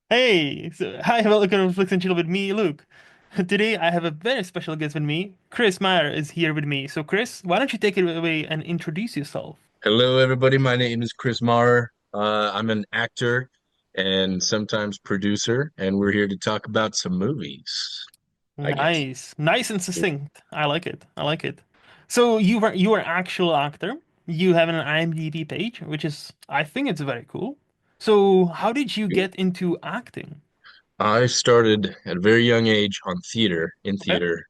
Hey, hi, welcome to Flix and Chill with me, Luke. Today I have a very special guest with me. Chris Maher is here with me. So, Chris, why don't you take it away and introduce yourself? Hello, everybody. My name is Chris Maher. I'm an actor and sometimes producer, and we're here to talk about some movies, I guess. Nice, nice and succinct. I like it. I like it. So you are actual actor. You have an IMDb page, which is I think it's very cool. So how did you get into acting? I started at a very young age on in Okay. theater,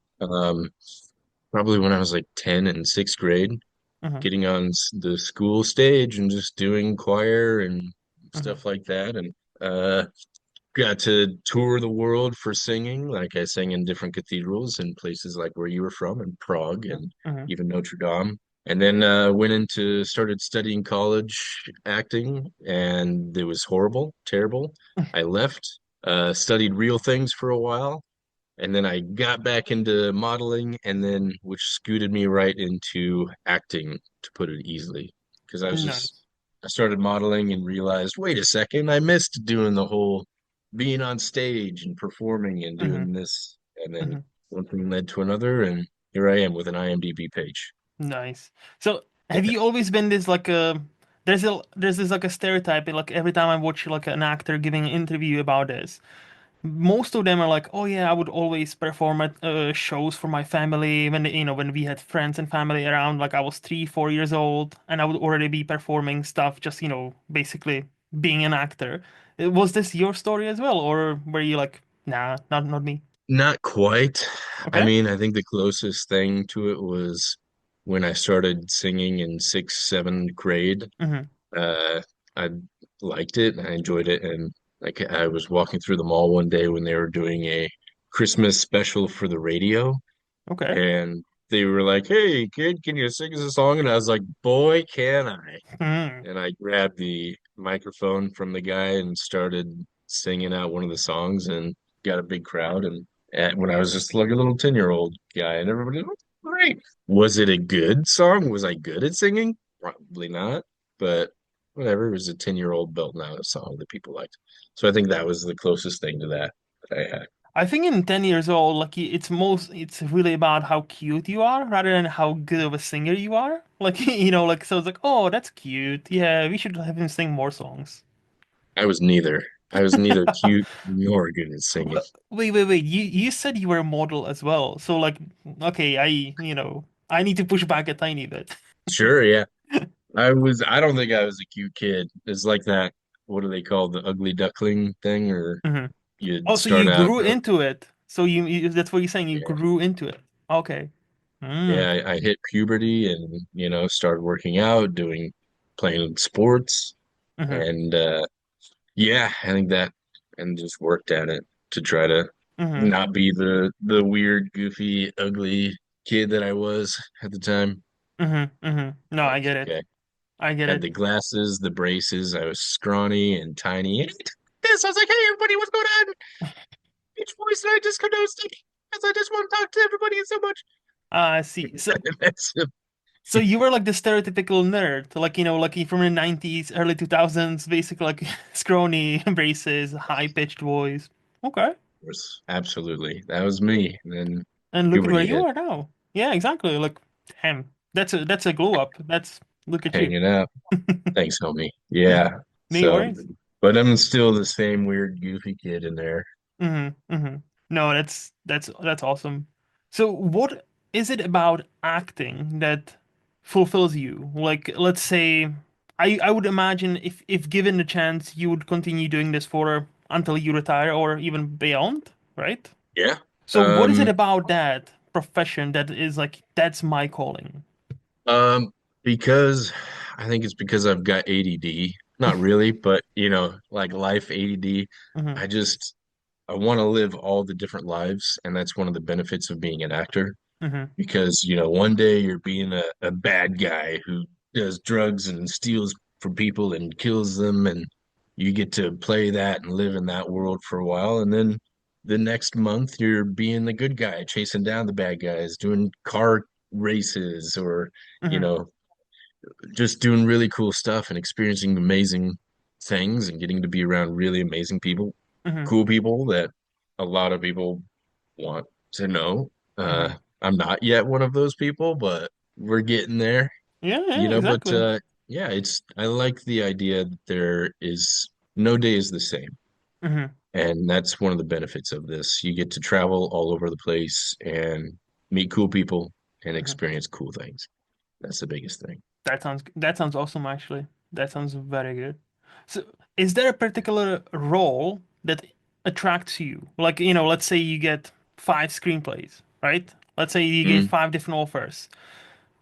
probably when I was like 10 in sixth grade, Mm-hmm. getting on the school stage and just doing choir and Mm-hmm. stuff like that. And uh, got to tour the world for singing. Like I sang in different cathedrals in places like where you were from in Prague and Mm-hmm. even Notre Dame. And then went into started studying college acting, and it was horrible, terrible. I left, studied real things for a while, and then I got back into modeling, and then which scooted me right into acting, to put it easily, because Nice. I started modeling and realized, wait a second, I missed doing the whole being on stage and performing and Mm-hmm. doing this. And then Mm-hmm. one thing led to another, and here I am with an IMDb page. Nice. So, Yeah. have you always been this like a there's this like a stereotype like every time I watch like an actor giving an interview about this, most of them are like, "Oh yeah, I would always perform at shows for my family when when we had friends and family around like I was 3, 4 years old and I would already be performing stuff just, basically being an actor." Was this your story as well or were you like, "Nah, not me." Not quite. I Okay? mean, I think the closest thing to it was when I started singing in sixth, seventh grade. Mhm. Uh, I liked it and I enjoyed it. And like I was walking through the mall one day when they were doing a Christmas special for the radio, Okay. and they were like, "Hey, kid, can you sing us a song?" And I was like, "Boy, can I!" Hmm. And I grabbed the microphone from the guy and started singing out one of the songs and got a big crowd. And when I was just like a little 10-year-old guy, and everybody was great. Was it a good song? Was I good at singing? Probably not, but whatever. It was a 10-year-old belting out a song that people liked. So I think that was the closest thing to that I had. I think in 10 years old, like it's really about how cute you are rather than how good of a singer you are. Like, like so it's like, oh, that's cute. Yeah, we should have him sing more songs. I was neither. I was neither cute nor good at singing. Wait. You said you were a model as well. So like, okay, I need to push back a tiny bit. Sure, yeah. I don't think I was a cute kid. It's like that, what do they call the ugly duckling thing? Or Hmm. you'd Oh, so start you out, grew into it. So that's what you're saying. You yeah, grew into it. Okay. Mm. yeah, I hit puberty and, started working out, playing sports. Hmm. And yeah, I think that, and just worked at it to try to Hmm. not be the weird, goofy, ugly kid that I was at the time. No, I get it. Okay. I get Had it. the glasses, the braces. I was scrawny and tiny. And this, I was like, "Hey, everybody, what's going on? Each voice that I just condensed because I just want to talk to everybody so much." I see. That's So you were like the stereotypical nerd, like like from the 90s, early 2000s, basically like scrawny braces, high-pitched voice. Okay. course, absolutely. That was me. And then And look at where puberty you hit, are now. Yeah, exactly. Like, damn. That's a glow up. That's Look at you. hanging out. Thanks, homie. Yeah. No So, worries. but I'm still the same weird, goofy kid in there. No, that's awesome. So what is it about acting that fulfills you? Like, let's say I would imagine if given the chance you would continue doing this for until you retire or even beyond, right? Yeah. So what is it Um, about that profession that is like that's my calling? Um, because I think it's because I've got ADD. Not really, but like life ADD. Hmm. I just I want to live all the different lives, and that's one of the benefits of being an actor. Hmm. Because, one day you're being a bad guy who does drugs and steals from people and kills them, and you get to play that and live in that world for a while. And then the next month you're being the good guy, chasing down the bad guys, doing car races, or you Hmm. know, just doing really cool stuff and experiencing amazing things and getting to be around really amazing people. Hmm. cool people that a lot of people want to know. Hmm. I'm not yet one of those people, but we're getting there, Yeah, you yeah, know, but exactly. yeah, I like the idea that there is no day is the same. Hmm. And that's one of the benefits of this. You get to travel all over the place and meet cool people and Hmm. experience cool things. That's the biggest thing. That sounds awesome, actually. That sounds very good. So, is there a particular role that attracts you? Like, let's say you get five screenplays, right? Let's say you get Mm, five different offers.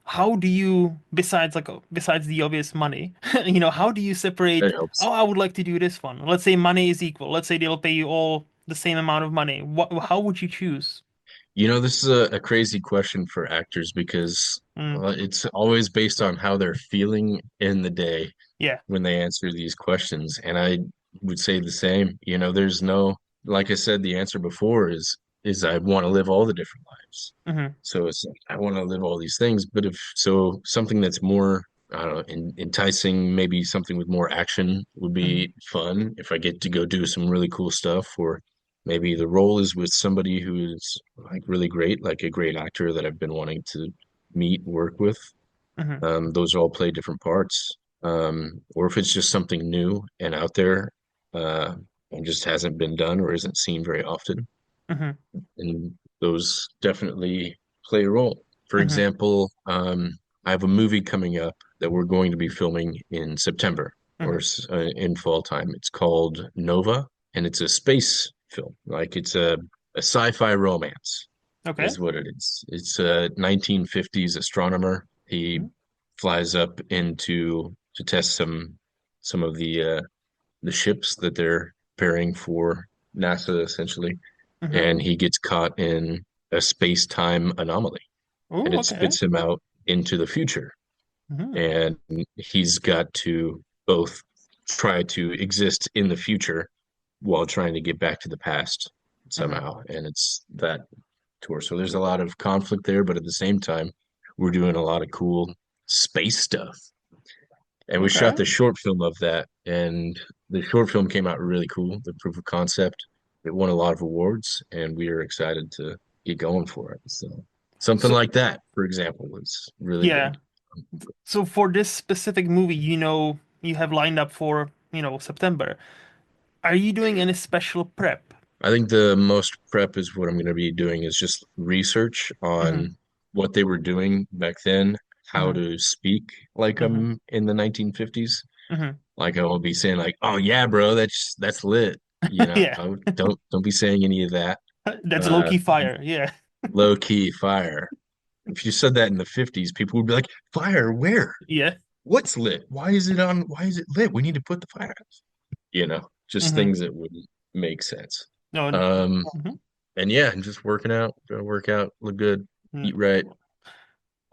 How do you, besides the obvious money, how do you that separate, helps. oh, I would like to do this one. Let's say money is equal. Let's say they'll pay you all the same amount of money. How would you choose? You know, this is a crazy question for actors because Mm, it's always based on how they're feeling in the day yeah. when they answer these questions. And I would say the same. You know, there's no, like I said, the answer before is I want to live all the different lives. Hmm. So it's like, I want to live all these things. But if so, something that's more, I don't know, enticing, maybe something with more action would Hmm. be fun if I get to go do some really cool stuff. Or maybe the role is with somebody who is like really great, like a great actor that I've been wanting to meet, work with. Hmm. Those all play different parts. Or if it's just something new and out there, uh, and just hasn't been done or isn't seen very often, Hmm. and those definitely play a role. For Hmm. example, I have a movie coming up that we're going to be filming in September or Hmm. in fall time. It's called Nova, and it's a space film. Like it's a sci-fi romance Okay. is what it is. It's a 1950s astronomer. He flies up into to test some of the ships that they're preparing for NASA essentially, Hmm. and he gets caught in a space-time anomaly, and Oh, it okay. spits him out into the future. Hmm. And he's got to both try to exist in the future while trying to get back to the past Hmm. somehow. And it's that tour. So there's a lot of conflict there, but at the same time, we're doing a lot of cool space stuff. And we shot Okay. the short film of that, and the short film came out really cool. The proof of concept, it won a lot of awards, and we are excited to get going for it. So something So, like that, for example, is really yeah. big. So for this specific movie, you have lined up for, September. Are you doing any special prep? I think the most prep is what I'm going to be doing is just research Hmm. on what they were doing back then, how Hmm. to speak like Hmm. I'm in the 1950s. Hmm. Like I won't be saying like, "Oh yeah, bro, that's lit." You know, Yeah. don't be saying any of that. That's Uh, low-key fire. Yeah. low key fire. If you said that in the 50s, people would be like, "Fire where? Yeah. What's lit? Why is it on? Why is it lit? We need to put the fire out." Just Hmm. things that wouldn't make sense. No. Um, Mhm. and yeah, just working out, gonna work out, look good, eat right.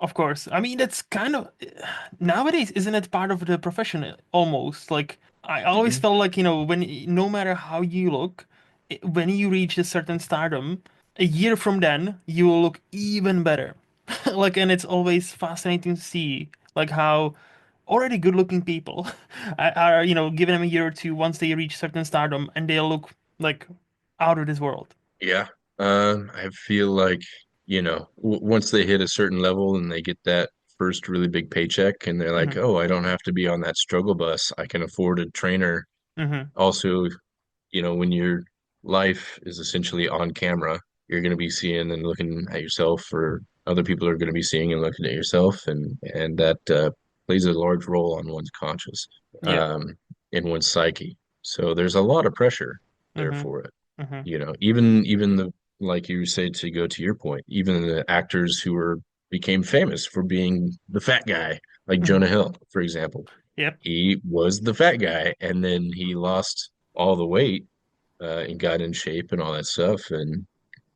Of course. I mean, that's kind of nowadays, isn't it part of the profession almost? Like, I always Hmm. felt like, no matter how you look, when you reach a certain stardom, a year from then, you will look even better. Like, and it's always fascinating to see, like, how already good-looking people are, given them a year or two once they reach certain stardom, and they'll look like out of this world. Yeah. I feel like, once they hit a certain level and they get that first really big paycheck and they're like, Hmm. oh, I don't have to be on that struggle bus. I can afford a trainer. Hmm. Also, when your life is essentially on camera, you're going to be seeing and looking at yourself, or other people are going to be seeing and looking at yourself, and that plays a large role on one's conscious, Yeah. um, in one's psyche. So there's a lot of pressure there Hmm. for it. Hmm. Even the like you say to go to your point, even the actors who were became famous for being the fat guy, like Hmm. Jonah Hill, for example. Yep. He was the fat guy, and then he lost all the weight and got in shape and all that stuff. And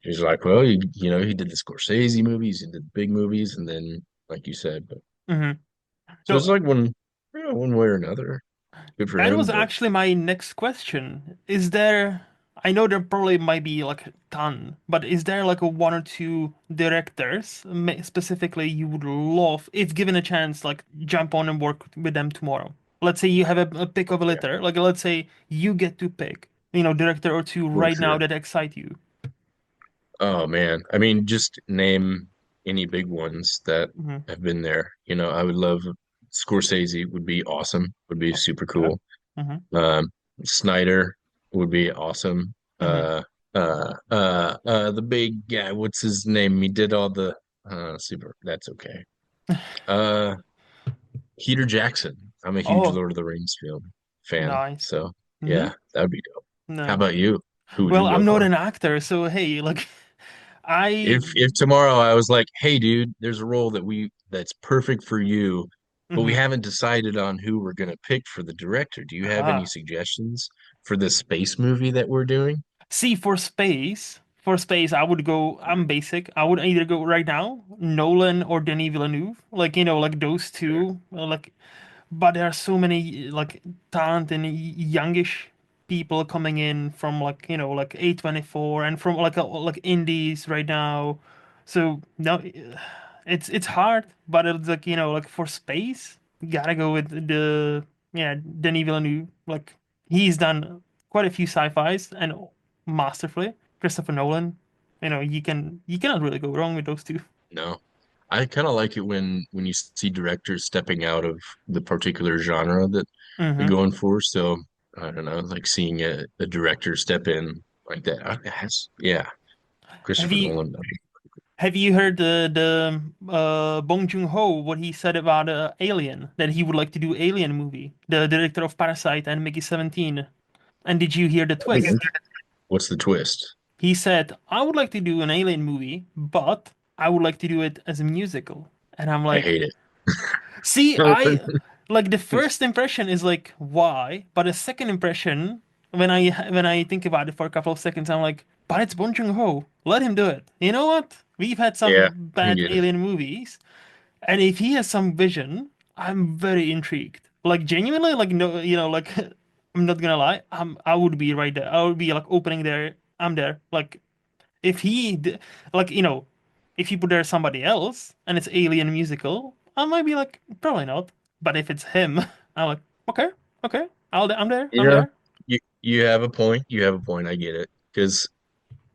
he's like, well, he did the Scorsese movies, he did the big movies, and then, like you said, but Hmm. so it's No, like one way or another. Good for that him, was but actually my next question. I know there probably might be like a ton, but is there like a one or two directors specifically you would love, if given a chance, like jump on and work with them tomorrow? Let's say you have a pick of a yeah. litter, like let's say you get to pick. director or two for right now sure. that excite you? Oh man. I mean, just name any big ones that Hmm. have been there. I would love Scorsese would be awesome, would be super Okay. cool. Hmm. Um, Snyder would be awesome. Hmm. The big guy, what's his name? He did all the super. That's okay. Uh, Peter Jackson. I'm a huge Oh, Lord of the Rings film fan, nice. so Hmm. yeah, that would be dope. How Nice. about you? Who would Well, you go I'm not for? an actor, so hey, like I. If tomorrow I was like, "Hey, dude, there's a role that's perfect for you, but we Mhm. haven't decided on who we're gonna pick for the director. Do you have any Ah. suggestions for this space movie that we're doing?" See, for space, I would go. I'm basic. I would either go right now, Nolan or Denis Villeneuve. Like like those two. Like, but there are so many like talent and youngish people coming in from like like A24 and from like indies right now. So no, it's hard, but it's like like for space, you gotta go with the yeah Denis Villeneuve. Like he's done quite a few sci-fis and masterfully. Christopher Nolan. You cannot really go wrong with those two. No. I kind of like it when you see directors stepping out of the particular genre that they're Hmm. going for. So I don't know, like seeing a director step in like that. Yeah, Have Christopher you Nolan. Have you heard the Bong Joon-ho what he said about Alien, that he would like to do Alien movie, the director of Parasite and Mickey 17. And did you hear the twist? What's the twist? He said, "I would like to do an Alien movie, but I would like to do it as a musical." And I'm I like, hate it. "See, I like the first impression is like why, but the second impression when I think about it for a couple of seconds, I'm like, but it's Bong Joon-ho. Let him do it. You know what? We've had Yeah, some I bad get it. Alien movies. And if he has some vision, I'm very intrigued. Like genuinely, like no, like I'm not gonna lie, I would be right there. I would be like opening there. I'm there. Like if like if you put there somebody else and it's Alien musical, I might be like probably not. But if it's him, I'm like okay, okay, I'm there. I'm Yeah, there. you have a point. You have a point. I get it. Because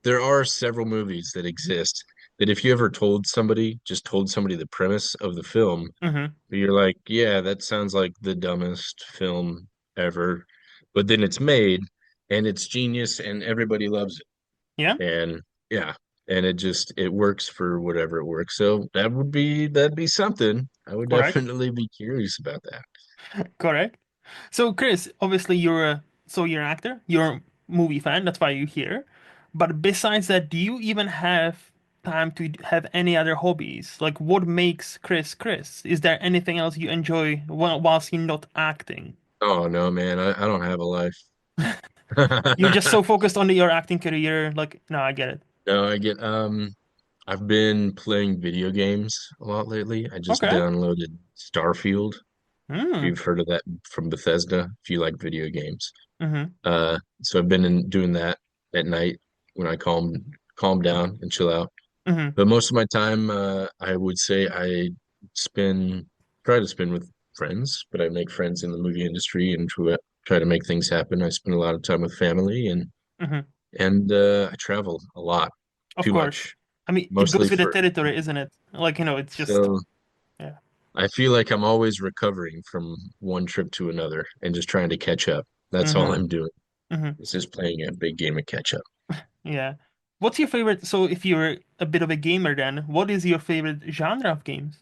there are several movies that exist that if you ever just told somebody the premise of the film, Hmm. you're like, yeah, that sounds like the dumbest film ever. But then it's made and it's genius and everybody loves Yeah, it. And yeah, and it works for whatever it works. So that'd be something. I would correct, definitely be curious about that. correct. So, Chris, obviously you're an actor, you're a movie fan, that's why you're here. But besides that, do you even have time to have any other hobbies? Like, what makes Chris Chris? Is there anything else you enjoy whilst you're not acting? Oh no, man, I don't have a life. You're just so focused on your acting career. Like, no, I get it. No, I've been playing video games a lot lately. I just Okay. downloaded Starfield. If Hmm. you've heard of that from Bethesda, if you like video games. Mm-hmm. So I've been doing that at night when I calm down and chill out. Mm-hmm. But most of my time, I would say I spend try to spend with friends, but I make friends in the movie industry and try to make things happen. I spend a lot of time with family Mm-hmm. and I travel a lot, Of too course. much, I mean, it mostly goes with the for territory, isn't it? Like, it's just so yeah. I feel like I'm always recovering from one trip to another and just trying to catch up. That's all Mm-hmm. I'm doing. Mm-hmm. It's just playing a big game of catch up. Yeah. What's your favorite? So, if you're a bit of a gamer, then what is your favorite genre of games?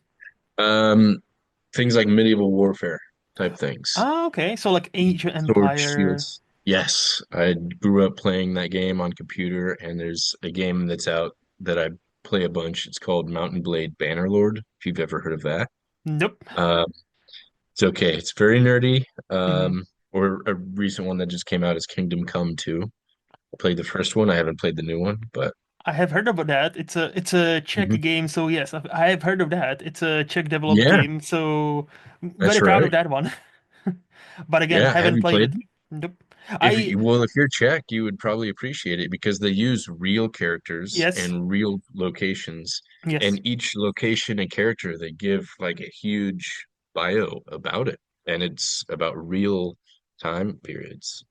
Um, Things like medieval warfare type things. Ah, okay. So, like Age of Sword Empire. shields. Yes, I grew up playing that game on computer, and there's a game that's out that I play a bunch. It's called Mountain Blade Bannerlord, if you've ever heard of that. Nope. Uh, it's okay. It's very nerdy. Hmm. Or a recent one that just came out is Kingdom Come 2. I played the first one. I haven't played the new one, but I have heard about that. It's a Czech Mhm. game, so yes, I have heard of that. It's a Czech developed Yeah, game, so very that's proud of right. that one. But again, Yeah, have haven't you played played it. it? Nope. I If you're Czech, you would probably appreciate it because they use real characters yes, and real locations, yes. and each location and character they give like a huge bio about it, and it's about real time periods,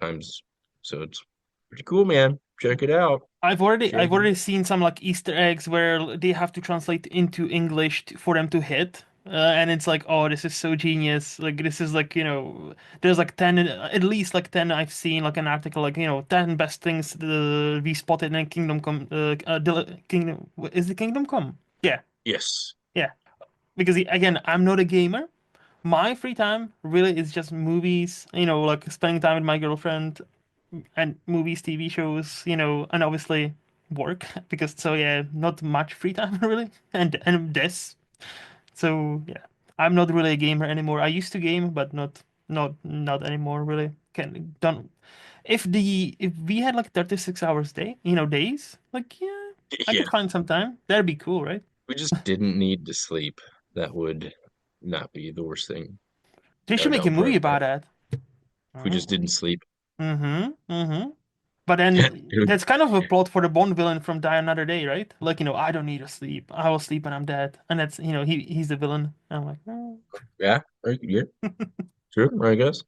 times. So it's pretty cool, man. Check it out. I've Check it. already seen some like Easter eggs where they have to translate into English for them to hit. And it's like, oh, this is so genius. Like this is like, there's like 10 at least like 10 I've seen like an article like, 10 best things we spotted in Kingdom Come Kingdom is the Kingdom Come? Yeah. Yes. Yeah. Because again, I'm not a gamer. My free time really is just movies, like spending time with my girlfriend and movies, TV shows, and obviously work because so yeah, not much free time really, and this. So yeah, I'm not really a gamer anymore. I used to game, but not anymore really. Can don't if we had like 36 hours day, days, like yeah, I Yeah. could find some time. That'd be cool, right? We just didn't need to sleep. That would not be the worst thing They that should would make a help our movie life about that. if we just didn't sleep. Mm-hmm. Mm-hmm. But then Dude, that's kind of a plot for the Bond villain from Die Another Day, right? Like, I don't need to sleep. I will sleep when I'm dead. And that's, he's the villain. And I'm like, oh, yeah, yeah, true, I guess.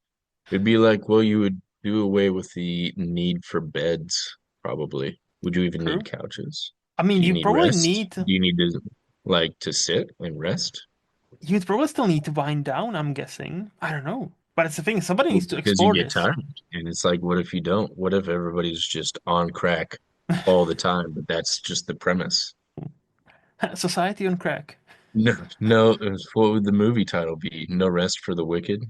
It'd be like, well, you would do away with the need for beds, probably. Would you even need true. couches? I mean, Do you need rest? Do you need to like to sit and rest? you'd probably still need to wind down, I'm guessing. I don't know. But it's the thing, somebody Well, needs to because you explore get this. tired. And it's like, what if you don't? What if everybody's just on crack all the time? But that's just the premise. Society on crack. No, no, what would the movie title be? No Rest for the Wicked?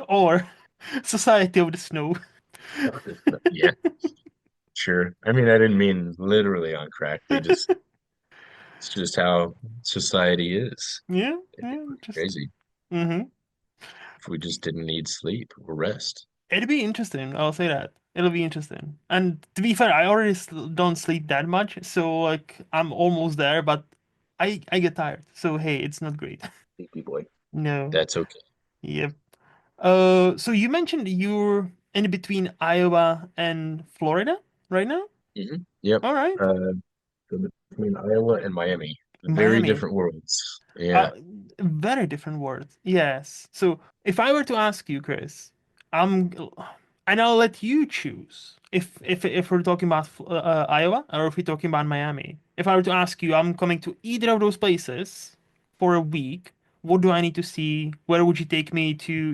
Or Society of the Snow. Yeah, sure. I mean, I didn't mean literally on crack. It's just how society is. Yeah, It'd be yeah, pretty just. crazy Mm-hmm. if we just didn't need sleep or rest. It'd be interesting. I'll say that. It'll be interesting. And to be fair, I already don't sleep that much, so like I'm almost there, but I get tired. So hey, it's not great. Sleepy boy. No. That's okay. Yep. So you mentioned you're in between Iowa and Florida right now? Yep. All right. Uh, so between Iowa and Miami, very Miami. different worlds. Uh, Yeah. Very different words. Yes. So if I were to ask you, Chris, I'm, and I'll let you choose if we're talking about Iowa or if we're talking about Miami. If I were to ask you, I'm coming to either of those places for a week. What do I need to see? Where would you take me to?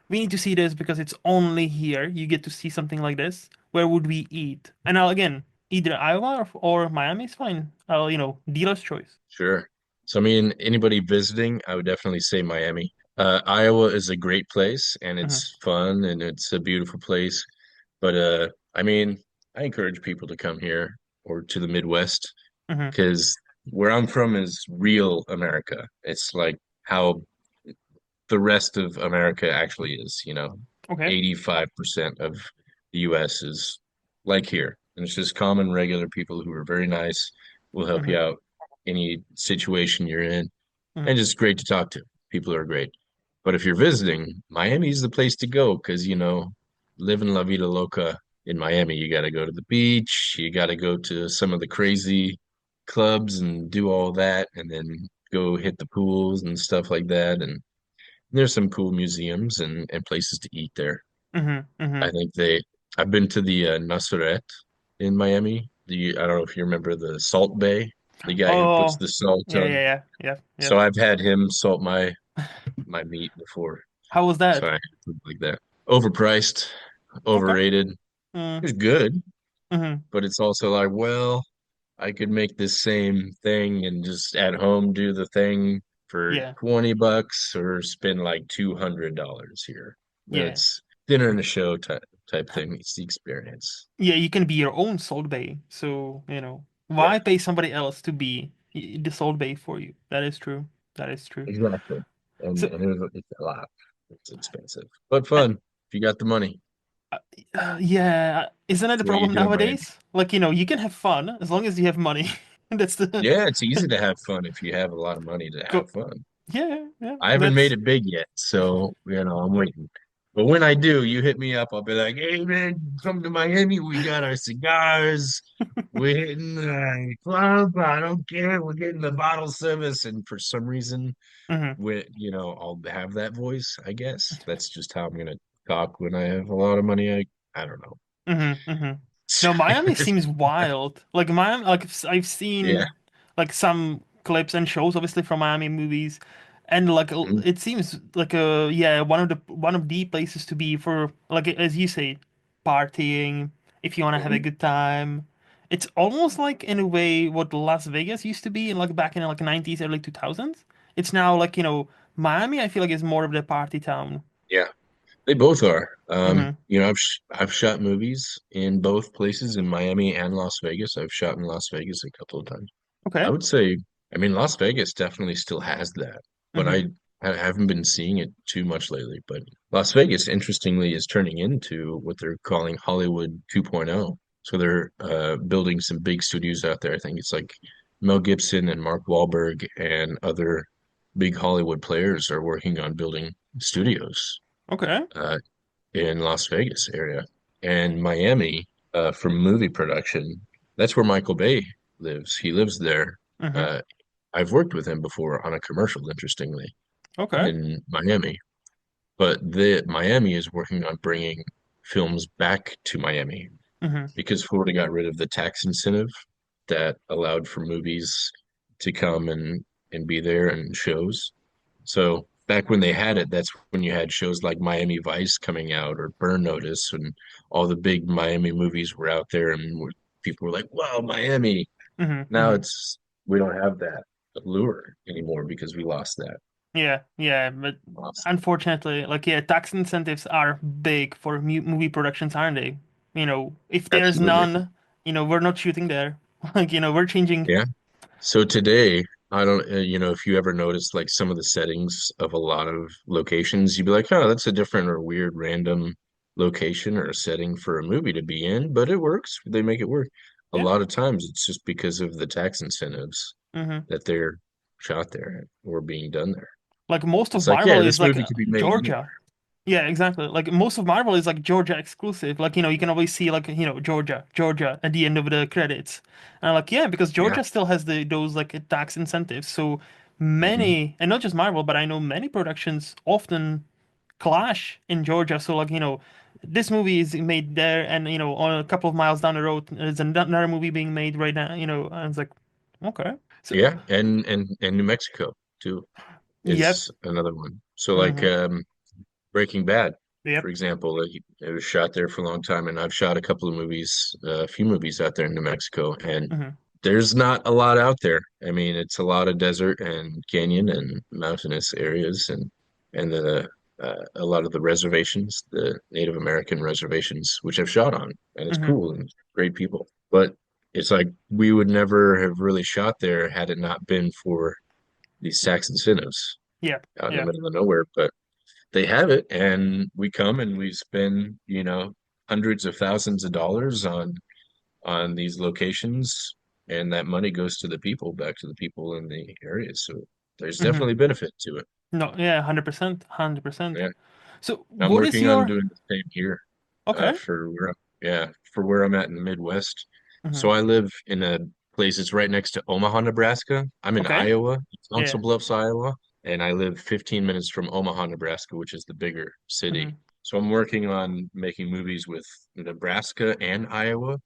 We need to see this because it's only here. You get to see something like this. Where would we eat? And I'll again, either Iowa or Miami is fine. I'll, dealer's choice. Sure. So, I mean, anybody visiting, I would definitely say Miami. Iowa is a great place and Hmm. it's fun and it's a beautiful place. But I mean, I encourage people to come here or to the Midwest Hmm. because where I'm from is real America. It's like how the rest of America actually is, Okay. 85% of the US is like here. And it's just common, regular people who are very nice, will help Hmm. you out any situation you're in, Hmm. and just great to talk to. People are great. But if you're visiting, Miami's the place to go because, living La Vida Loca in Miami, you got to go to the beach, you got to go to some of the crazy clubs and do all that, and then go hit the pools and stuff like that. And there's some cool museums and places to eat there. Hmm. I Hmm. think I've been to the Naceret in Miami. I don't know if you remember the Salt Bay, the guy who puts Oh, the salt yeah, yeah, on. yeah, yeah, yeah. So I've had him salt my meat before. How was So that? I food like that. Overpriced, Okay. overrated. Mm, It's good, hmm. but it's also like, well, I could make this same thing and just at home do the thing for Yeah, 20 bucks or spend like $200 here. yeah, It's dinner and a show type thing. It's the experience. yeah. You can be your own Salt Bay, so Yeah, why pay somebody else to be the Salt Bay for you? That is true. That is true. exactly. And So, it's a lot. It's expensive, but uh, fun if you got the money. yeah, isn't that It's the what you problem do in Miami. nowadays? Like, you can have fun as long as you have money. That's the Yeah, it's easy to have fun if you have a lot of money to go. have fun. Yeah, yeah. I haven't made That's. it big yet, so I'm waiting. But when I do, you hit me up. I'll be like, "Hey man, come to Miami. We got our cigars. We're hitting the club. I don't care. We're getting the bottle service." And for some reason, Hmm. I'll have that voice. I guess that's just how I'm gonna talk when I have a lot of money. I don't know. Mm-hmm. No, Miami seems wild. Like Miami, like I've Yeah. seen like some clips and shows, obviously from Miami movies, and like Mhm. it seems like a yeah one of the places to be for like as you say, partying if you want to have a Mhm. good time. It's almost like in a way what Las Vegas used to be in like back in like 90s, early 2000s. It's now like Miami. I feel like is more of the party town. Yeah. They both are. Mm-hmm. I've shot movies in both places in Miami and Las Vegas. I've shot in Las Vegas a couple of times. I Okay. would say, I mean, Las Vegas definitely still has that, but Mm-hmm. I haven't been seeing it too much lately. But Las Vegas, interestingly, is turning into what they're calling Hollywood 2.0. So they're building some big studios out there. I think it's like Mel Gibson and Mark Wahlberg and other big Hollywood players are working on building studios. Okay. Uh, in Las Vegas area and Miami for movie production. That's where Michael Bay lives. He lives there. Mm-hmm. Uh, I've worked with him before on a commercial, interestingly, Okay. in Miami. But the Miami is working on bringing films back to Miami Mm-hmm. because Florida got rid of the tax incentive that allowed for movies to come and be there and shows. So back when they had it, that's when you had shows like Miami Vice coming out or Burn Notice, and all the big Miami movies were out there, and people were like, "Wow, Miami!" Mm-hmm. Now Mm-hmm. it's we don't have that allure anymore because we lost that. Yeah, yeah, but Lost. unfortunately, like yeah, tax incentives are big for mu movie productions, aren't they? If there's Absolutely. none, we're not shooting there. Like, we're changing. Yeah. So today, I don't, if you ever notice like some of the settings of a lot of locations, you'd be like, oh, that's a different or weird random location or a setting for a movie to be in, but it works. They make it work. A Yeah. lot of times it's just because of the tax incentives Hmm. that they're shot there or being done there. Like most of It's like, Marvel yeah, is this like movie could be made Georgia. anywhere. Yeah, exactly. Like most of Marvel is like Georgia exclusive. Like, you can always see like, Georgia, Georgia at the end of the credits. And I'm like, yeah, because Yeah. Georgia still has those like tax incentives. So Hmm. many, and not just Marvel, but I know many productions often clash in Georgia. So like, this movie is made there and on a couple of miles down the road there's another movie being made right now, and it's like, okay. So, Yeah. And New Mexico too yep. is another one. So like, Hmm. Breaking Bad, for Yep. example, it was shot there for a long time, and I've shot a couple of movies, a few movies out there in New Mexico, and Hmm. there's not a lot out there. I mean, it's a lot of desert and canyon and mountainous areas, and a lot of the reservations, the Native American reservations, which I've shot on, and it's Hmm. cool and great people. But it's like we would never have really shot there had it not been for these tax incentives Yeah. out in the Yeah. middle of nowhere. But they have it, and we come and we spend, hundreds of thousands of dollars on these locations, and that money goes to the people, back to the people in the area. So there's Hmm. definitely benefit to it. No, yeah, 100%, 100%. Yeah, So I'm what is working on your doing the same here, okay? for where I'm at in the Midwest. Hmm. So I live in a place that's right next to Omaha, Nebraska. I'm in Okay. Iowa, Council Yeah. Bluffs, Iowa, and I live 15 minutes from Omaha, Nebraska, which is the bigger city. Hmm. So I'm working on making movies with Nebraska and Iowa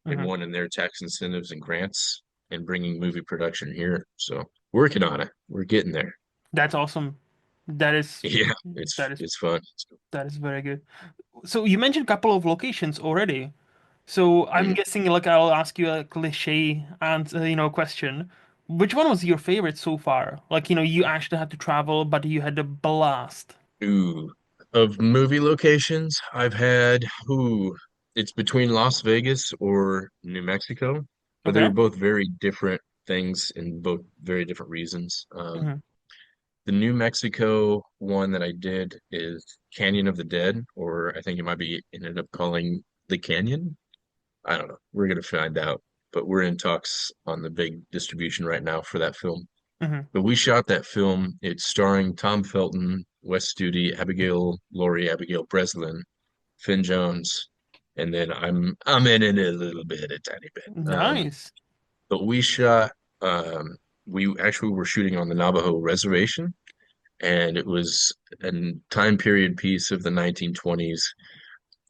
and Hmm. one in their tax incentives and grants and bringing movie production here. So working on it. We're getting there. That's awesome. That is Yeah, that is it's fun. that is very good. So you mentioned a couple of locations already. So I'm Mhm. guessing like I'll ask you a cliche and question. Which one was your favorite so far? Like, you actually had to travel, but you had a blast. Ooh, of movie locations, it's between Las Vegas or New Mexico, but they Okay. were both very different things and both very different reasons. Hmm. The New Mexico one that I did is Canyon of the Dead, or I think it might be ended up calling the Canyon. I don't know. We're gonna find out, but we're in talks on the big distribution right now for that film. Hmm. But we shot that film. It's starring Tom Felton, Wes Studi, Abigail Breslin, Finn Jones, and then I'm in it a little bit, a tiny bit. Nice. But um, we actually were shooting on the Navajo reservation, and it was a time period piece of the 1920s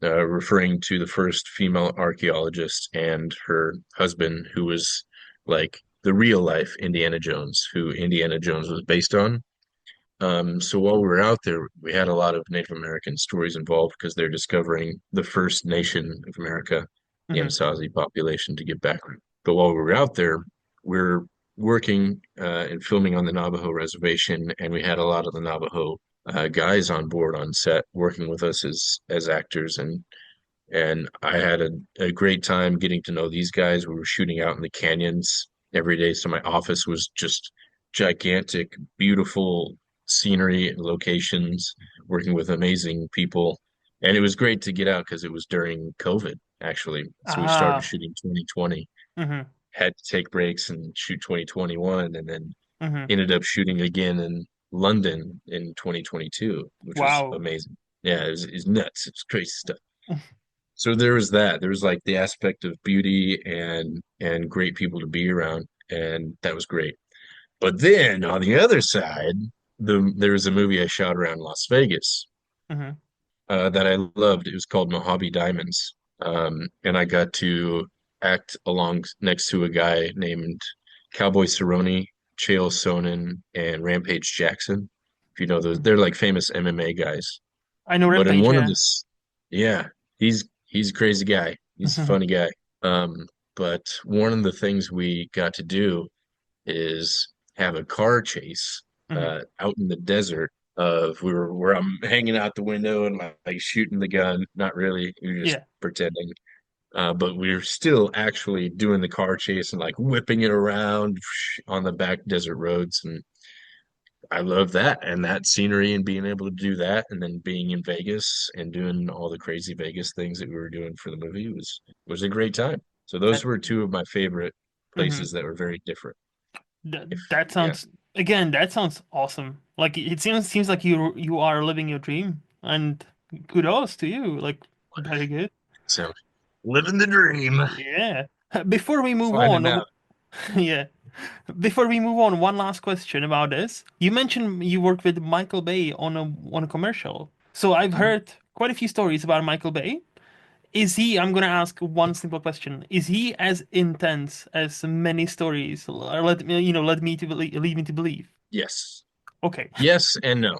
referring to the first female archaeologist and her husband, who was like the real life Indiana Jones, who Indiana Jones was based on. So while we were out there, we had a lot of Native American stories involved because they're discovering the first nation of America, the Hmm. Anasazi population, to get back. But while we were out there, we're working and filming on the Navajo reservation, and we had a lot of the Navajo guys on board on set working with us as actors, and I had a great time getting to know these guys. We were shooting out in the canyons every day, so my office was just gigantic, beautiful scenery and locations, working with amazing people. And it was great to get out because it was during COVID, actually. So we started Ah. shooting 2020, Hmm. had to take breaks and shoot 2021, and then Hmm. ended up shooting again in London in 2022, which was Wow. amazing. Yeah, it was nuts. It was crazy stuff. So there was that. There was like the aspect of beauty and great people to be around, and that was great. But then on the other side, there was a movie I shot around Las Vegas Hmm. that I loved. It was called Mojave Diamonds, and I got to act along next to a guy named Cowboy Cerrone, Chael Sonnen, and Rampage Jackson. If you know those, they're like famous MMA guys. I know But in Rampage, one of yeah. this, yeah, he's a crazy guy. He's a Hmm. funny guy. But one of the things we got to do is have a car chase Hmm. out in the desert. Of we were where I'm hanging out the window and like shooting the gun. Not really, we were just Yeah. pretending. But we were still actually doing the car chase and like whipping it around on the back desert roads, and I love that and that scenery and being able to do that and then being in Vegas and doing all the crazy Vegas things that we were doing for the movie was a great time. So those That. were two of my favorite Hmm. places that were very different. If That yeah, sounds again. That sounds awesome. Like it seems like you are living your dream, and kudos to you. Like very good. so living the dream, Yeah. Before we move finding on, out. yeah. Before we move on, one last question about this. You mentioned you worked with Michael Bay on a commercial. So I've Mhm. heard quite a few stories about Michael Bay. Is he, I'm gonna ask one simple question. Is he as intense as many stories led me to believe, lead me to believe? Yes. Okay. Yes and no.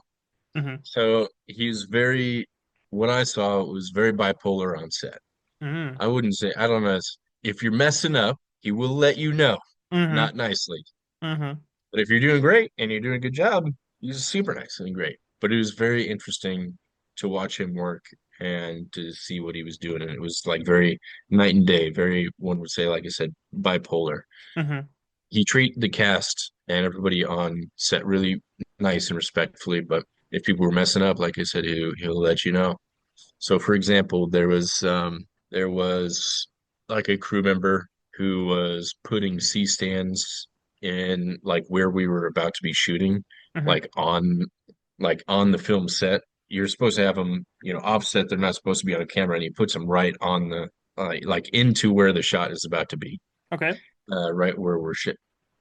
Hmm. So he's very what I saw was very bipolar on set. Hmm. I wouldn't say I don't know if you're messing up, he will let you know, Hmm. not nicely. Hmm. But if you're doing great and you're doing a good job, he's super nice and great. But it was very interesting to watch him work and to see what he was doing. And it was like very night and day, very, one would say, like I said, bipolar. Hmm. He treated the cast and everybody on set really nice and respectfully. But if people were messing up, like I said, he'll let you know. So for example, there was like a crew member who was putting C stands in like where we were about to be shooting, Hmm. like on the film set. You're supposed to have them, offset. They're not supposed to be on a camera, and he puts them right on the like into where the shot is about to be, Okay. right where we're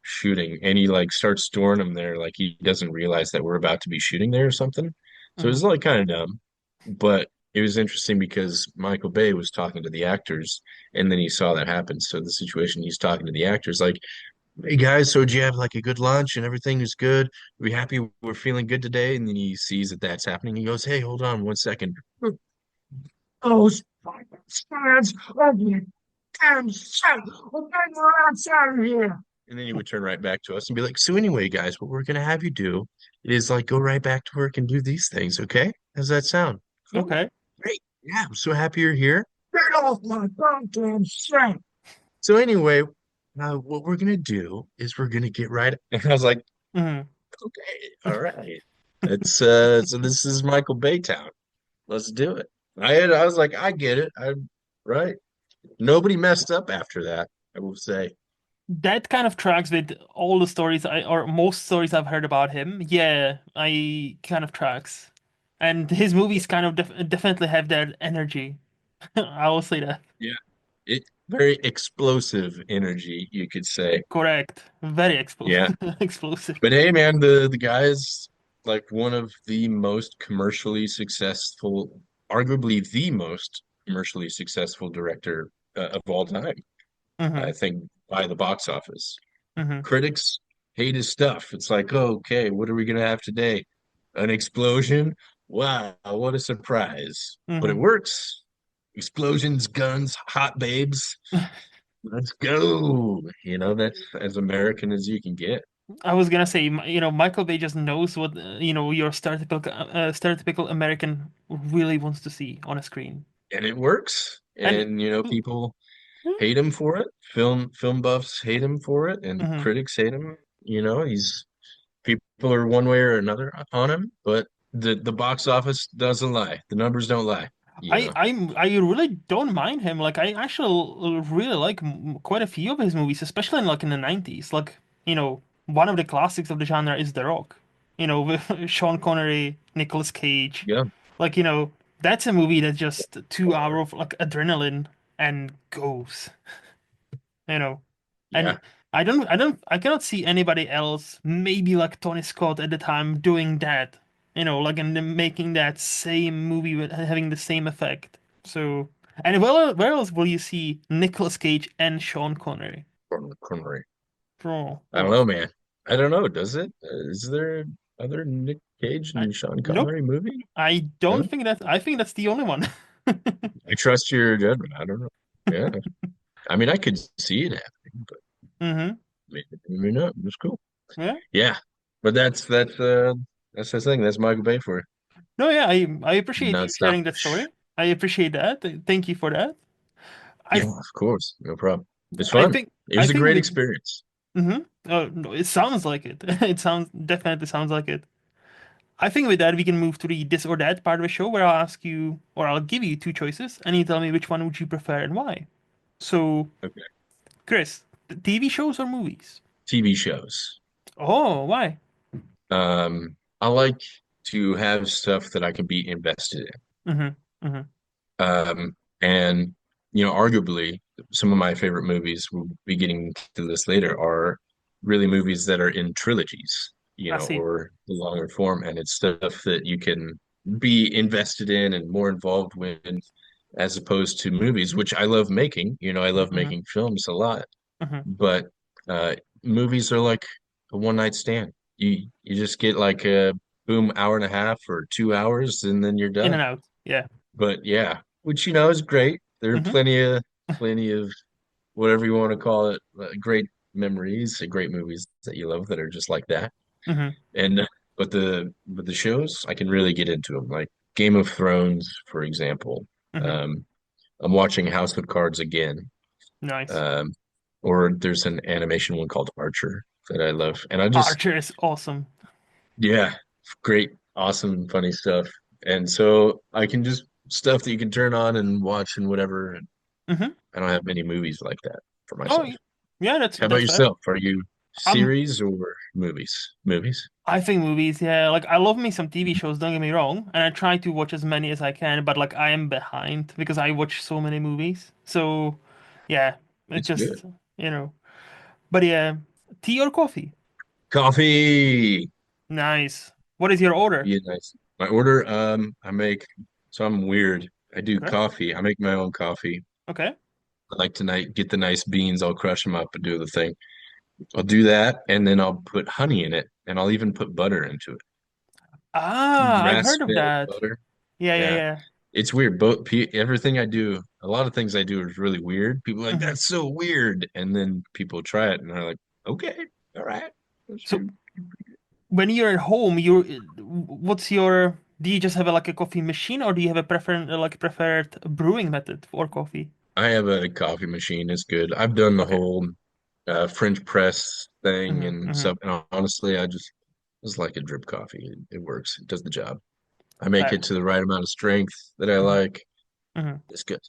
shooting. And he like starts storing them there, like he doesn't realize that we're about to be shooting there or something. So Hmm. it's like kind of dumb. But it was interesting because Michael Bay was talking to the actors, and then he saw that happen. So the situation, he's talking to the actors, like, "Hey guys, so did you have like a good lunch and everything is good? Are we happy? We're feeling good today." And then he sees that that's happening. He goes, "Hey, hold on 1 second. Those fucking stands of you damn shit! We're getting out of here." And then he would turn right back to us and be like, "So anyway, guys, what we're gonna have you do is like go right back to work and do these things, okay? How's that sound? Cool. Okay. Great. Yeah, I'm so happy you're here. Get off my goddamn shit." So anyway, what we're gonna do is we're gonna get right. And I was like, Hmm. okay, all right. It's so this is Michael Baytown. Let's do it. I was like, I get it. I right. Nobody messed up after that, I will say. That kind of tracks with all the stories or most stories I've heard about him. Yeah, I kind of tracks. And his movies kind of definitely have that energy. I will say that. Yeah. It very explosive energy, you could say. Correct. Very Yeah. explosive. But hey man, the guy is like one of the most commercially successful, arguably the most commercially successful director of all time, Mm-hmm. I think, by the box office. Mm-hmm. Critics hate his stuff. It's like, oh, okay, what are we gonna have today? An explosion? Wow, what a surprise. But it Mm-hmm. works. Explosions, guns, hot babes. Let's go. That's as American as you can get. I was gonna say, Michael Bay just knows what, your stereotypical American really wants to see on a screen. And it works. And And people hate him for it. Film buffs hate him for it, and mhm. critics hate him. He's people are one way or another on him, but the box office doesn't lie. The numbers don't lie, you know. I really don't mind him. Like I actually really like quite a few of his movies, especially in the 90s. Like, one of the classics of the genre is The Rock. With Sean Connery, Nicolas Cage. Yeah. Like, that's a movie that's just 2 hour of like adrenaline and goes, you know. Yeah. And I cannot see anybody else, maybe like Tony Scott at the time, doing that. Like and then making that same movie with having the same effect. So, and where else will you see Nicolas Cage and Sean Connery? Connery. Oh, I don't oh, know, man. I don't know. Does it? Is there other Nick Cage I, and Sean nope. Connery movie? I No? don't think that. I think that's the only one. I trust your judgment. I don't know. Yeah. I mean, I could see it happening, but Mm-hmm. maybe not. It's cool. Yeah. Yeah. But that's the thing. That's Michael Bay for you. No, yeah. I appreciate you Nonstop. sharing that story. I appreciate that. Thank you for that. I Yeah, of course. No problem. It's I fun. think It I was a think great with experience. mm-hmm. Oh, no, it sounds like it. It sounds definitely sounds like it. I think with that we can move to the this or that part of the show where I'll ask you or I'll give you two choices and you tell me which one would you prefer and why. So, Okay. Chris, TV shows or movies? TV shows. Oh, why? I like to have stuff that I can be invested Mm-hmm. Mm-hmm. in. And arguably some of my favorite movies, we'll be getting to this later, are really movies that are in trilogies, I see. or the longer form, and it's stuff that you can be invested in and more involved with, as opposed to movies, which I love making. I love Mm-hmm. making films a lot, Mm-hmm. but uh, movies are like a one night stand. You just get like a boom hour and a half or 2 hours, and then you're In done. and out. Yeah. But yeah, which is great. There are Mm-hmm. plenty of whatever you want to call it, great memories, great movies that you love that are just like that. Mm-hmm. And but the shows, I can really get into them, like Game of Thrones, for example. Mm-hmm. Um, I'm watching House of Cards again. Nice. Um, or there's an animation one called Archer that I love, and I just Archer is awesome. yeah, great, awesome, funny stuff. And so I can just stuff that you can turn on and watch and whatever. And Mm-hmm. I don't have many movies like that for Oh, myself. yeah, that's How about that's fair. yourself? Are you I'm series or movies? Movies. I think movies, yeah. Like I love me some TV shows, don't get me wrong, and I try to watch as many as I can, but like I am behind because I watch so many movies. So, yeah, it It's good. just, you know. But yeah, tea or coffee? Coffee. Nice. What is your order? Yeah, nice. My order, so I'm weird. I do Okay. coffee. I make my own coffee. Okay. I like to get the nice beans. I'll crush them up and do the thing. I'll do that, and then I'll put honey in it, and I'll even put butter into it. Ah, I've heard of Grass-fed that. butter. Yeah, yeah, Yeah. yeah. It's weird. Everything I do, a lot of things I do is really weird. People are like, Hmm. that's so weird. And then people try it and they're like, okay, all right. That's So true. when you're at home, what's your, do you just have like a coffee machine or do you have a preferred brewing method for coffee? I have a coffee machine. It's good. I've done the Okay. whole French press thing Hmm. and Hmm. stuff. And honestly, I just like a drip coffee. It works. It does the job. I make Fair. it to the right amount of strength that I Hmm. like. Hmm. It's good.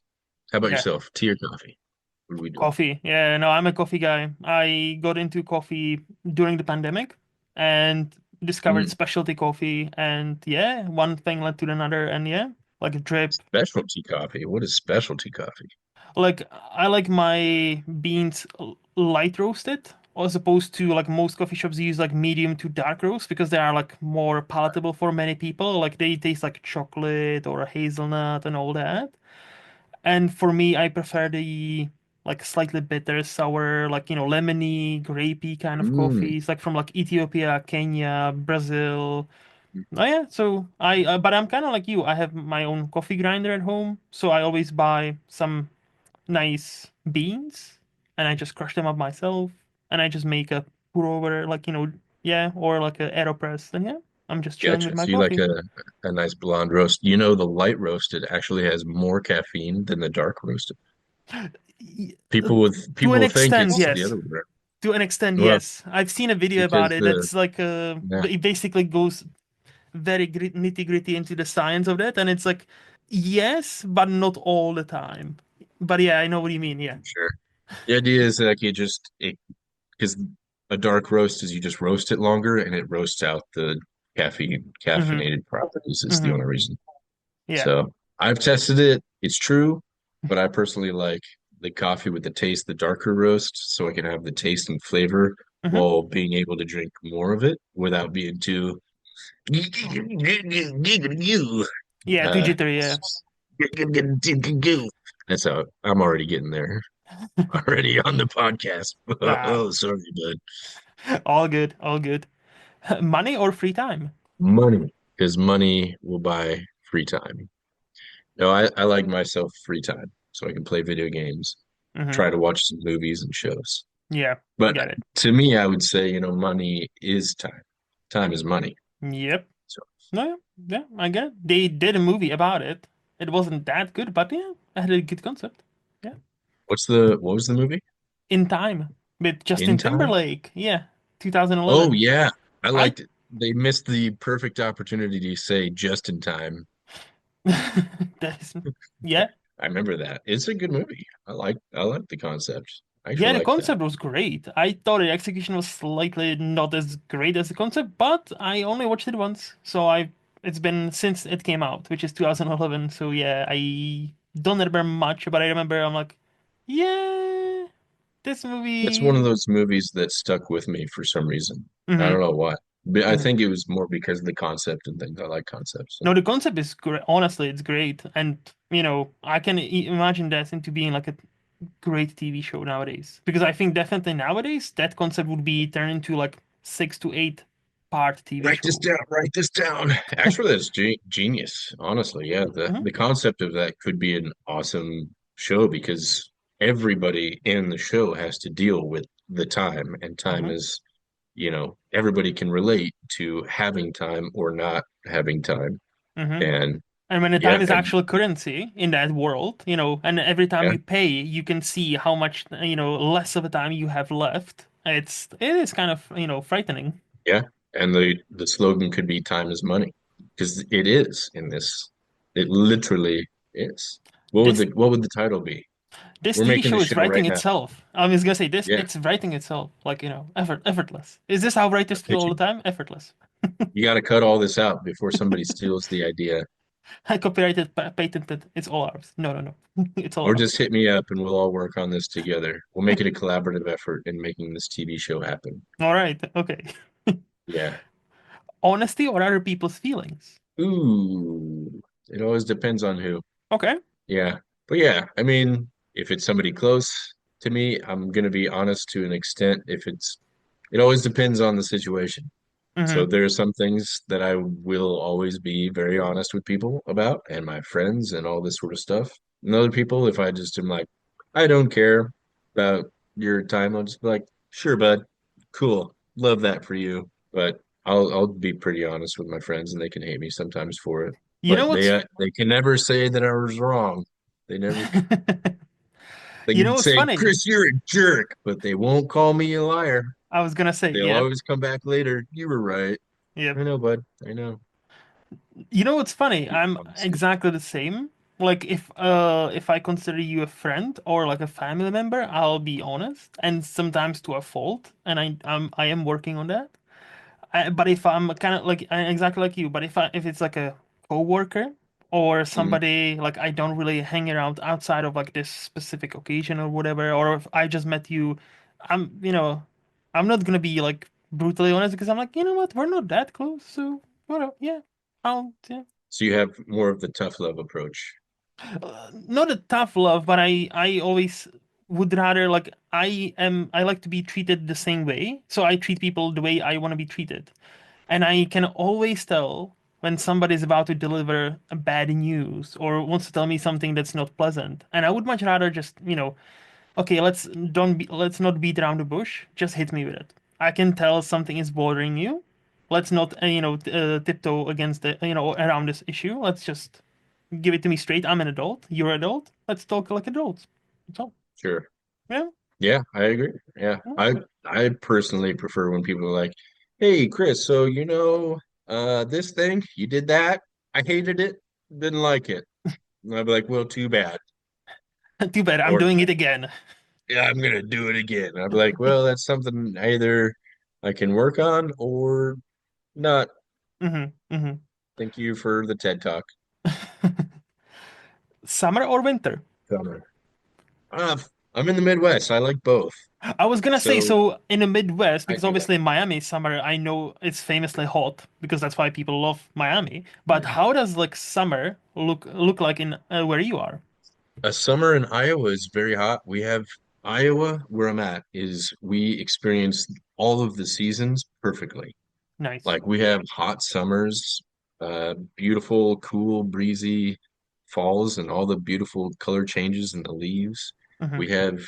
How about Yeah. yourself? Tea or coffee? What are we doing? Coffee. Yeah, no, I'm a coffee guy. I got into coffee during the pandemic and discovered Mm, specialty coffee. And yeah, one thing led to another. And yeah, like a drip. specialty coffee. What is specialty coffee? Like, I like my beans light roasted, as opposed to like most coffee shops use like medium to dark roast because they are like more palatable for many people. Like they taste like chocolate or a hazelnut and all that. And for me, I prefer the like slightly bitter, sour, like lemony, grapey kind of Mm. coffees, like from like Ethiopia, Kenya, Brazil. Oh yeah, so but I'm kind of like you. I have my own coffee grinder at home, so I always buy some nice beans, and I just crush them up myself, and I just make a pour over, like yeah, or like a AeroPress, and yeah, I'm just chilling with Gotcha. my So you like coffee. a nice blonde roast. You know, the light roasted actually has more caffeine than the dark roasted. Y- uh, to People an will think extent, it's the yes. other way around. To an extent, Well, yes. I've seen a video about because it. the That's like yeah, it basically goes very nitty gritty into the science of that, and it's like yes, but not all the time. But yeah, I know what you mean. Yeah. sure. The idea is like it because a dark roast is you just roast it longer and it roasts out the Mm-hmm. caffeinated properties is the Mm-hmm. only reason. Yeah. So I've tested it. It's true, but I personally like the coffee with the taste, the darker roast, so I can have the taste and flavor Mm-hmm. while being able to drink more of it without being too Yeah. Too uh jittery. Yeah. that's how I'm already getting there. Already on the podcast. Ah, Oh, sorry, bud. all good. All good. Money or free time? Money, because money will buy free time. No, I like myself free time so I can play video games, Mm-hmm. try to watch some movies and shows. Yeah. But Get it. to me, I would say, money is time. Time is money. Yep. So No. Yeah. Yeah. I get it. They did a movie about it. It wasn't that good, but yeah, I had a good concept. Yeah. what was the movie? In Time with In Justin Time? Timberlake. Yeah, Oh 2011. yeah. I I liked it. They missed the perfect opportunity to say just in time. that is, yeah, I remember that. It's a good movie. I like the concept. I yeah. actually The like that. concept was great. I thought the execution was slightly not as great as the concept, but I only watched it once, so I it's been since it came out, which is 2011. So yeah, I don't remember much, but I remember I'm like, yeah, this It's one of movie. those movies that stuck with me for some reason. I don't Hmm. know why. But I Hmm. think it was more because of the concept and things. I like concepts. So No, the concept is great. Honestly, it's great, and I can imagine that into being like a great TV show nowadays. Because I think definitely nowadays that concept would be turned into like 6 to 8 part TV write this show. down, write this down. Actually, that's genius. Honestly, yeah. Hmm. The concept of that could be an awesome show because everybody in the show has to deal with the time, and time Hmm. is, everybody can relate to having time or not having time. Hmm. And And when the time yeah, is actual currency in that world, and every time yeah, you pay, you can see how much, less of a time you have left. It is kind of, frightening. yeah. And the slogan could be time is money because it is in this. It literally is. This What would the title be? this We're TV making the show is show right writing now. itself. I was gonna say this, Yeah, it's writing itself, like, effortless. Is this how writers feel all the pitching. time? Effortless. You got to cut all this out before somebody steals the idea, Copyrighted, patented, it's all ours. No, no, no. It's all or ours. just hit me up and we'll all work on this together. We'll make it a collaborative effort in making this TV show happen. All right, okay. Yeah. Honesty or other people's feelings? Ooh, it always depends on who. Okay. Yeah. But yeah, I mean, if it's somebody close to me, I'm gonna be honest to an extent. It always depends on the situation. So Mm-hmm. there are some things that I will always be very honest with people about and my friends and all this sort of stuff. And other people, if I just am like, I don't care about your time, I'll just be like, sure, bud, cool, love that for you. But I'll be pretty honest with my friends, and they can hate me sometimes for it. You know But what's they can never say that I was wrong. They never they you know can what's say, funny? Chris, you're a jerk, but they won't call me a liar. I was gonna say, They'll yep, always come back later. You were right. yep. I know, bud. I know. You know what's funny? Keep I'm honesty. exactly the same. Like if I consider you a friend or like a family member, I'll be honest, and sometimes to a fault, and I am working on that. But if I'm kind of like exactly like you, but if it's like a coworker or Mhm. somebody like I don't really hang around outside of like this specific occasion or whatever, or if I just met you, I'm not gonna be like brutally honest because I'm like, you know what, we're not that close, so whatever, yeah, yeah. So you have more of the tough love approach. Not a tough love, but I always would rather like I like to be treated the same way. So I treat people the way I want to be treated. And I can always tell when somebody's about to deliver a bad news or wants to tell me something that's not pleasant. And I would much rather just, okay, let's not beat around the bush. Just hit me with it. I can tell something is bothering you. Let's not, tiptoe against the, around this issue. Let's just give it to me straight. I'm an adult. You're an adult. Let's talk like adults. That's all. Sure. Yeah. Yeah, I agree. Yeah. Yeah. I personally prefer when people are like, "Hey, Chris, so this thing, you did that. I hated it, didn't like it." And I'd be like, "Well, too bad." Too bad. I'm Or, doing it again. "Yeah, I'm gonna do it again." I'd be like, "Well, that's something either I can work on or not." Hmm. Thank you for the TED Talk. Summer or winter? Summer. I'm in the Midwest. I like both. I was gonna say, So so in the Midwest, I because do like obviously Miami summer, I know it's famously hot because that's why people love Miami. But it. how does like summer look like in where you are? A summer in Iowa is very hot. We have Iowa, where I'm at, is we experience all of the seasons perfectly. Nice. Like we have hot summers, beautiful, cool, breezy falls, and all the beautiful color changes in the leaves. Hmm. We have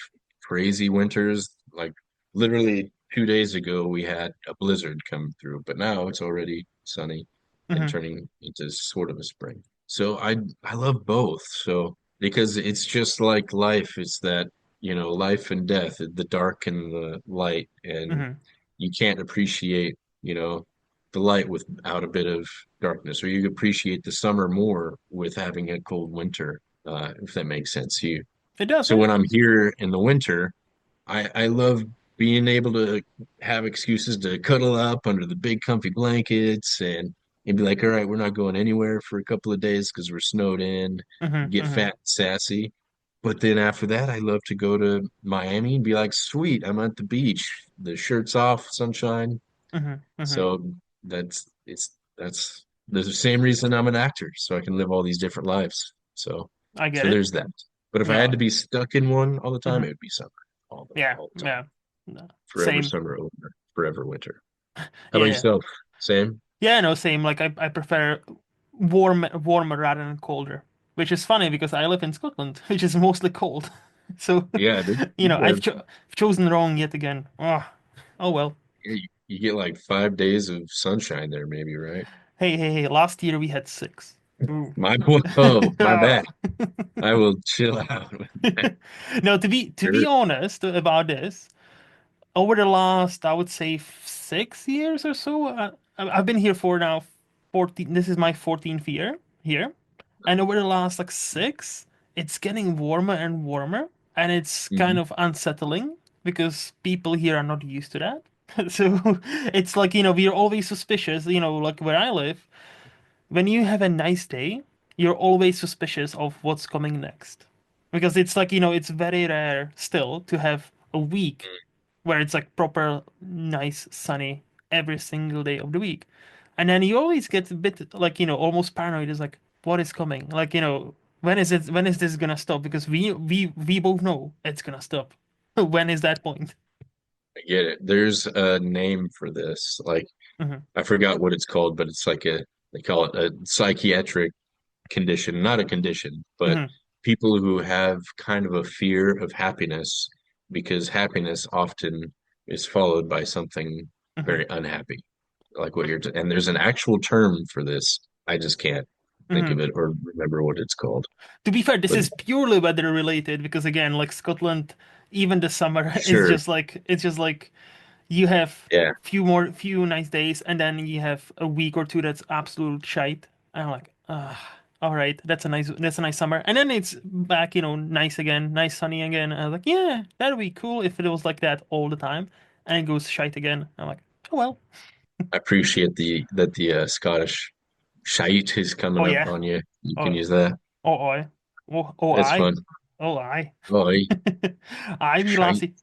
crazy winters. Like literally 2 days ago, we had a blizzard come through, but now it's already sunny and Hmm. turning into sort of a spring. So I love both. So because it's just like life, it's that, life and death, the dark and the light, and Hmm. you can't appreciate, the light without a bit of darkness, or you appreciate the summer more with having a cold winter, if that makes sense to you. It does, So yeah. when I'm here in the winter, I love being able to have excuses to cuddle up under the big comfy blankets and be like, all right, we're not going anywhere for a couple of days because we're snowed in, Hmm. get Hmm. fat and sassy. But then after that, I love to go to Miami and be like, sweet, I'm at the beach, the shirt's off, sunshine. Hmm. Hmm. So that's the same reason I'm an actor, so I can live all these different lives. So I get so it. there's that. But if I had Yeah. to be stuck in one all the time, Hmm. it would be summer Yeah. all the time. Yeah. No. Forever Same. summer over, forever winter. How Yeah. about Yeah. yourself? Same? Yeah. No. Same. Like I prefer warmer rather than colder, which is funny because I live in Scotland, which is mostly cold. So, Yeah, dude. I've chosen wrong yet again. Oh well. You get like 5 days of sunshine there, maybe, right? Hey. Last year we had six. Ooh. My whoa, my bad. I will chill out with that. No, to be Sure. honest about this, over the last, I would say 6 years or so, I've been here for now 14. This is my 14th year here, and over the last like six, it's getting warmer and warmer, and it's kind Mhm. of unsettling because people here are not used to that. So it's like, we're always suspicious, like where I live. When you have a nice day, you're always suspicious of what's coming next. Because it's like, it's very rare still to have a week where it's like proper nice sunny every single day of the week. And then you always get a bit like, almost paranoid. It's like, what is coming? Like, when is this gonna stop? Because we both know it's gonna stop. When is that point? I get it. There's a name for this. Like Hmm. I forgot what it's called, but it's like they call it a psychiatric condition, not a condition, but Hmm. people who have kind of a fear of happiness because happiness often is followed by something Hmm. very unhappy, like what and there's an actual term for this. I just can't think of Hmm. it or remember what it's called. To be fair, this But is purely weather related because again, like Scotland, even the summer is sure, just like you have yeah, few nice days and then you have a week or two that's absolute shite. And I'm like, all right, that's a nice summer. And then it's back, nice again, nice sunny again. And I was like, yeah, that'd be cool if it was like that all the time. And it goes shite again. I'm like, oh well. I appreciate the Scottish shite is Oh coming up yeah. on you. You can Oh use that. I. Oh It's I. fun. Oh I. Oh, I be shite. lassie.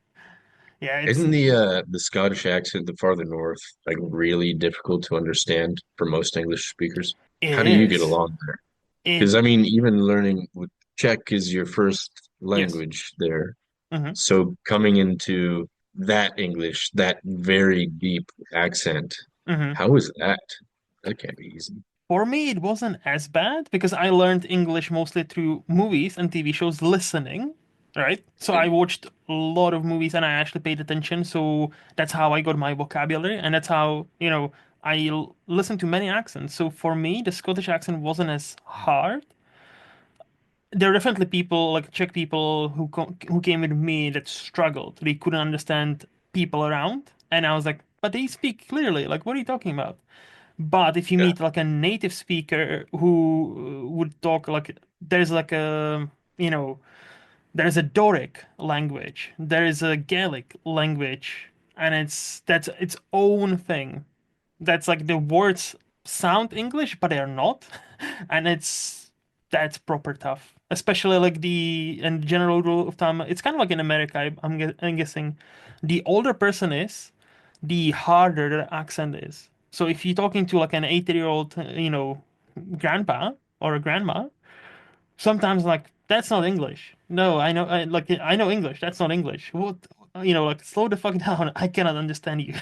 Yeah, it's Isn't the Scottish accent the farther north like really difficult to understand for most English speakers? it How do you get is. along there? It Because I mean, even learning with Czech is your first Yes. language there. Hmm. So coming into that English, that very deep accent, Hmm. how is that? That can't be easy. For me, it wasn't as bad because I learned English mostly through movies and TV shows listening, right? So I watched a lot of movies and I actually paid attention. So that's how I got my vocabulary, and that's how, listened to many accents. So for me, the Scottish accent wasn't as hard. There are definitely people like Czech people who came with me that struggled. They couldn't understand people around, and I was like, but they speak clearly. Like, what are you talking about? But if you Yeah. meet like a native speaker who would talk like there's like a you know there's a Doric language, there is a Gaelic language, and that's its own thing. That's like the words sound English, but they're not, and that's proper tough. Especially like the and general rule of thumb, it's kind of like in America. I'm guessing, the older person is, the harder the accent is. So if you're talking to like an 80-year-old, grandpa or a grandma, sometimes like that's not English. No, I know English. That's not English. What, like slow the fuck down. I cannot understand you.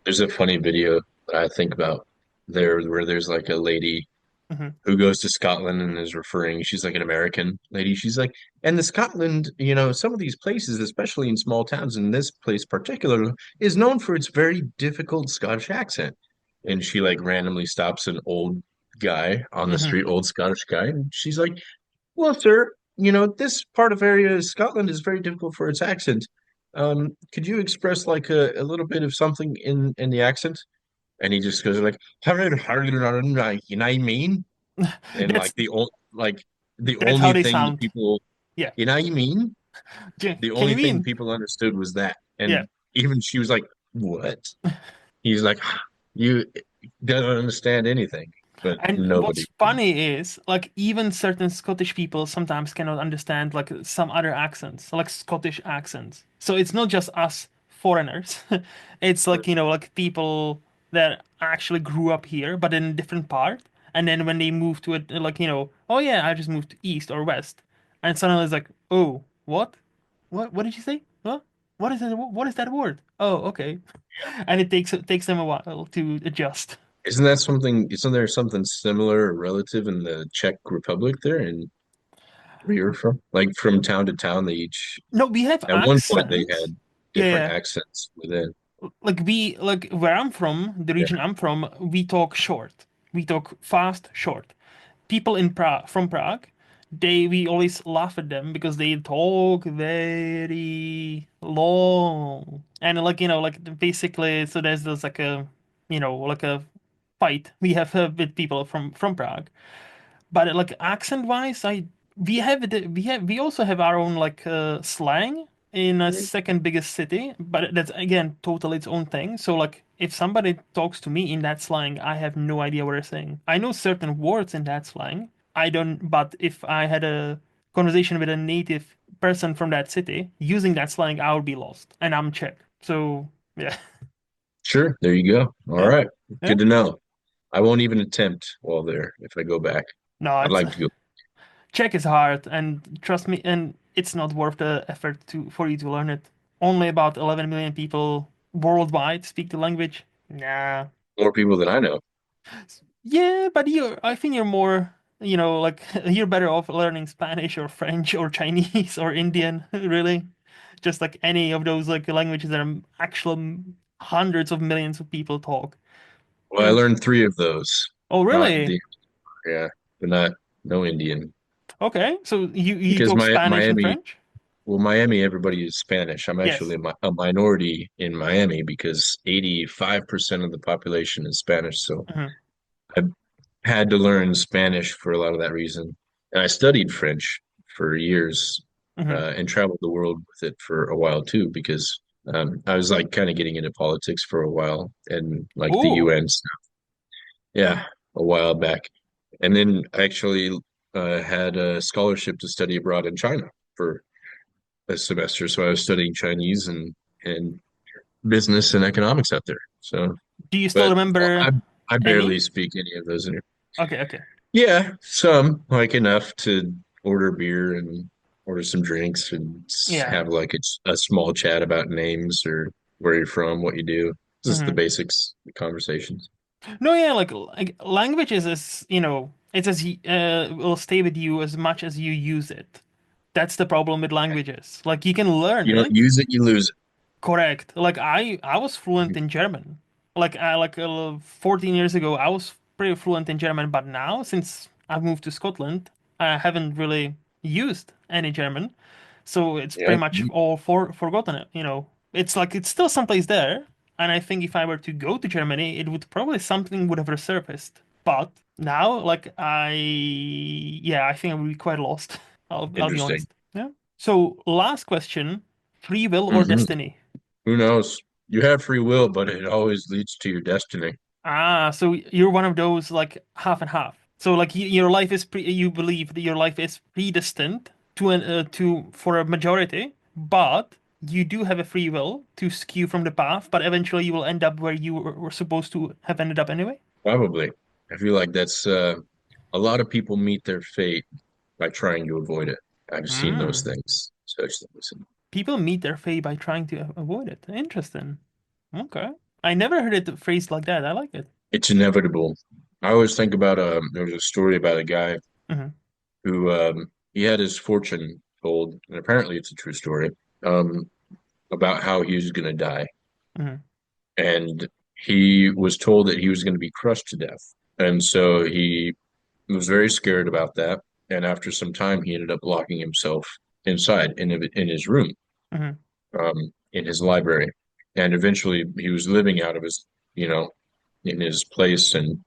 There's a funny video that I think about there where there's like a lady Hmm. who goes to Scotland and is referring, she's like an American lady. She's like, and the Scotland, some of these places, especially in small towns, and this place particularly, is known for its very difficult Scottish accent. And she like randomly stops an old guy on the Hmm. street, old Scottish guy, and she's like, well, sir, this part of area of Scotland is very difficult for its accent. Could you express like a little bit of something in the accent? And he just goes like, you know what I mean? And That's the that's how only they thing sound. people, Yeah. you know what I mean? The Can only you thing mean? people understood was that. Yeah. And even she was like, what? He's like, you don't understand anything, but And nobody. what's funny is, like, even certain Scottish people sometimes cannot understand, like, some other accents, like Scottish accents. So it's not just us foreigners. It's like, like people that actually grew up here, but in a different part. And then when they move to it, like, oh yeah, I just moved to East or West. And suddenly it's like, oh, what? What did you say? What? What is that? What is that word? Oh, okay. And it takes them a while to adjust. Isn't there something similar or relative in the Czech Republic there and where you're from? Like from town to town, they each, No, we have at one point, they accents. had Yeah, different yeah. accents within. Like where I'm from, the Yeah. region I'm from, we talk short. We talk fast, short. People in Prague, from Prague, we always laugh at them because they talk very long. And like, like basically, so there's like a, like a fight we have with people from Prague. But like accent wise, we also have our own like slang in a second biggest city, but that's again totally its own thing. So like if somebody talks to me in that slang, I have no idea what they're saying. I know certain words in that slang. I don't, but if I had a conversation with a native person from that city using that slang, I would be lost. And I'm Czech. So yeah. Sure, there you go. All Yeah. right. Yeah. Good to know. I won't even attempt while there if I go back. No, I'd it's like to go. Czech is hard, and trust me, and it's not worth the effort for you to learn it. Only about 11 million people worldwide speak the language. Nah. More people than I know. Yeah, but I think you're more, like you're better off learning Spanish or French or Chinese or Indian, really. Just like any of those like languages that are actual hundreds of millions of people talk. Well, I Yeah. learned three of those. Oh, Not really? the Yeah, but not no Indian. Okay. So you Because talk my Spanish and Miami, French? well, Miami, everybody is Spanish. I'm actually Yes. a minority in Miami because 85% of the population is Spanish. So Hmm. I've had to learn Spanish for a lot of that reason. And I studied French for years, Hmm. and traveled the world with it for a while too, because I was like kind of getting into politics for a while and like the Oh. UN stuff. Yeah, a while back. And then I actually had a scholarship to study abroad in China for a semester. So I was studying Chinese and business and economics out there. So, Do you still but remember I barely any? speak any of those. Okay, okay. Yeah, some like enough to. order beer and order some drinks and Yeah. have like a small chat about names or where you're from, what you do. Just the Hmm. basics, the conversations. No, yeah, like languages is, it's will stay with you as much as you use it. That's the problem with languages. Like you can learn You don't it. use it, you lose Correct. Like I was fluent it. in German. Like 14 years ago, I was pretty fluent in German, but now since I've moved to Scotland, I haven't really used any German. So it's Yeah. pretty much all forgotten it, you know. It's like it's still someplace there, and I think if I were to go to Germany, it would probably something would have resurfaced. But now, yeah, I think I would be quite lost. I'll be Interesting. honest. Yeah. So last question, free will or Hmm. destiny? Who knows? You have free will, but it always leads to your destiny. Ah, so you're one of those like half and half. So like your life is you believe that your life is predestined to for a majority, but you do have a free will to skew from the path, but eventually you will end up where you were supposed to have ended up anyway. Probably. I feel like that's a lot of people meet their fate by trying to avoid it. I've seen those Hmm. things, such things. People meet their fate by trying to avoid it. Interesting. Okay. I never heard it phrased like that. I like it. It's inevitable. I always think about there was a story about a guy Hmm. who he had his fortune told, and apparently it's a true story, um, about how he was going to die. Hmm. And he was told that he was going to be crushed to death. And so he was very scared about that. And after some time, he ended up locking himself inside in his room, Hmm. in his library. And eventually he was living out of his, you know, in his place and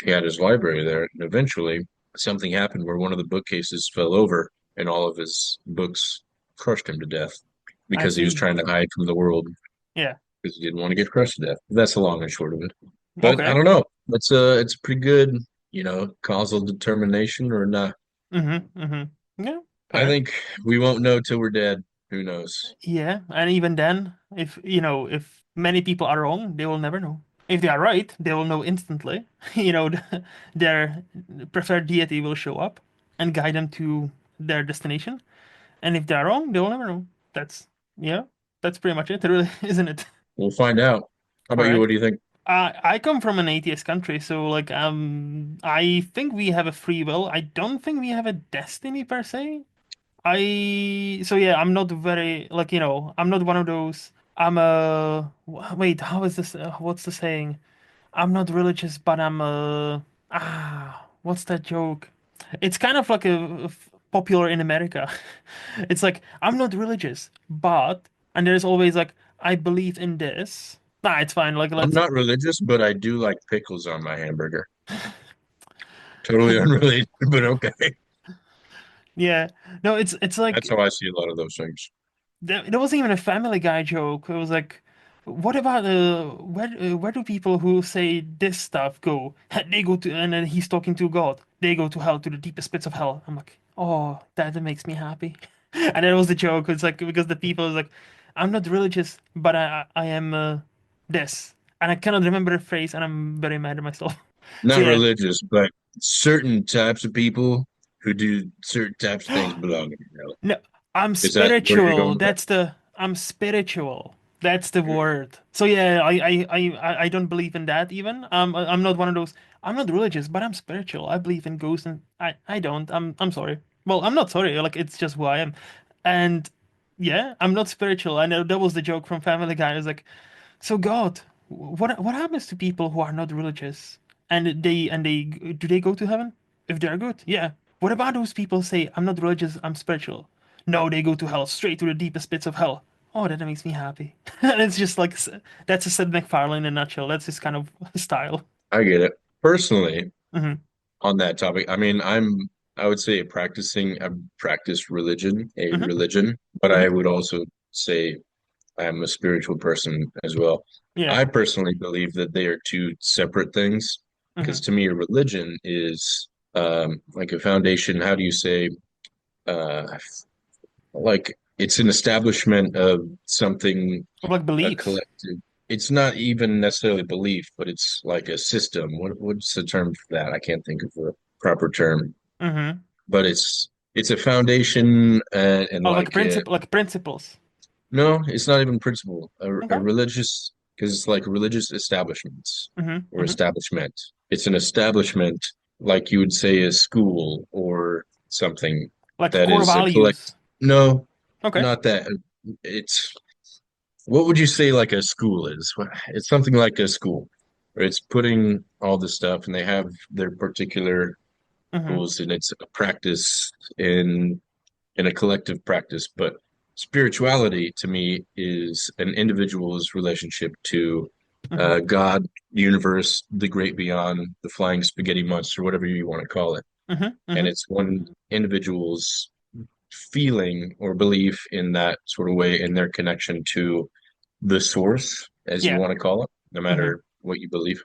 he had his library there. And eventually something happened where one of the bookcases fell over and all of his books crushed him to death I because he was see. trying to hide from the world Yeah. because he didn't want to get crushed to death. That's the long and short of it. But I Okay. don't know. It's pretty good, causal determination or not. Hmm. Hmm. Yeah. I Fair. think we won't know till we're dead. Who knows? Yeah, and even then, if many people are wrong, they will never know. If they are right, they will know instantly. Their preferred deity will show up and guide them to their destination. And if they are wrong, they will never know. That's, yeah, that's pretty much it, really, isn't it? We'll find out. How about you? What Correct. do you think? I come from an atheist country, so like I think we have a free will. I don't think we have a destiny per se. So yeah, I'm not very like I'm not one of those. I'm a wait. How is this? What's the saying? I'm not religious, but I'm a What's that joke? It's kind of like popular in America. It's like I'm not religious, but and there's always like I believe in this. Nah, it's fine. Like I'm let's not religious, but I do like pickles on my hamburger. Totally unrelated, but okay. yeah. No, it's That's like how I see a lot of those things. there wasn't even a Family Guy joke. It was like, what about where do people who say this stuff go? They go to, and then he's talking to God. They go to hell, to the deepest pits of hell. I'm like, oh, that makes me happy. And that was the joke. It's like because the people is like, I'm not religious, but I am this, and I cannot remember the phrase, and I'm very mad at myself. So Not yeah. religious, but certain types of people who do certain types of things belong in hell. No, I'm Is that where you're going spiritual. with that? I'm spiritual. That's the word. So yeah, I don't believe in that even. I'm not one of those. I'm not religious, but I'm spiritual. I believe in ghosts, and I don't. I'm sorry. Well, I'm not sorry. Like it's just who I am. And yeah, I'm not spiritual. I know that was the joke from Family Guy. It's like, so God, what happens to people who are not religious? And they do they go to heaven? If they're good, yeah. What about those people say, I'm not religious, I'm spiritual? No, they go to hell, straight to the deepest pits of hell. Oh, that makes me happy. And it's just like that's a Sid MacFarlane in a nutshell. That's his kind of style. I get it. Personally, Hmm. on that topic, I mean, I would say I practice a Hmm. religion, but Hmm. I would also say I'm a spiritual person as well. Yeah. I personally believe that they are two separate things because Hmm. to me, a religion is like a foundation. How do you say? Uh, like it's an establishment of something, Of like a beliefs. collective. It's not even necessarily belief, but it's like a system. What's the term for that? I can't think of the proper term, Hmm. but it's It's a foundation and Oh, like like principles. no, it's not even principle. A Okay. religious, because it's like religious establishments Mm-hmm. or Mm-hmm. establishment. It's an establishment, like you would say a school or something Like that core is a values. collect. No, Okay. not that. It's what would you say like a school is? It's something like a school, where it's putting all the stuff and they have their particular Mm-hmm. rules and it's a practice in a collective practice. But spirituality to me is an individual's relationship to Mm-hmm. God, universe, the great beyond, the flying spaghetti monster, whatever you want to call it. Mm-hmm. And Mm-hmm. it's one individual's feeling or belief in that sort of way in their connection to the source, as you Yeah. want to call it, no Mm-hmm. matter what you believe.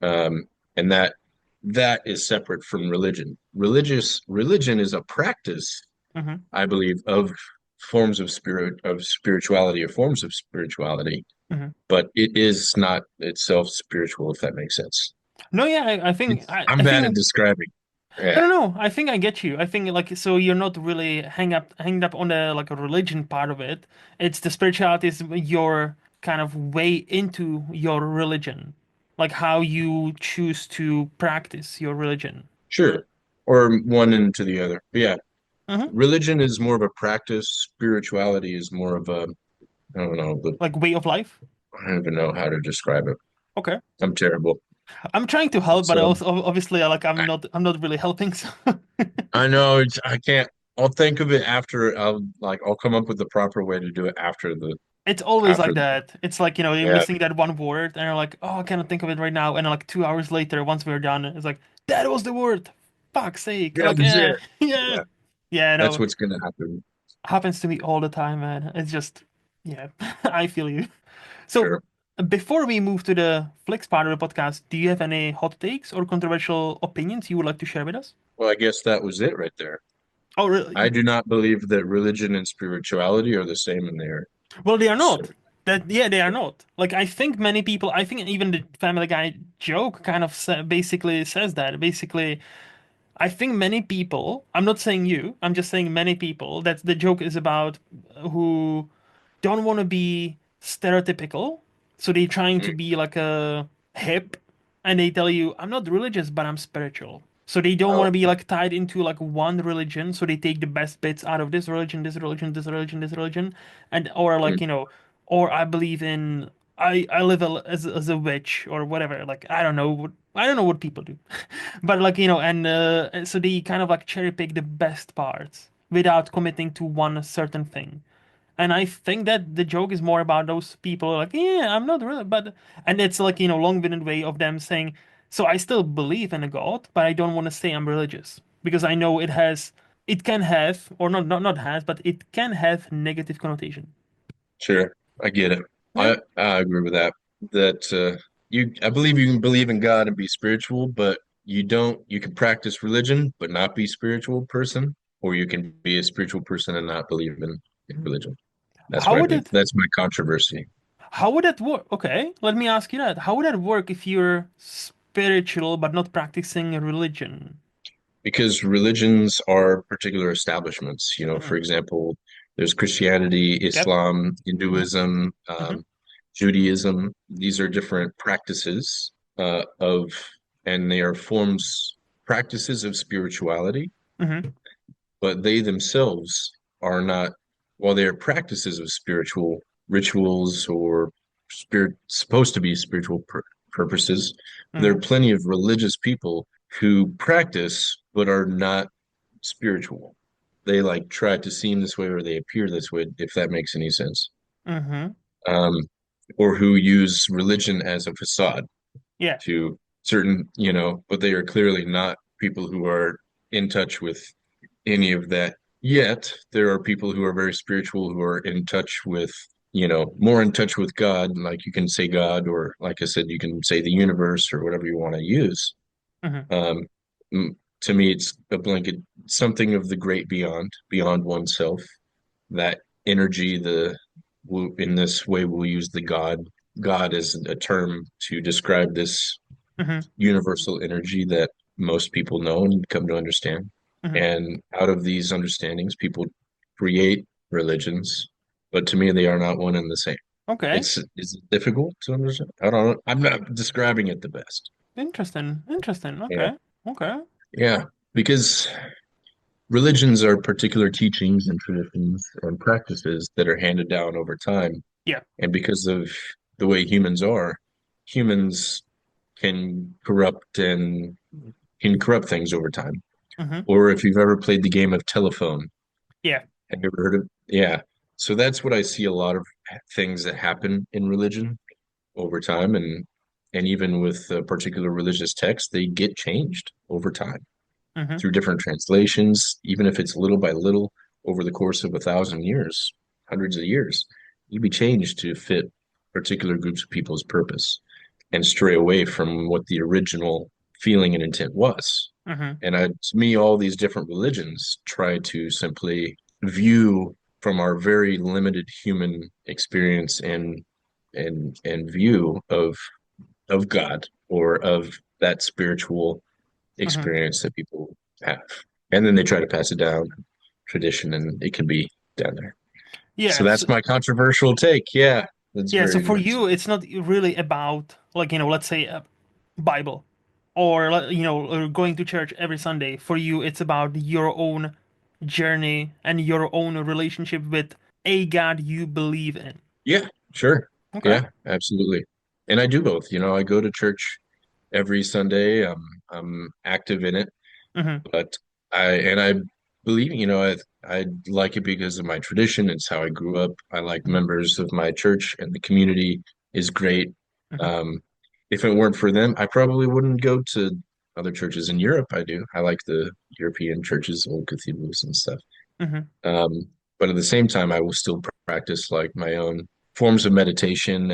Um, and that is separate from religion. Religion is a practice, Mm-hmm. I believe, of forms of spirituality or forms of spirituality, Mm-hmm. but it is not itself spiritual, if that makes sense. No, yeah, I think I'm I bad at think describing. no, Yeah, no, no. I think I get you. I think like so you're not really hanged up on the like a religion part of it. It's the spirituality is your kind of way into your religion, like how you choose to practice your religion. sure. Or one into the other. But yeah, Hmm. religion is more of a practice. Spirituality is more of a, I don't know, Like way of life. I don't even know how to describe it. Okay. I'm terrible. I'm trying to help, but So also obviously like I'm not really helping. So I know I can't. I'll think of it after. I'll come up with the proper way to do it after the it's always after like the that. It's like, you're yeah missing that one word and you're like, oh, I cannot think of it right now. And then like 2 hours later, once we're done, it's like, that was the word. Fuck's sake. yeah Like, that's it. yeah. Yeah, Yeah, that's no. what's gonna happen. Happens to me all the time, man. It's just, yeah, I feel you. So Sure. before we move to the Flix part of the podcast, do you have any hot takes or controversial opinions you would like to share with us? Well, I guess that was it right there. Oh, I really? do not believe that religion and spirituality are the same in there. Well, they are So not. That yeah, they are not. Like I think many people, I think even the Family Guy joke kind of basically says that. Basically, I think many people, I'm not saying you, I'm just saying many people, that the joke is about who don't want to be stereotypical. So they're trying mm, to be like a hip and they tell you, I'm not religious, but I'm spiritual. So they don't want oh, to be like tied into like one religion. So they take the best bits out of this religion, this religion, this religion, this religion, and or like, mm, or I believe in I live as a witch or whatever. Like I don't know what people do. But like, and so they kind of like cherry pick the best parts without committing to one certain thing. And I think that the joke is more about those people like, yeah, I'm not really, but, and it's like, long-winded way of them saying, so I still believe in a God, but I don't want to say I'm religious because I know it can have, or not has, but it can have negative connotation. sure, I get it. Yeah. I agree with that. That I believe you can believe in God and be spiritual, but you don't. You can practice religion but not be spiritual person, or you can be a spiritual person and not believe in religion. That's How what I would believe. it, That's my controversy. how would that work? Okay, let me ask you that. How would that work if you're spiritual but not practicing a religion? Because religions are particular establishments. You know, Hmm. for example, there's Christianity, Yep. Islam, Hmm. Hinduism, Hmm. Judaism. These are different practices of, and they are forms, practices of spirituality, Hmm. but they themselves are not, while they are practices of spiritual rituals or supposed to be spiritual purposes, there are Hmm. plenty of religious people who practice but are not spiritual. They like try to seem this way or they appear this way, if that makes any sense. Hmm. Um, or who use religion as a facade Yeah. to certain, but they are clearly not people who are in touch with any of that. Yet there are people who are very spiritual who are in touch with, more in touch with God. Like you can say God, or like I said, you can say the universe or whatever you want to use. Hmm. Um, to me, it's a blanket, something of the great beyond oneself. That energy, in this way, we'll use the God as a term to describe this Hmm. universal energy that most people know and come to understand. Hmm. And out of these understandings, people create religions, but to me, they are not one and the same. Okay. It's difficult to understand. I don't know. I'm not describing it the best. Interesting. Interesting. Yeah. Okay. Okay. Yeah. Because religions are particular teachings and traditions and practices that are handed down over time. Yeah. And because of the way humans are, humans can corrupt things over time. Hmm. Or if you've ever played the game of telephone, Yeah. have you ever heard of? Yeah. So that's what I see a lot of things that happen in religion over time, and even with a particular religious text, they get changed over time Hmm. through different translations, even if it's little by little over the course of 1,000 years, hundreds of years, you'd be changed to fit particular groups of people's purpose and stray away from what the original feeling and intent was. Hmm. And to me, all these different religions try to simply view from our very limited human experience and view of God or of that spiritual Hmm. experience that people have. And then they try to pass it down, tradition, and it can be down there. So Yeah. that's my controversial take. Yeah, that's Yeah, so very for much. you, it's not really about like, let's say a Bible or or going to church every Sunday. For you, it's about your own journey and your own relationship with a God you believe in. Yeah, sure. Okay. Yeah, absolutely. And I do both. I go to church every Sunday. I'm active in it, Hmm. but I believe, I like it because of my tradition. It's how I grew up. I like Hmm. members of my church, and the community is great. Hmm. Um, if it weren't for them, I probably wouldn't go to other churches in Europe. I do. I like the European churches, old cathedrals and stuff. Hmm. Um, but at the same time, I will still practice like my own forms of meditation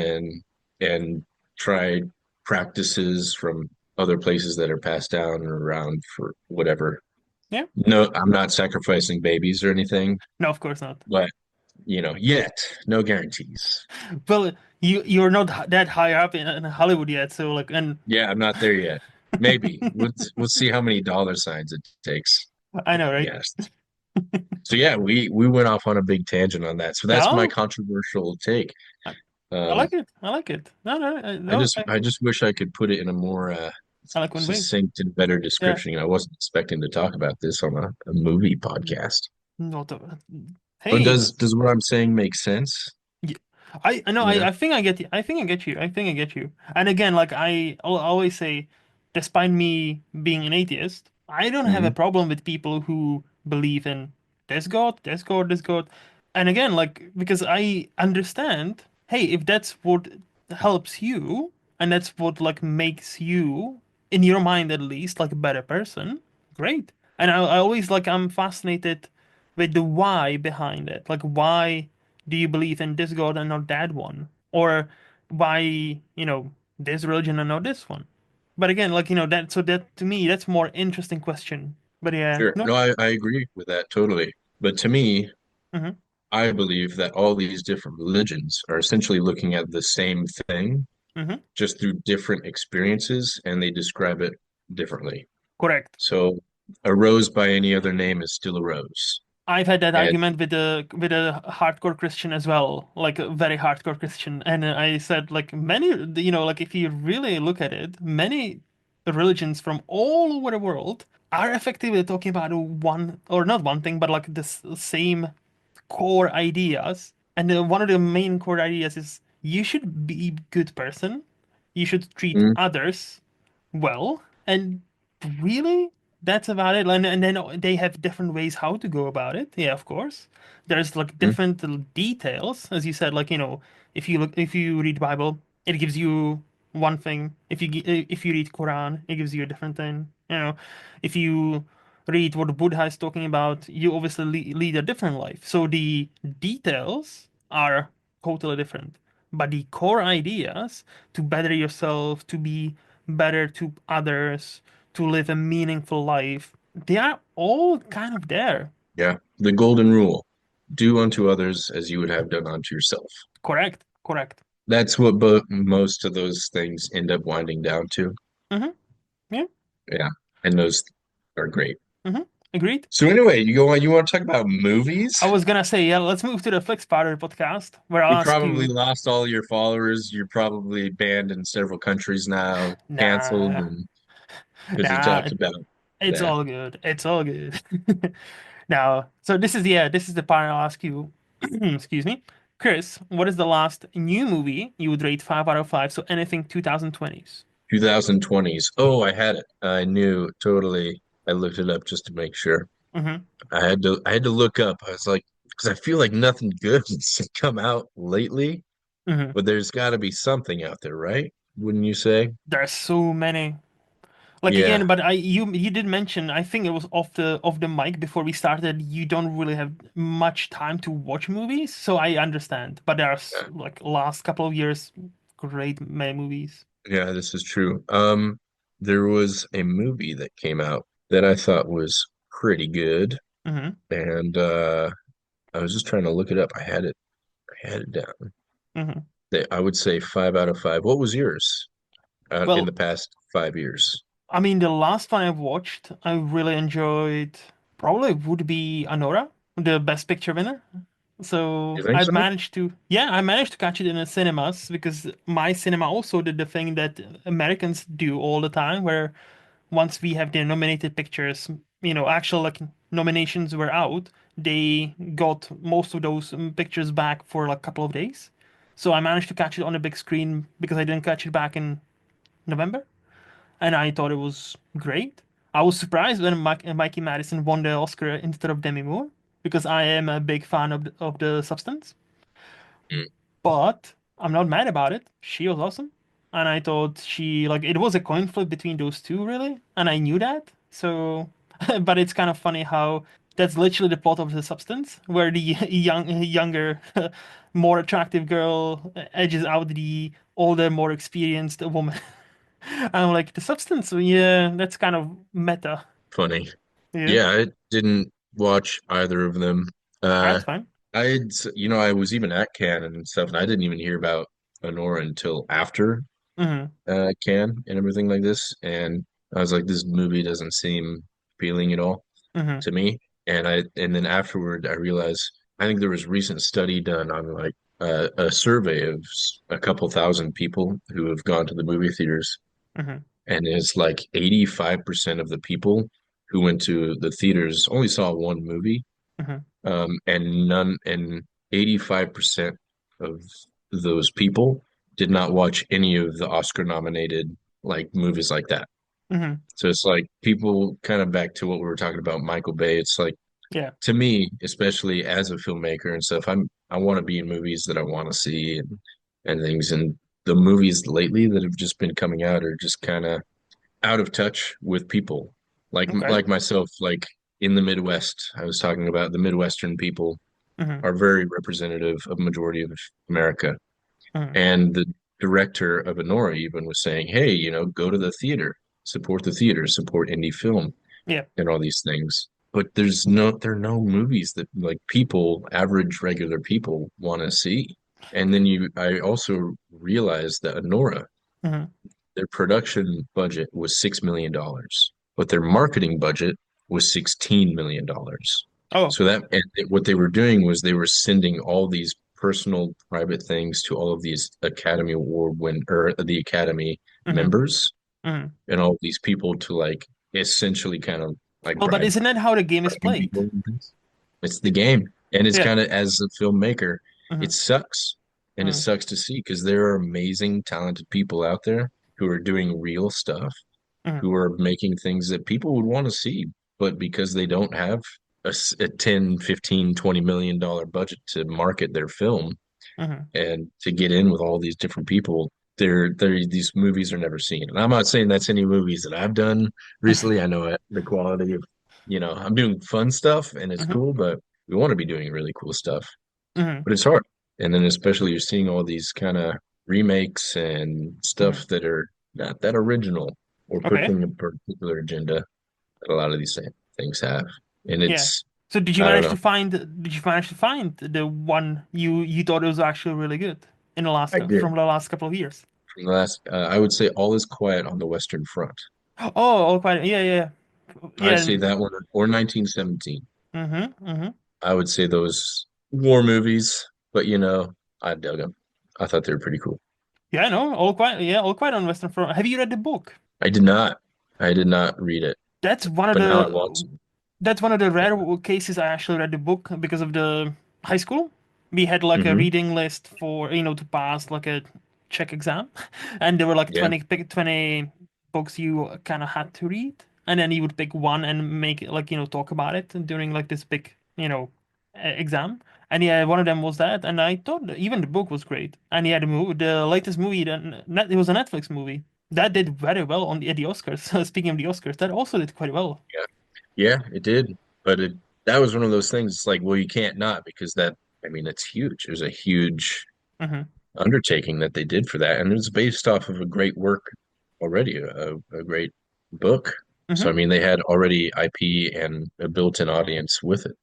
and try practices from other places that are passed down or around for whatever. Yeah. No, I'm not sacrificing babies or anything, No, of course not. but yet, no guarantees. Well, you're not that high up in Hollywood yet, so like, and Yeah, I'm not there yet. Maybe we'll see how many dollar signs it takes. I know, right? Yes. So yeah, we went off on a big tangent on that. So that's my No, controversial take. I, I Um, like it. I like it. No, no, I no. just I just wish I could put it in a more Eloquent way. succinct and better Yeah. description. I wasn't expecting to talk about this on a movie podcast. Not But hey, does what I'm saying make sense? yeah. I know Yeah. I think I get you. I think I get you. I think I get you. And again, like I'll always say, despite me being an atheist, I don't have a Hmm. problem with people who believe in this God, this God, this God. And again, like because I understand, hey, if that's what helps you and that's what like makes you, in your mind at least, like a better person, great. And I always like I'm fascinated with the why behind it. Like why do you believe in this God and not that one? Or why, this religion and not this one? But again, like, that, so that to me, that's more interesting question. But yeah, Sure. no. No, I agree with that totally. But to me, Mm-hmm. I believe that all these different religions are essentially looking at the same thing, Mm-hmm. just through different experiences, and they describe it differently. Correct. So a rose by any other name is still a rose. I've had that And argument with a hardcore Christian as well, like a very hardcore Christian, and I said like many, like if you really look at it, many religions from all over the world are effectively talking about one or not one thing, but like the same core ideas. And one of the main core ideas is you should be a good person, you should treat mm, others well, and really, that's about it. And then they have different ways how to go about it. Yeah, of course. There's like mm, different little details, as you said. Like if you read Bible, it gives you one thing. If you read Quran, it gives you a different thing. If you read what Buddha is talking about, you obviously lead a different life. So the details are totally different. But the core ideas to better yourself, to be better to others, to live a meaningful life, they are all kind of there. yeah, the golden rule, do unto others as you would have done unto yourself. Correct, correct. That's what most of those things end up winding down to. Mm-hmm. Yeah. Yeah, and those are great. Mm-hmm. Agreed? So anyway, you want to talk about movies? I was gonna say, yeah, let's move to the Flix podcast, where You I'll ask probably you. lost all your followers. You're probably banned in several countries now, canceled, Nah, and because you nah, talked about it's that. all good. It's all good. Now, so this is the part I'll ask you. Excuse me, Chris. What is the last new movie you would rate 5 out of 5? So anything 2020s. 2020s. Oh, I had it. I knew totally. I looked it up just to make sure. Mm-hmm. I had to look up. I was like, because I feel like nothing good has come out lately, Mm-hmm. but there's got to be something out there, right? Wouldn't you say? There's so many. Like again, Yeah. but you did mention, I think it was off the mic before we started, you don't really have much time to watch movies, so I understand. But there's Yeah, like last couple of years, great many movies. yeah, this is true. There was a movie that came out that I thought was pretty good, Hmm. and I was just trying to look it up. I had it down. Hmm. I would say 5 out of 5. What was yours in the Well, past 5 years? I mean, the last one I watched, I really enjoyed, probably would be Anora, the Best Picture winner. You So think so? I managed to catch it in the cinemas because my cinema also did the thing that Americans do all the time, where once we have their nominated pictures, actual like nominations were out, they got most of those pictures back for like a couple of days. So I managed to catch it on a big screen because I didn't catch it back in November, and I thought it was great. I was surprised when Mikey Madison won the Oscar instead of Demi Moore because I am a big fan of the substance. Mm. But I'm not mad about it. She was awesome. And I thought it was a coin flip between those two, really. And I knew that. So, but it's kind of funny how that's literally the plot of The Substance, where the younger, more attractive girl edges out the older, more experienced woman. I'm like, The Substance, yeah, that's kind of meta. Funny. Yeah, Yeah, I didn't watch either of them. Uh, that's fine. I was even at Cannes and stuff, and I didn't even hear about Honora until after Hmm. Cannes and everything like this. And I was like, this movie doesn't seem appealing at all Hmm. to me. And then afterward, I realized I think there was a recent study done on like a survey of a couple thousand people who have gone to the movie theaters, Hmm. and it's like 85% of the people who went to the theaters only saw one movie, Hmm. and 85% of those people did not watch any of the Oscar nominated like movies like that. Hmm. So it's like people kind of back to what we were talking about, Michael Bay. It's like Yeah. to me, especially as a filmmaker and stuff, I want to be in movies that I want to see and things. And the movies lately that have just been coming out are just kind of out of touch with people Okay. like myself, like in the Midwest. I was talking about the Midwestern people Hmm. are very representative of majority of America. Hmm. And the director of Honora even was saying, hey, go to the theater, support indie film Yeah. and all these things. But there are no movies that like people, average regular people want to see. And then I also realized that Honora, Hmm. their production budget was $6 million, but their marketing budget was $16 million. Oh. So what they were doing was they were sending all these personal private things to all of these Academy Award win or the Academy Hmm. members Hmm. and all these people to like essentially kind of like Well, but isn't that how the game is bribing played? people and things. It's the game. And it's Yeah. kind of as a filmmaker, Hmm. it sucks. And it Hmm. sucks to see because there are amazing, talented people out there who are doing real stuff, Hmm. who are making things that people would want to see, but because they don't have a 10, 15, $20 million budget to market their film Hmm. and to get in with all these different people, these movies are never seen. And I'm not saying that's any movies that I've done recently. I know the quality of, I'm doing fun stuff and it's Hmm. cool, but we want to be doing really cool stuff. Hmm. But it's hard. And then especially you're seeing all these kind of remakes and Hmm. stuff that are not that original or Okay. pushing a particular agenda that a lot of these things have. And Yeah. it's, So did you I don't manage to know. find did you manage to find the one you thought it was actually really good in the last I did. from the last couple of years? From the last, I would say all is quiet on the Western Front. Oh, all quite, yeah, yeah. I'd Yeah. say that one or 1917. Mm-hmm. Mm-hmm. I would say those war movies, but I dug them. I thought they were pretty cool. Yeah, I know. All quite on Western Front. Have you read the book? I did not. I did not read it, That's one of but now I want the to. that's one of the rare Yeah. cases I actually read the book because of the high school. We had like a Hmm. reading list for, to pass like a Czech exam, and there were like Yeah. 20 books you kind of had to read, and then you would pick one and make it like, talk about it during like this big, exam. And yeah, one of them was that, and I thought that even the book was great. And yeah, the latest movie, it was a Netflix movie that did very well at the Oscars. Speaking of the Oscars, that also did quite well. Yeah. Yeah, it did. But that was one of those things. It's like, well, you can't not because I mean, it's huge. There's a huge Hmm. undertaking that they did for that. And it's based off of a great work already, a great book. So, I Hmm. mean, they had already IP and a built-in audience with it.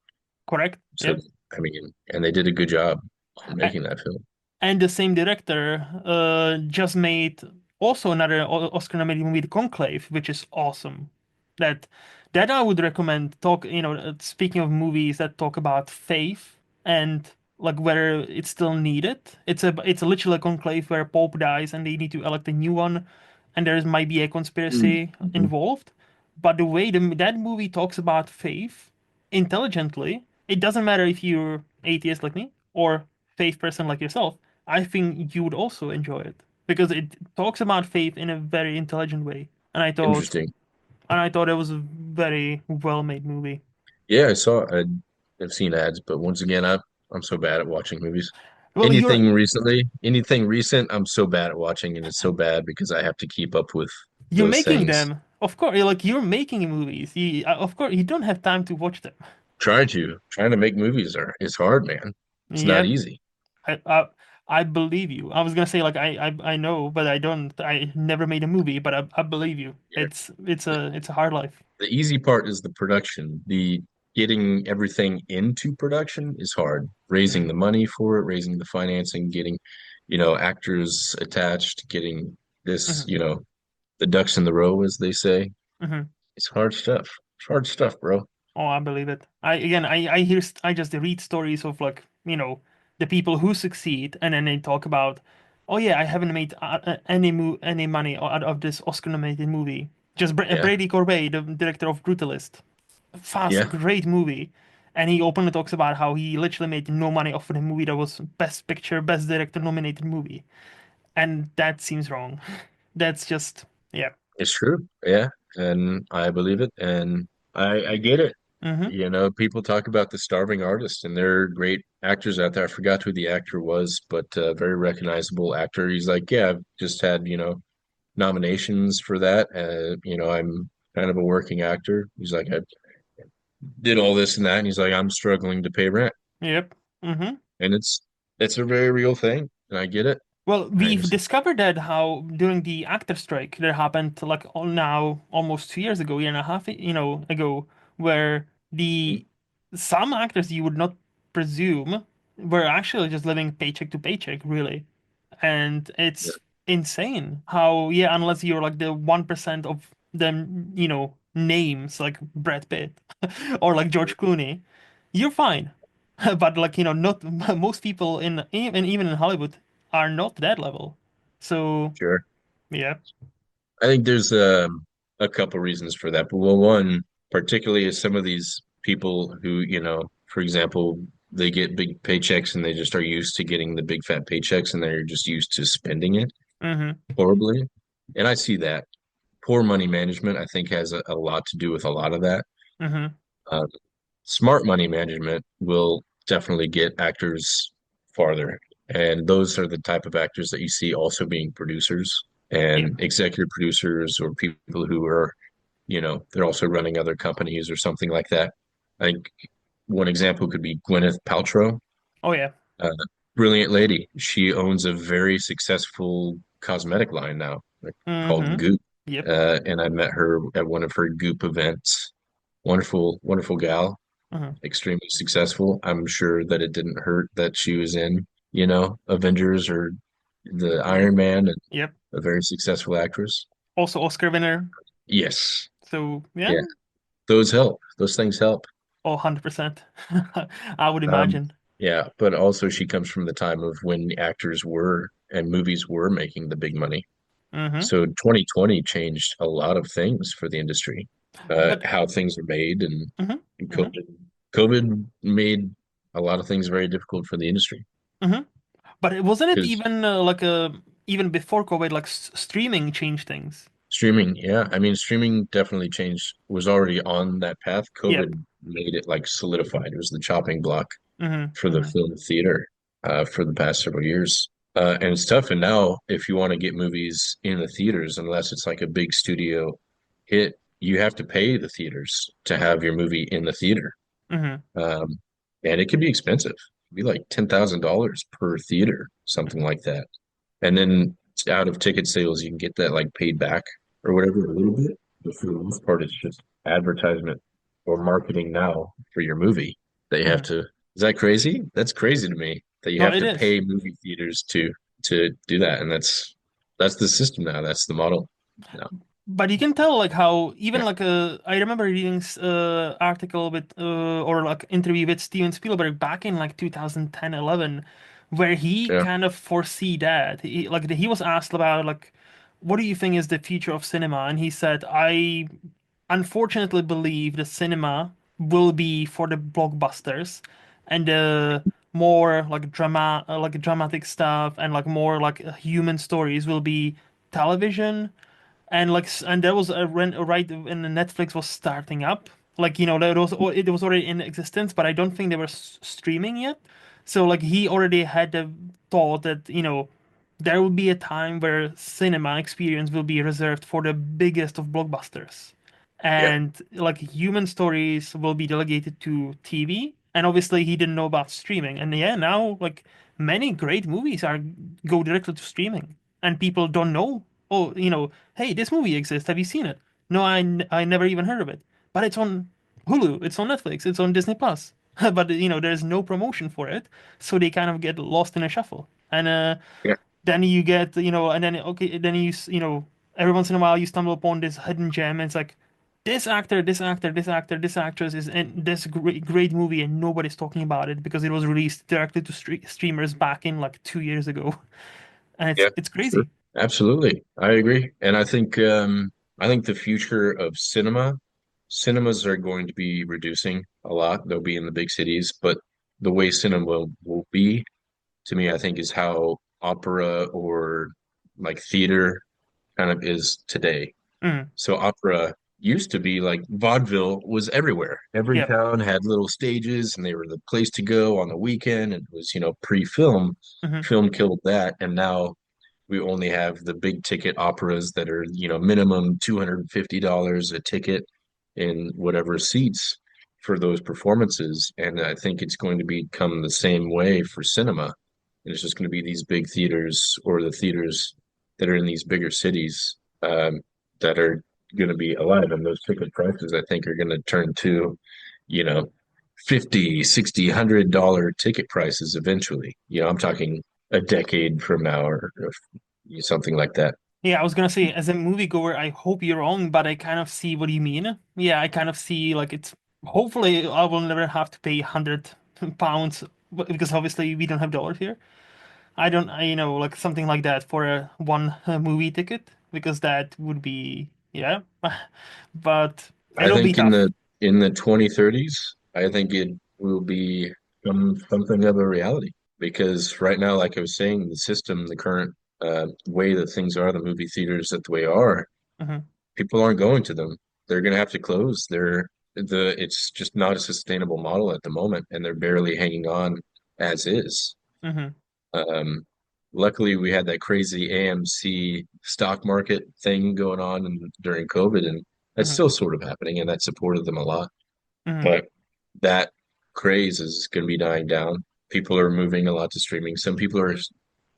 Correct. So, Yep. I mean, and they did a good job on making that film. And the same director just made also another Oscar-nominated movie, The Conclave, which is awesome. That that I would recommend. Speaking of movies that talk about faith and like whether it's still needed. It's a literally a conclave where Pope dies and they need to elect a new one, and might be a conspiracy Mm-hmm. involved. But the way that movie talks about faith intelligently, it doesn't matter if you're atheist like me or faith person like yourself. I think you would also enjoy it because it talks about faith in a very intelligent way. Interesting. And I thought it was a very well made movie. Yeah, I've seen ads, but once again, I'm so bad at watching movies. Well, you're Anything recent, I'm so bad at watching, and it's so bad because I have to keep up with you're those making things. them. Of course, like you're making movies. Of course, you don't have time to watch them. Trying to make movies is hard, man. It's not Yep, easy. I, I I believe you. I was gonna say like I know, but I don't. I never made a movie, but I believe you. Yeah. It's a hard life. The easy part is the production. The getting everything into production is hard. Raising the Hmm. money for it, raising the financing, getting, actors attached, getting this, Hmm. the ducks in the row, as they say. Hmm. It's hard stuff. It's hard stuff, bro. Oh, I believe it. I just read stories of like, the people who succeed, and then they talk about, oh yeah, I haven't made any money out of this Oscar-nominated movie. Just Yeah. Brady Corbet, the director of Brutalist, fast, Yeah. great movie, and he openly talks about how he literally made no money off of the movie that was Best Picture, Best Director nominated movie, and that seems wrong. That's just yeah. It's true. Yeah. And I believe it. And I get it. Mm-hmm. People talk about the starving artist, and there are great actors out there. I forgot who the actor was, but very recognizable actor. He's like, yeah, I've just had, nominations for that. I'm kind of a working actor. He's like, I did all this and that. And he's like, I'm struggling to pay rent. Yep. Mm-hmm. And it's a very real thing. And I get it. Well, I we've understand. discovered that how during the actor strike that happened like now almost 2 years ago, year and a half, ago, where the some actors you would not presume were actually just living paycheck to paycheck, really. And Yeah, it's insane how, yeah, unless you're like the 1% of them, names like Brad Pitt or like George Clooney, you're fine. But like, not most people even in Hollywood are not that level. So sure. yeah. I think there's a couple reasons for that. But well, one particularly is some of these people who, for example, they get big paychecks and they just are used to getting the big fat paychecks and they're just used to spending it Mm-hmm. horribly. And I see that. Poor money management, I think, has a lot to do with a lot of that. Mm-hmm. Uh, Smart money management will definitely get actors farther. And those are the type of actors that you see also being producers Yeah. and executive producers or people who are, they're also running other companies or something like that. I think one example could be Gwyneth Paltrow, Oh yeah. uh, brilliant lady. She owns a very successful cosmetic line now, like, called Mm-hmm. Goop. Yep. And I met her at one of her Goop events. Wonderful, wonderful gal, Mm-hmm. extremely successful. I'm sure that it didn't hurt that she was in, Avengers or the Yep. Iron Man and Yep. a very successful actress. Also Oscar winner. Yes. So Yeah. yeah. those help. Those things help. Oh, 100%. I would Um, imagine. yeah, but also she comes from the time of when actors were and movies were making the big money. Hmm. So 2020 changed a lot of things for the industry, But how things are made, hmm and hmm COVID made a lot of things very difficult for the industry hmm But wasn't it because even even before COVID, like streaming changed things? streaming, yeah, I mean, streaming definitely changed, was already on that path. Yep. COVID made it like solidified. It was the chopping block Hmm for the hmm film theater for the past several years. And it's tough. And now, if you want to get movies in the theaters, unless it's like a big studio hit, you have to pay the theaters to have your movie in the theater. hmm Um, and it can be expensive. It'd be like $10,000 per theater, something like that. And then out of ticket sales, you can get that like paid back or whatever a little bit. But for the most part, it's just advertisement or marketing now for your movie. They have hmm to. Is that crazy? That's crazy to me that you No, have it to is. pay movie theaters to do that, and that's the system now. That's the model now. But you can tell like how even Yeah, like I remember reading article with or like interview with Steven Spielberg back in like 2010 11 where he yeah, kind of foresee that he was asked about like what do you think is the future of cinema, and he said I unfortunately believe the cinema will be for the blockbusters and the more like like dramatic stuff and like more like human stories will be television. And and there was a right when Netflix was starting up, like it was already in existence, but I don't think they were streaming yet. So like he already had the thought that there will be a time where cinema experience will be reserved for the biggest of blockbusters, yeah, and like human stories will be delegated to TV. And obviously he didn't know about streaming, and yeah, now like many great movies are go directly to streaming, and people don't know. Oh, hey, this movie exists. Have you seen it? No, I never even heard of it. But it's on Hulu, it's on Netflix, it's on Disney Plus. But there's no promotion for it, so they kind of get lost in a shuffle. And yeah, then you get, and then okay, then every once in a while you stumble upon this hidden gem, and it's like this actor, this actor, this actor, this actress is in this great movie, and nobody's talking about it because it was released directly to streamers back in like 2 years ago, and it's yeah. it's Sure, crazy. absolutely. I agree, and I think the future of cinemas are going to be reducing a lot. They'll be in the big cities, but the way cinema will be, to me, I think, is how opera or like theater kind of is today. Mm, So opera used to be like vaudeville was everywhere. Every yep. town had little stages and they were the place to go on the weekend. It was, pre-film. Hmm Film killed that. And now we only have the big ticket operas that are, minimum $250 a ticket in whatever seats for those performances. And I think it's going to become the same way for cinema. And it's just going to be these big theaters or the theaters that are in these bigger cities that are going to be alive. And those ticket prices, I think, are going to turn to, you know, 50, 60, $100 ticket prices eventually. I'm talking a decade from now or something like that. Yeah, I was gonna say, as a moviegoer, I hope you're wrong, but I kind of see what you mean. Yeah, I kind of see like it's hopefully I will never have to pay £100 because obviously we don't have dollars here. I don't, like something like that for a one movie ticket because that would be yeah, but I it'll be think tough. in the 2030s, I think it will be something of a reality because right now, like I was saying, the system, the current way that things are, the movie theaters that the way are, Hmm people aren't going to them. They're going to have to close. It's just not a sustainable model at the moment, and they're barely hanging on as is. hmm Um, Luckily, we had that crazy AMC stock market thing going on during COVID, and that's hmm still sort of happening, and that supported them a lot. hmm But that craze is going to be dying down. People are moving a lot to streaming.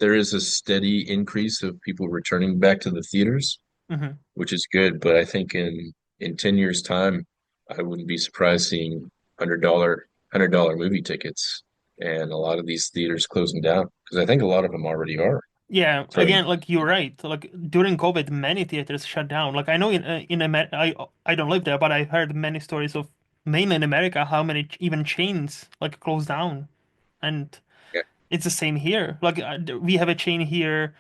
There is a steady increase of people returning back to the theaters, hmm which is good. But I think in 10 years' time, I wouldn't be surprised seeing $100 movie tickets and a lot of these theaters closing down because I think a lot of them already are. Yeah, from again, like you're right. Like during COVID, many theaters shut down. Like I know in Amer I don't live there, but I heard many stories of mainly in America how many even chains like closed down, and yeah, it's the same here. Like we have a chain here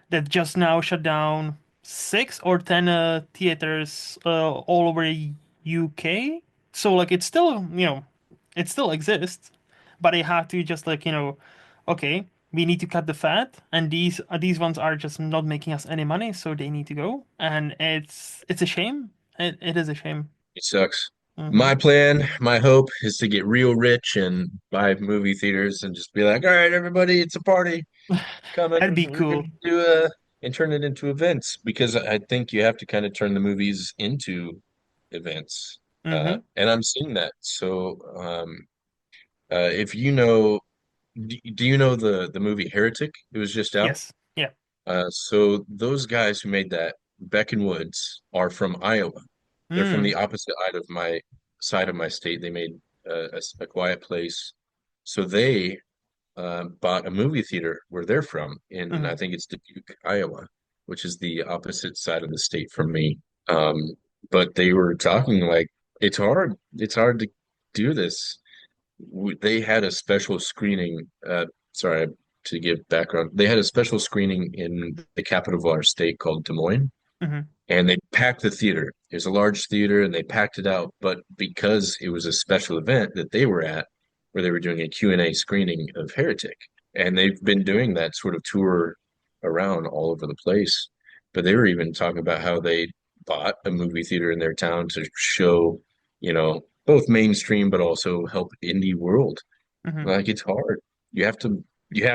that just now shut down 6 or 10 theaters all over UK. So like it's still, it still exists, but they have to just like, okay, we need to cut the fat, and these ones are just not making us any money, so they need to go, and it's a shame. It is a shame. it sucks. Hmm. My plan, my hope is to get real rich and buy movie theaters and just be like, all right, everybody, it's a party coming. That'd be We're cool. gonna do and turn it into events because I think you have to kind of turn the movies into events. Hmm. And I'm seeing that. So, if you know, do you know the movie Heretic? It was just out. Yes. Yeah. So those guys who made that, Beck and Woods, are from Iowa. They're from Mm. the opposite side of my state. They made a Quiet Place. So they bought a movie theater where they're from in, Hmm. I think it's Dubuque, Iowa, which is the opposite side of the state from me. Um, but they were talking like it's hard. It's hard to do this. They had a special screening. Sorry to give background. They had a special screening in the capital of our state called Des Moines, Hmm. and they packed the theater. It was a large theater, and they packed it out. But because it was a special event that they were at, where they were doing a Q&A screening of Heretic, and they've been doing that sort of tour around all over the place. But they were even talking about how they bought a movie theater in their town to show, both mainstream but also help indie world. Hmm. Like it's hard. You have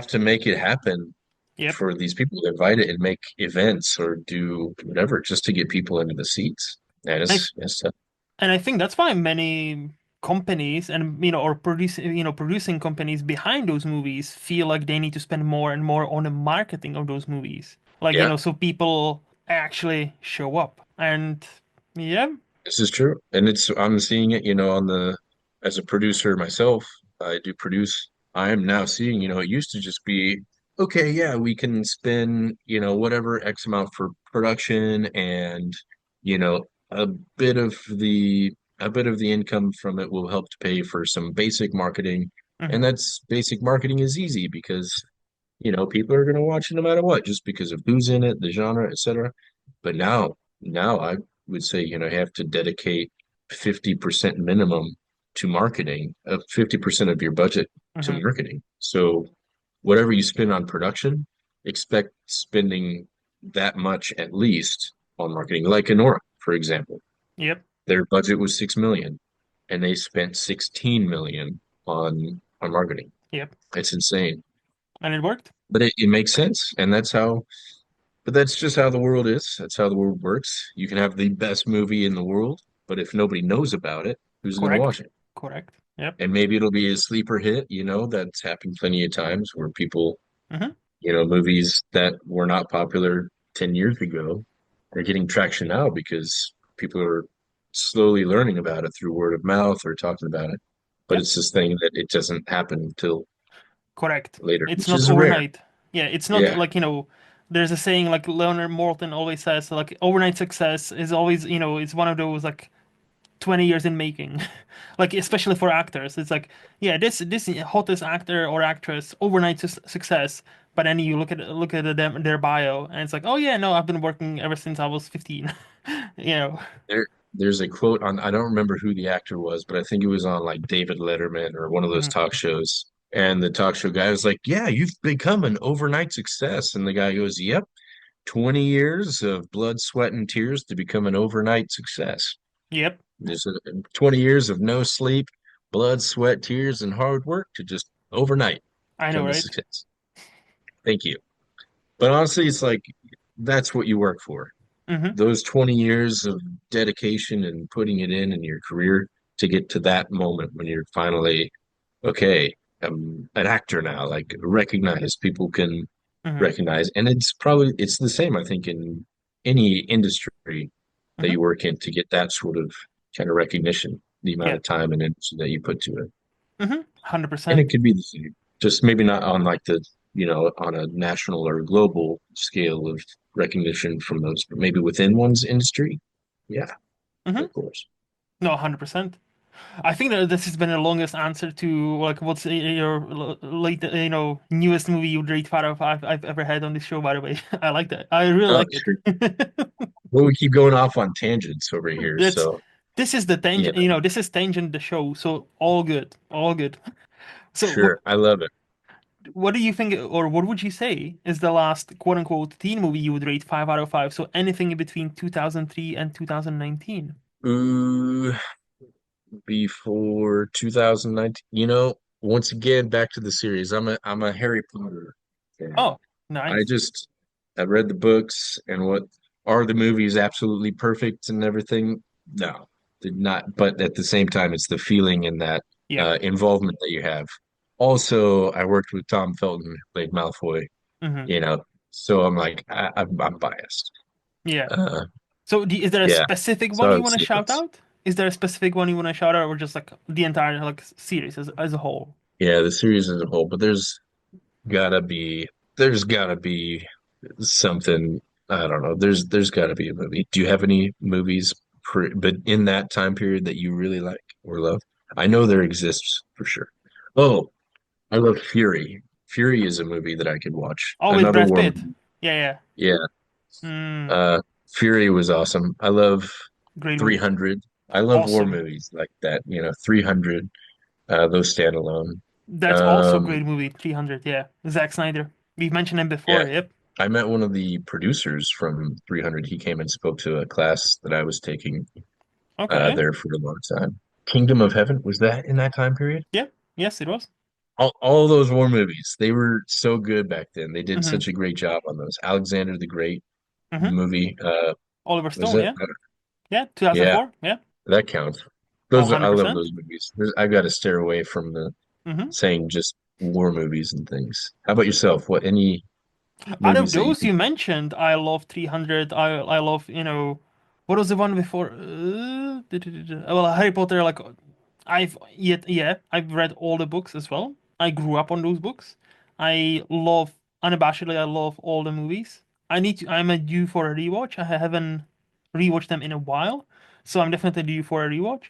to make it happen Yep. for these people to invite it and make events or do whatever just to get people into the seats. And I it's tough. And I think that's why many companies and or producing companies behind those movies feel like they need to spend more and more on the marketing of those movies. Like, Yeah, so people actually show up. And yeah. this is true. And I'm seeing it, as a producer myself, I do produce. I am now seeing, it used to just be, okay, yeah, we can spend, whatever X amount for production and, you know, a bit of the a bit of the income from it will help to pay for some basic marketing. And Hmm. that's basic marketing is easy because people are going to watch it no matter what, just because of who's in it, the genre, etc. But now I would say, you have to dedicate 50% minimum to marketing, 50% of your budget to Hmm. marketing. So whatever you spend on production, expect spending that much at least on marketing. Like Enora, for example, Yep. their budget was 6 million and they spent 16 million on marketing. Yep. It's insane. And it worked. But it makes sense. But that's just how the world is. That's how the world works. You can have the best movie in the world, but if nobody knows about it, who's going to Correct. watch it? Correct. Yep. And maybe it'll be a sleeper hit, that's happened plenty of times where people, Hmm. movies that were not popular 10 years ago are getting traction now because people are slowly learning about it through word of mouth or talking about it. But Yep. it's this thing that it doesn't happen until Correct. later, It's which not is rare. overnight. Yeah, it's not Yeah. like, there's a saying like Leonard Maltin always says, like overnight success is always, it's one of those like 20 years in making. Like especially for actors. It's like, yeah, this hottest actor or actress overnight success, but then you look at them their bio and it's like, "Oh yeah, no, I've been working ever since I was 15." You know. There's a quote on, I don't remember who the actor was, but I think it was on like David Letterman or one of those Mhm. talk shows. And the talk show guy was like, "Yeah, you've become an overnight success." And the guy goes, "Yep, 20 years of blood, sweat, and tears to become an overnight success. Yep. There's 20 years of no sleep, blood, sweat, tears, and hard work to just overnight I know, become a right? success." Thank you. But honestly, it's like that's what you work for. Hmm. Those 20 years of dedication and putting it in your career to get to that moment when you're finally, okay, I'm an actor now, like recognized, people can Hmm. recognize. And it's the same, I think, in any industry that Hmm. you work in to get that sort of kind of recognition, the amount Yeah. of time and energy that you put to it. And 100%. it could be the same, just maybe not on like the on a national or global scale of recognition from those, but maybe within one's industry. Yeah, Hmm. of course. No, 100%. I think that this has been the longest answer to like what's your late, newest movie you'd rate 5 out of 5 I've ever had on this show. By the way, I like that. I really Oh, like sure. it. Well, we keep going off on tangents over here, That's so this is the you tangent. know, This is tangent the show. So all good, all good. So sure. I love it. what do you think, or what would you say is the last quote unquote teen movie you would rate 5 out of 5? So anything in between 2003 and 2019. Ooh, before 2019. Once again, back to the series. I'm a Harry Potter fan. Oh, I nice. just I've read the books and what are the movies absolutely perfect and everything? No, did not. But at the same time, it's the feeling and that Yep. involvement that you have. Also, I worked with Tom Felton, who played Malfoy, Hmm. you know, so I'm like I'm biased. Yeah. Uh, So, is there a yeah, specific so one I you would want to say shout those. out? Is there a specific one you want to shout out, or just like the entire like series as a whole? Yeah, the series as a whole, but gotta be there's gotta be something. I don't know. There's gotta be a movie. Do you have any movies but in that time period that you really like or love? I know there exists for sure. Oh, I love Fury. Fury is a movie that I could watch. Oh, with Another Brad war Pitt. movie. Yeah, Yeah. yeah. Mm, Uh Fury was awesome. I love great movie. 300. I love war Awesome. movies like that, 300, those standalone. That's also a Um great movie. 300. Yeah, Zack Snyder. We've mentioned him yeah, before. Yep. I met one of the producers from 300. He came and spoke to a class that I was taking Okay. there for a long time. Kingdom of Heaven, was that in that time period? Yeah. Yes, it was. All those war movies, they were so good back then. They did Mm-hmm. such a great job on those. Alexander the Great Mm-hmm. movie, Oliver was Stone. it? Yeah. Yeah. Yeah, 2004. Yeah. that counts. Oh, I love 100%. those movies. I've got to steer away from the Mm-hmm. saying just war movies and things. How about yourself? What any Out of movies that you those think? you mentioned, I love 300. I love, what was the one before? Well, Harry Potter, like, I've read all the books as well. I grew up on those books. Unabashedly, I love all the movies. I'm a due for a rewatch. I haven't rewatched them in a while, so I'm definitely due for a rewatch.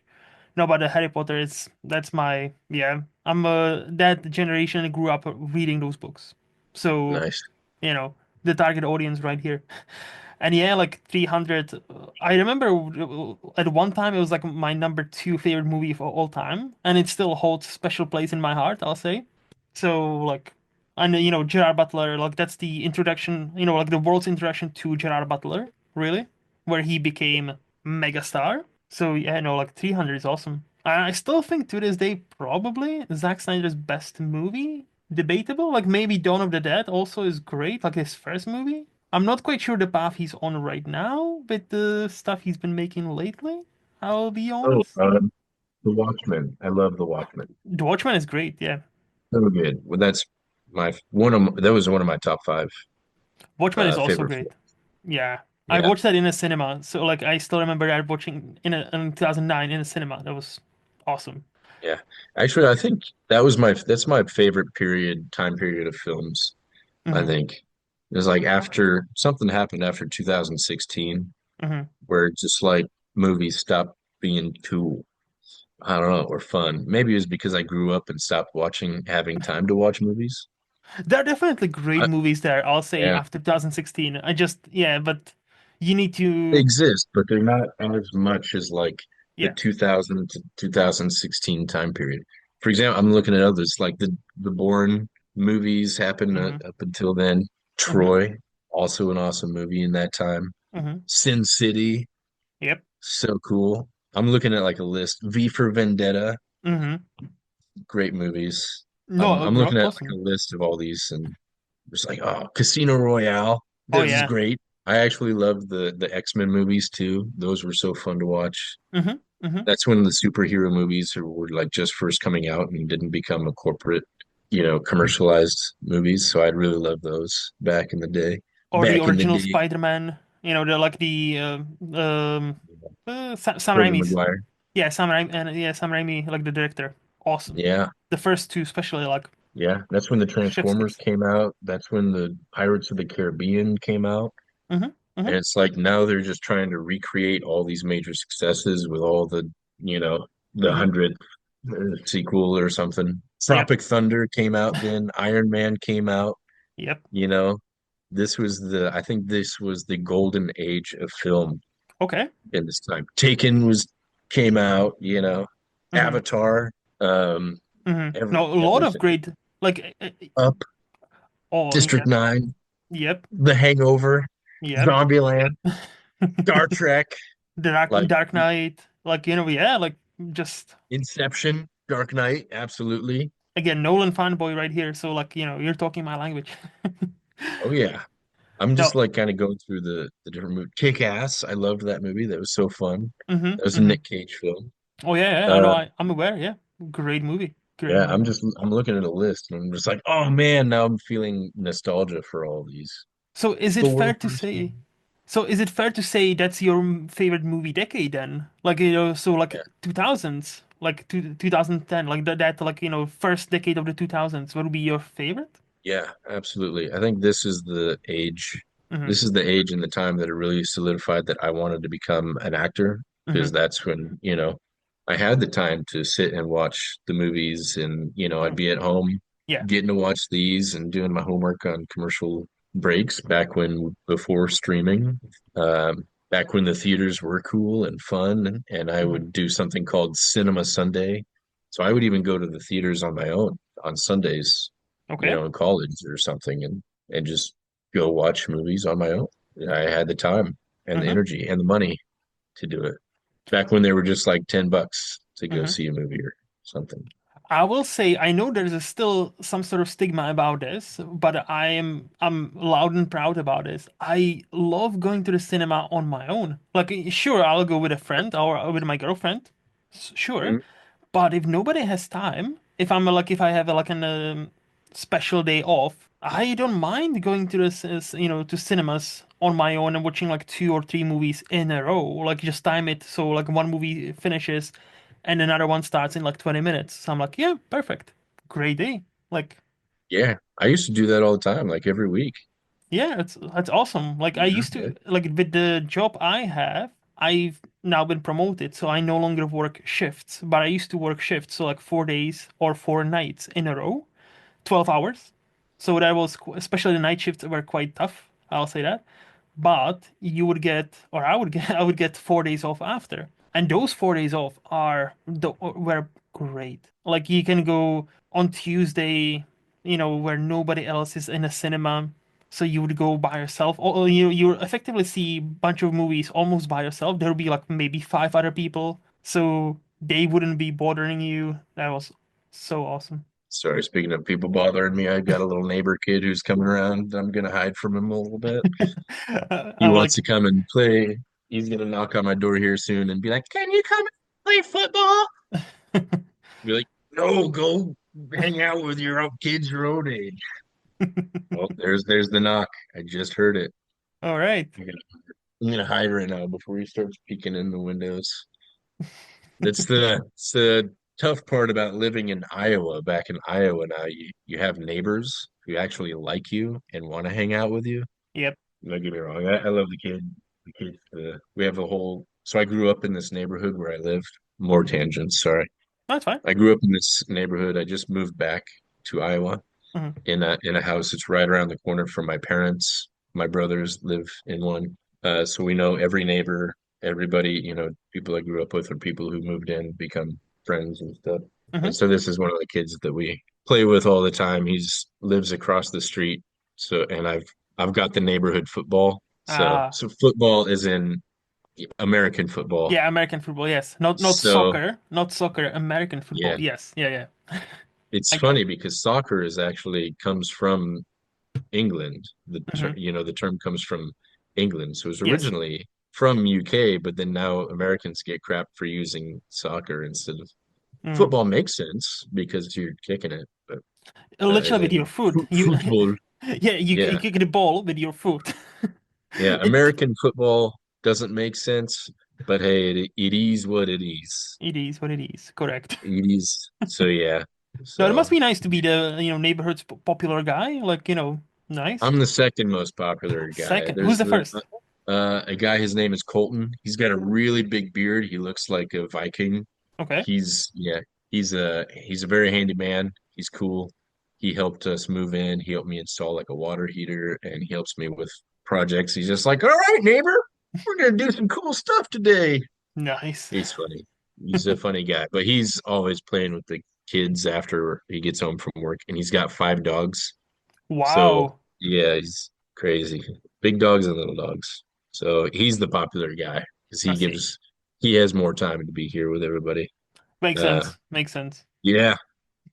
No, but the Harry Potter that's my, yeah. I'm that generation grew up reading those books. So Nice. you know, the target audience right here. And yeah, like 300. I remember at one time it was like my number two favorite movie of all time, and it still holds a special place in my heart, I'll say. So like, and Gerard Butler, like that's the introduction, like the world's introduction to Gerard Butler, really, where he became megastar. So yeah, no, like 300 is awesome. I still think to this day probably Zack Snyder's best movie. Debatable. Like maybe Dawn of the Dead also is great, like his first movie. I'm not quite sure the path he's on right now with the stuff he's been making lately. I'll be Oh, honest. The Watchmen. I love The Watchmen. The Watchmen is great, yeah. So good. Well, that's that was one of my top five Watchmen is also favorite great. films. Yeah. I Yeah, watched that in a cinema, so like I still remember that watching in 2009 in a cinema. That was awesome. yeah. Actually, I think that's my favorite time period of films. I Hmm. think it was like after something happened after 2016, Hmm. where just like movies stopped being cool. I don't know, or fun. Maybe it was because I grew up and stopped having time to watch movies. There are definitely great I, movies there, I'll say, yeah, after 2016. Yeah, but you need they to, exist, but they're not as much as like the yeah. 2000 to 2016 time period. For example, I'm looking at others like the Bourne movies happened Hmm. up until then. Hmm. Troy, also an awesome movie in that time. Hmm. Sin City, Yep. so cool. I'm looking at like a list. V for Vendetta, Hmm. great movies. No, I'm looking at like awesome. a list of all these and it's like, oh, Casino Royale, Oh this is yeah. great. I actually love the X-Men movies too. Those were so fun to watch. Hmm. Hmm. That's when the superhero movies were like just first coming out and didn't become a corporate, commercialized movies. So I'd really love those back in the day. Or the Back in the original day, Spider-Man. They're like the Sam Tobey Raimi's. Maguire. Yeah, Sam Raimi, like the director. Awesome. Yeah. The first two, especially, like. Yeah, that's when the Chef's Transformers kiss. came out. That's when the Pirates of the Caribbean came out. Mm-hmm. And Mm-hmm. it's like now they're just trying to recreate all these major successes with all you know, the Mm-hmm. 100th sequel or something. Yep. Tropic Thunder came out then. Iron Man came out. Yep. You know, I think this was the golden age of film Okay. in this time. Came out, Mm-hmm. Avatar, um, Mm-hmm. No, a lot of everything. great like Up, oh District yeah. 9, Yep. The Hangover, Yep. Zombieland, Star Trek, like Dark Knight, like yeah, like just Inception, Dark Knight, absolutely. again, Nolan fanboy right here. So like, you're talking my language. Oh yeah. I'm just No. like kind of going through the different movies. Kick Ass, I loved that movie. That was so fun. That Mm-hmm. was a Mm-hmm. Nick Cage film. Oh yeah, yeah, I know. Uh I'm aware. Yeah, great movie. Great yeah, movie. I'm looking at a list and I'm just like, oh man, now I'm feeling nostalgia for all these. So is it fair Thor to first say? one. So is it fair to say that's your favorite movie decade then? Like so like 2000s, like 2010, like that like first decade of the 2000s would be your favorite? Yeah, absolutely. I think this is the age. Mm-hmm. This is the age and the time that it really solidified that I wanted to become an actor because Mm-hmm. that's when, I had the time to sit and watch the movies and, I'd Mm-hmm. be at home Yeah. getting to watch these and doing my homework on commercial breaks back when before streaming, back when the theaters were cool and fun and I Mm-hmm. would do something called Cinema Sunday. So I would even go to the theaters on my own on Sundays Okay. in college or something and just go watch movies on my own. I had the time and the Mm-hmm. energy and the money to do it. Back when they were just like $10 to go Mm-hmm. see a movie or something. I will say I know there's still some sort of stigma about this, but I'm loud and proud about this. I love going to the cinema on my own. Like sure, I'll go with a friend or with my girlfriend. Sure. Mhm. But if nobody has time, if I have like an special day off, I don't mind going to to cinemas on my own and watching like two or three movies in a row. Like just time it so like one movie finishes and another one starts in like 20 minutes. So I'm like, yeah, perfect. Great day. Like, Yeah, I used to do that all the time, like every week. yeah, that's awesome. Like I used Yeah. to like with the job I have, I've now been promoted, so I no longer work shifts, but I used to work shifts, so like 4 days or 4 nights in a row, 12 hours. So that was especially the night shifts were quite tough. I'll say that. But you would get, or I would get, I would get 4 days off after, and those 4 days off were great. Like you can go on Tuesday, where nobody else is in a cinema, so you would go by yourself. Or you effectively see a bunch of movies almost by yourself. There would be like maybe five other people, so they wouldn't be bothering you. That was so awesome. Sorry, speaking of people bothering me, I've got a little neighbor kid who's coming around. I'm gonna hide from him a little bit. He I'm wants like, to come and play. He's gonna knock on my door here soon and be like, "Can you come and play football?" Be like, "No, go hang out with your own kids your own age." Well, there's the knock. I just heard it. all right. I'm gonna, I'm gonna hide right now before he starts peeking in the windows. It's the tough part about living in Iowa. Back in Iowa now, you have neighbors who actually like you and want to hang out with you. Yep. Don't get me wrong. I love the kid. The kid. We have a whole. So I grew up in this neighborhood where I lived. More tangents. Sorry. That's fine. I grew up in this neighborhood. I just moved back to Iowa Hmm. in a house that's right around the corner from my parents. My brothers live in one. So we know every neighbor, everybody, people I grew up with or people who moved in become friends and stuff. And Hmm. so this is one of the kids that we play with all the time. He's lives across the street. So and I've got the neighborhood football. So Ah, so football is in American football. yeah, American football, yes. Not So soccer, not soccer, American football. yeah, Yes. Yeah, yeah. it's I got funny because soccer is actually comes from England. it. Hmm. The term comes from England. So it was Yes. originally from UK, but then now Americans get crap for using soccer instead of Mm. football makes sense because you're kicking it, but Literally and with your then foot. You football, yeah, you yeah, kick the ball with your foot. yeah. It American football doesn't make sense, but hey, it is what it is. it is what it is. Correct. It is. So yeah. No, it must So be nice to be the, neighborhood's popular guy. Like, nice. I'm the second most popular guy. Second. Who's the first? A guy, his name is Colton. He's got a really big beard. He looks like a Viking. Okay. Yeah, he's a very handy man. He's cool. He helped us move in. He helped me install like a water heater, and he helps me with projects. He's just like, all right, neighbor, we're gonna do some cool stuff today. Nice. He's funny. He's a funny guy, but he's always playing with the kids after he gets home from work, and he's got 5 dogs. So Wow. yeah, he's crazy. Big dogs and little dogs. So he's the popular guy because I see. he has more time to be here with everybody. Makes Uh sense. Makes sense. yeah.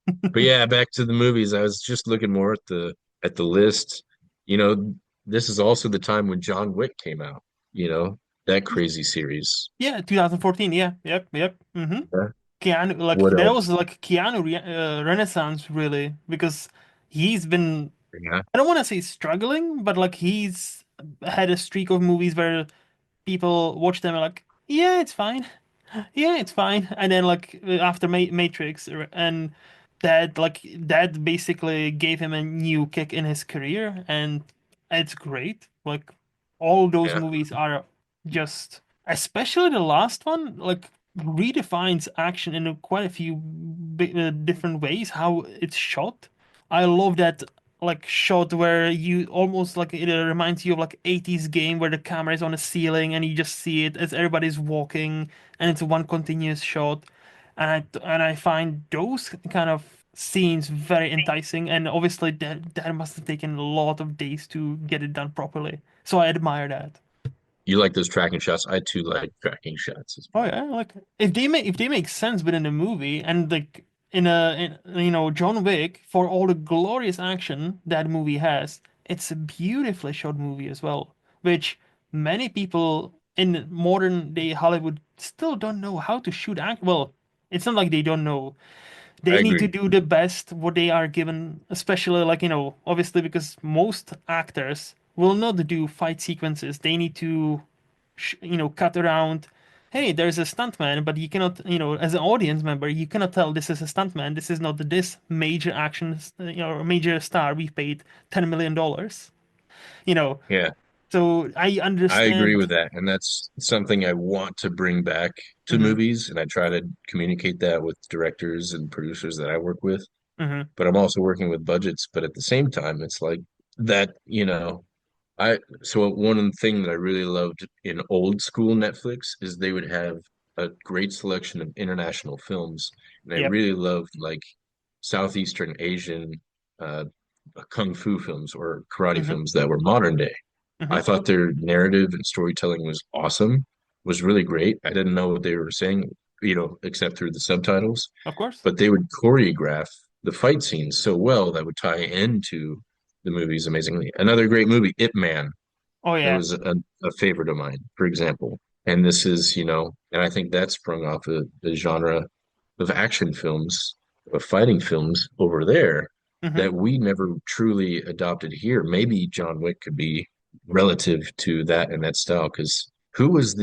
But yeah, back to the movies. I was just looking more at the list. You know, this is also the time when John Wick came out, you know, that crazy series. Yeah, 2014. Yeah, yep, yep. Yeah. Keanu, like What that else? was like Keanu renaissance really because he's been Yeah. I don't want to say struggling, but like he's had a streak of movies where people watch them and like, yeah, it's fine. Yeah, it's fine. And then like after Matrix and that basically gave him a new kick in his career and it's great. Like all those Yeah. movies are just especially the last one like redefines action in quite a few different ways how it's shot. I love that like shot where you almost like it reminds you of like 80s game where the camera is on the ceiling and you just see it as everybody's walking and it's one continuous shot. And I find those kind of scenes very enticing and obviously that must have taken a lot of days to get it done properly. So I admire that. You like those tracking shots? I too like tracking shots as Oh well. yeah, like if they make sense within the movie and like in John Wick for all the glorious action that movie has, it's a beautifully shot movie as well, which many people in modern day Hollywood still don't know how to shoot act. Well, it's not like they don't know. I They need to agree. do the best what they are given, especially like, obviously because most actors will not do fight sequences. They need to cut around. Hey, there's a stuntman, but you cannot, as an audience member, you cannot tell this is a stuntman. This is not this major action, major star we paid $10 million. You know, Yeah. so I I agree understand. with that. And that's something I want to bring back to Hmm. movies. And I try to communicate that with directors and producers that I work with. Hmm. But I'm also working with budgets. But at the same time, it's like that, so one thing that I really loved in old school Netflix is they would have a great selection of international films. And I Yep. really loved like Southeastern Asian uh, kung fu films or karate Hmm. films that were modern day. I Hmm. thought their narrative and storytelling was awesome, was really great. I didn't know what they were saying, except through the subtitles, Of course. but they would choreograph the fight scenes so well that would tie into the movies amazingly. Another great movie, Ip Man. Oh It yeah. was a favorite of mine, for example. And this is, and I think that sprung off of the genre of action films, of fighting films over there Hmm. that we never truly adopted here. Maybe John Wick could be relative to that and that style. Because who was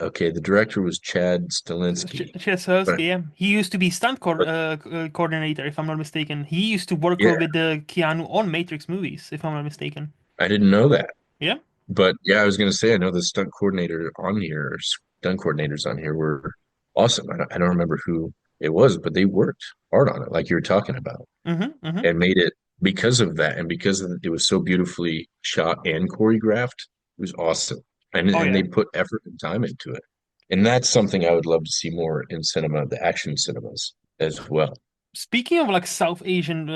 okay, the director was Chad Stahelski, but, Chesovsky, yeah. He used to be stunt but coordinator, if I'm not mistaken. He used to work yeah, with Keanu on Matrix movies, if I'm not mistaken. I didn't know that. Yeah. But yeah, I was going to say, I know the stunt coordinator on here, or stunt coordinators on here were awesome. I don't remember who it was, but they worked hard on it, like you were talking about, Hmm. Hmm. and made it because of that, and because it was so beautifully shot and choreographed. It was awesome, and Oh and yeah. they put effort and time into it, and that's something I would love to see more in cinema, the action cinemas as well. Speaking of like South Asian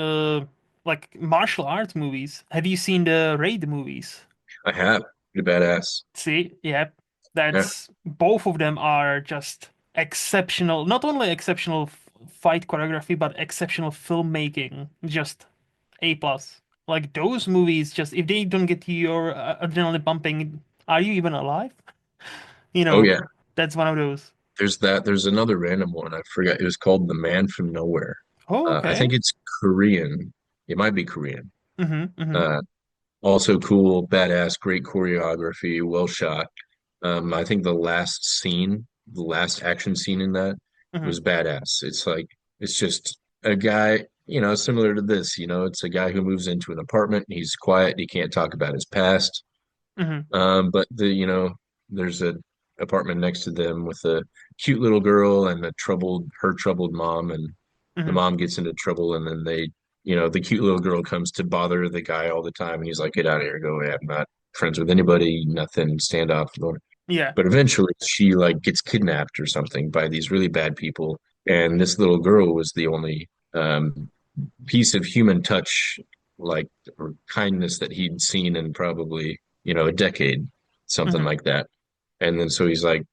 like martial arts movies, have you seen the Raid movies? I have pretty badass. See, yeah, Yeah. that's both of them are just exceptional. Not only exceptional fight choreography, but exceptional filmmaking. Just A plus. Like those movies, just if they don't get your adrenaline pumping, are you even alive? You Oh know, yeah. that's one of those. There's that. There's another random one. I forgot. It was called The Man from Nowhere. Oh, I okay. think it's Korean. It might be Korean. Mm-hmm. Mm-hmm. Uh, Also cool, badass, great choreography, well shot. I think the last action scene in that Mm-hmm. was badass. It's just a guy, similar to this, it's a guy who moves into an apartment. He's quiet. He can't talk about his past. Hmm. But there's a apartment next to them with a cute little girl and her troubled mom, and the Hmm. mom gets into trouble, and then the cute little girl comes to bother the guy all the time, and he's like, "Get out of here, go away. I'm not friends with anybody, nothing, stand off." Yeah. But eventually, she like gets kidnapped or something by these really bad people, and this little girl was the only piece of human touch, like or kindness that he'd seen in probably a decade, something Hmm. like that. And then so he's like,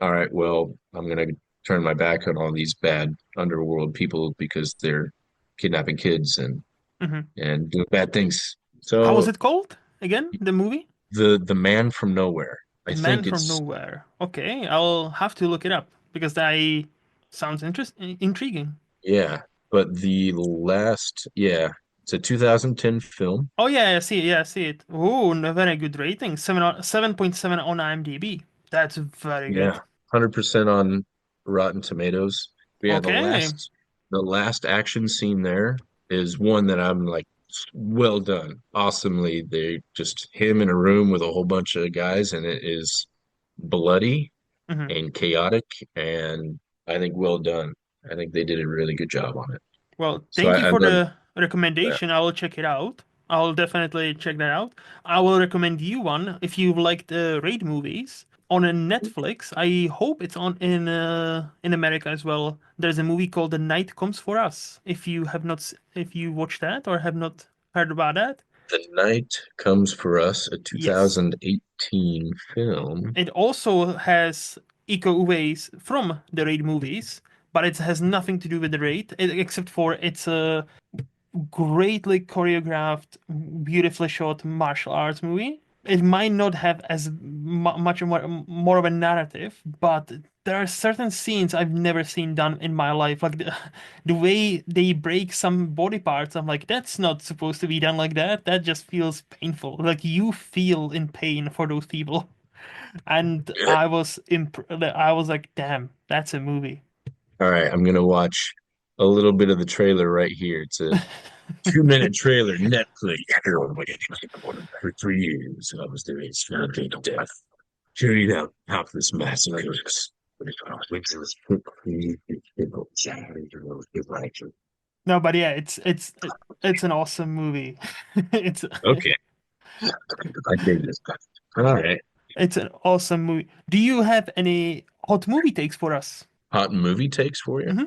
all right, well, I'm gonna turn my back on all these bad underworld people because they're kidnapping kids Hmm. and doing bad things. How was So it called again? The movie? the man from nowhere, The I Man think from it's Nowhere. Okay, I'll have to look it up because that sounds intriguing. yeah, but it's a 2010 film. Oh yeah, I see it. Yeah, I see it. Oh, a very good rating. 7.7 on IMDb. That's very Yeah, good. 100% on Rotten Tomatoes. But yeah, Okay. the last action scene there is one that I'm like, well done. Awesomely. They just him in a room with a whole bunch of guys, and it is bloody Hmm. and chaotic, and I think well done. I think they did a really good job on it. Well, So thank you I for love the that. recommendation. I will check it out. I'll definitely check that out. I will recommend you one if you like the raid movies on a Netflix. I hope it's on in America as well. There's a movie called The Night Comes for Us. If you have not, if you watched that or have not heard about that, The Night Comes for Us, a yes. 2018 film. It also has Iko Uwais from the raid movies, but it has nothing to do with the raid, except for it's a greatly choreographed, beautifully shot martial arts movie. It might not have as much more of a narrative, but there are certain scenes I've never seen done in my life. Like the way they break some body parts, I'm like, that's not supposed to be done like that. That just feels painful. Like you feel in pain for those people. And I was like, damn, that's a movie. All right, I'm gonna watch a little bit of the trailer right here. It's a 2 minute trailer, Netflix. For 3 years, I was doing smoking death, carried out countless massacres. No, but yeah, it's an awesome movie. It's Okay, I dig this. All right, it's an awesome movie. Do you have any hot movie takes for us? hot movie takes for you. Hmm.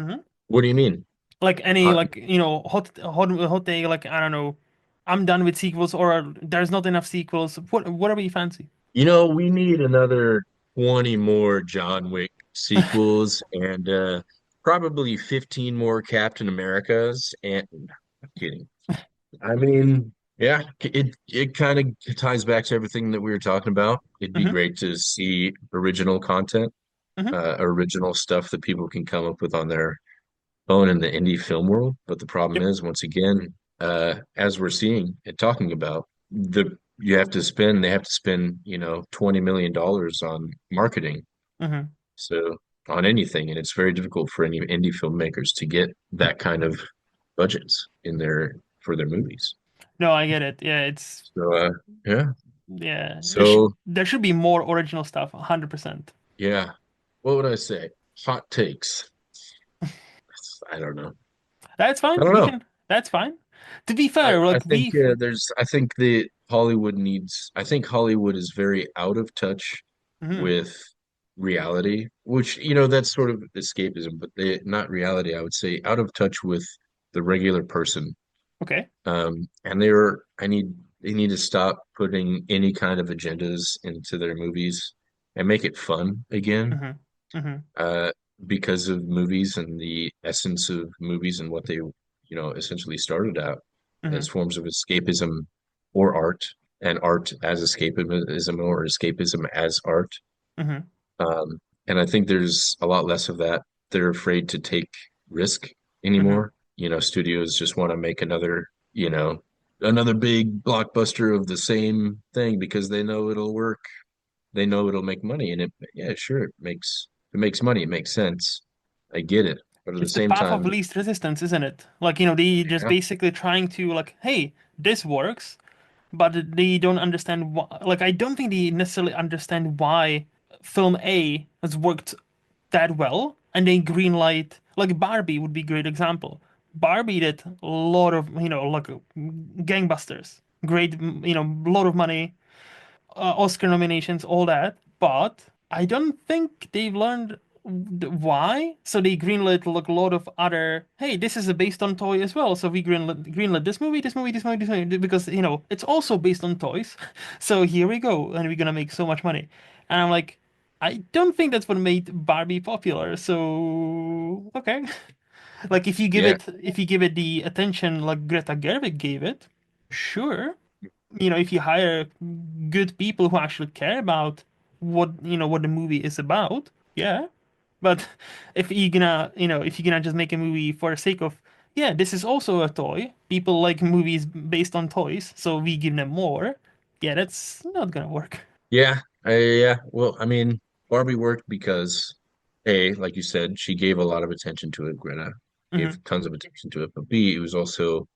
Hmm. What do you mean? Like any Hot like hot take like I don't know. I'm done with sequels or there's not enough sequels. Whatever you fancy. We need another 20 more John Wick sequels and probably 15 more Captain Americas. And I'm kidding. I mean, yeah, it kind of ties back to everything that we were talking about. It'd be Hmm. great to see original content, Hmm. original stuff that people can come up with on their own in the indie film world. But the problem Yep. is, once again, as we're seeing and talking about, they have to spend, $20 million on marketing. Hmm. So on anything, and it's very difficult for any indie filmmakers to get that kind of budgets in their for their movies. No, I get it. Yeah, it's So yeah. yeah. So There should be more original stuff. 100%. yeah, what would I say? Hot takes. I don't know. That's I fine. don't We know. can. That's fine. To be I, fair, I like think we. I think the Hollywood needs I think Hollywood is very out of touch Mhm. with reality, which that's sort of escapism, but not reality, I would say out of touch with the regular person. Okay. And they need to stop putting any kind of agendas into their movies and make it fun again. Hmm. Hmm. Uh, because of movies and the essence of movies and what they, essentially started out Hmm. as forms of escapism or art, and art as escapism or escapism as art. Hmm. And I think there's a lot less of that. They're afraid to take risk Hmm. anymore. Studios just want to make another big blockbuster of the same thing because they know it'll work. They know it'll make money, and yeah, sure, it makes money. It makes sense. I get it. But at the It's the same path of time, least resistance, isn't it? Like, they just yeah, basically trying to like, hey, this works, but they don't understand why. Like, I don't think they necessarily understand why film A has worked that well, and they greenlight like Barbie would be a great example. Barbie did a lot of like gangbusters, great lot of money, Oscar nominations, all that. But I don't think they've learned why. So they greenlit like a lot of other. Hey, this is based on toy as well. So we greenlit this movie, this movie, this movie, this movie because it's also based on toys. So here we go, and we're gonna make so much money. And I'm like, I don't think that's what made Barbie popular. So okay, like yeah, if you give it the attention like Greta Gerwig gave it, sure, if you hire good people who actually care about what the movie is about, yeah. But if you're gonna just make a movie for the sake of, yeah, this is also a toy. People like movies based on toys, so we give them more. Yeah, that's not gonna work. yeah, yeah. Well, I mean, Barbie worked because A, like you said, she gave a lot of attention to it. Greta gave Hmm. tons of attention to it. But B, it was also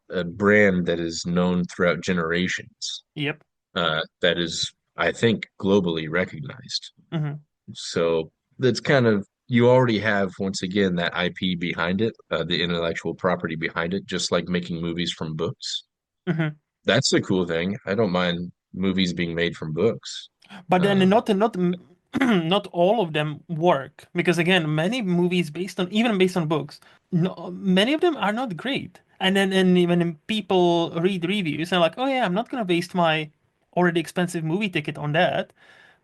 a brand that is known throughout generations. Yep. That is, I think, globally recognized. Hmm. So that's kind of you already have once again that IP behind it, the intellectual property behind it, just like making movies from books. Hmm. That's a cool thing. I don't mind movies being made from books. But then Um, not all of them work because again, many movies based on books, no, many of them are not great. And then when people read reviews and like, oh yeah, I'm not gonna waste my already expensive movie ticket on that.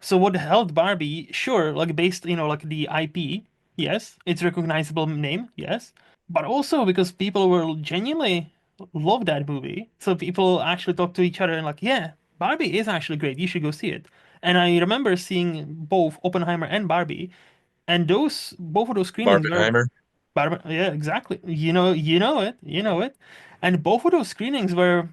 So what held Barbie? Sure, like based like the IP, yes, it's recognizable name, yes, but also because people will genuinely love that movie. So people actually talk to each other and like, yeah, Barbie is actually great. You should go see it. And I remember seeing both Oppenheimer and Barbie, and those both of those screenings were Barbenheimer. Barbie. Yeah, exactly. You know it, and both of those screenings were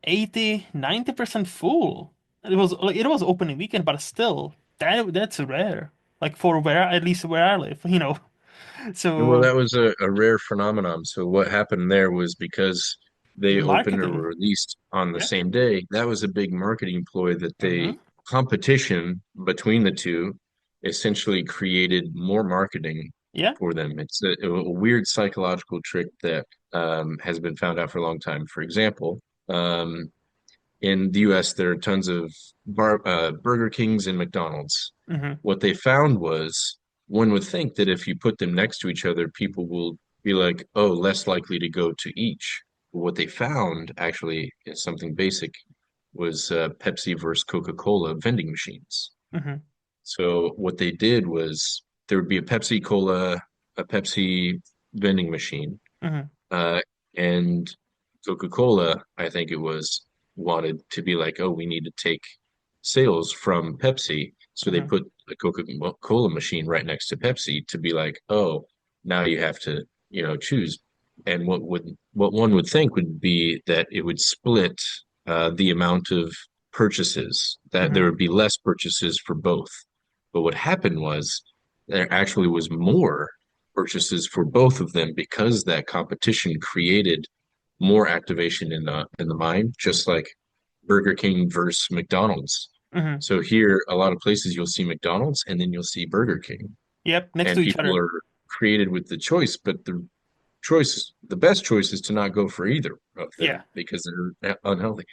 80-90% full. It was opening weekend, but still, that's rare. Like for where at least where I live. Well, So that was a rare phenomenon. So what happened there was because they opened or marketing, released on the yeah. same day, that was a big marketing ploy that Hmm. they competition between the two essentially created more marketing Yeah. for them. It's a weird psychological trick that has been found out for a long time. For example, um, in the US, there are tons of Burger Kings and McDonald's. Hmm. What they found was one would think that if you put them next to each other, people will be like, oh, less likely to go to each. But what they found actually is something basic was Pepsi versus Coca-Cola vending machines. Hmm. So what they did was there would be a Pepsi Cola, a Pepsi vending machine, Hmm. uh, and Coca-Cola, I think it was, wanted to be like, oh, we need to take sales from Pepsi. So they Hmm. put a Coca-Cola machine right next to Pepsi to be like, oh, now you have to, choose. And what one would think would be that it would split the amount of purchases, that there Hmm. would be less purchases for both. But what happened was there actually was more purchases for both of them because that competition created more activation in the mind, just like Burger King versus McDonald's. Hmm. So here, a lot of places you'll see McDonald's and then you'll see Burger King, Yep, next to and each people other. are created with the choice, but the best choice is to not go for either of Yeah. them because they're unhealthy.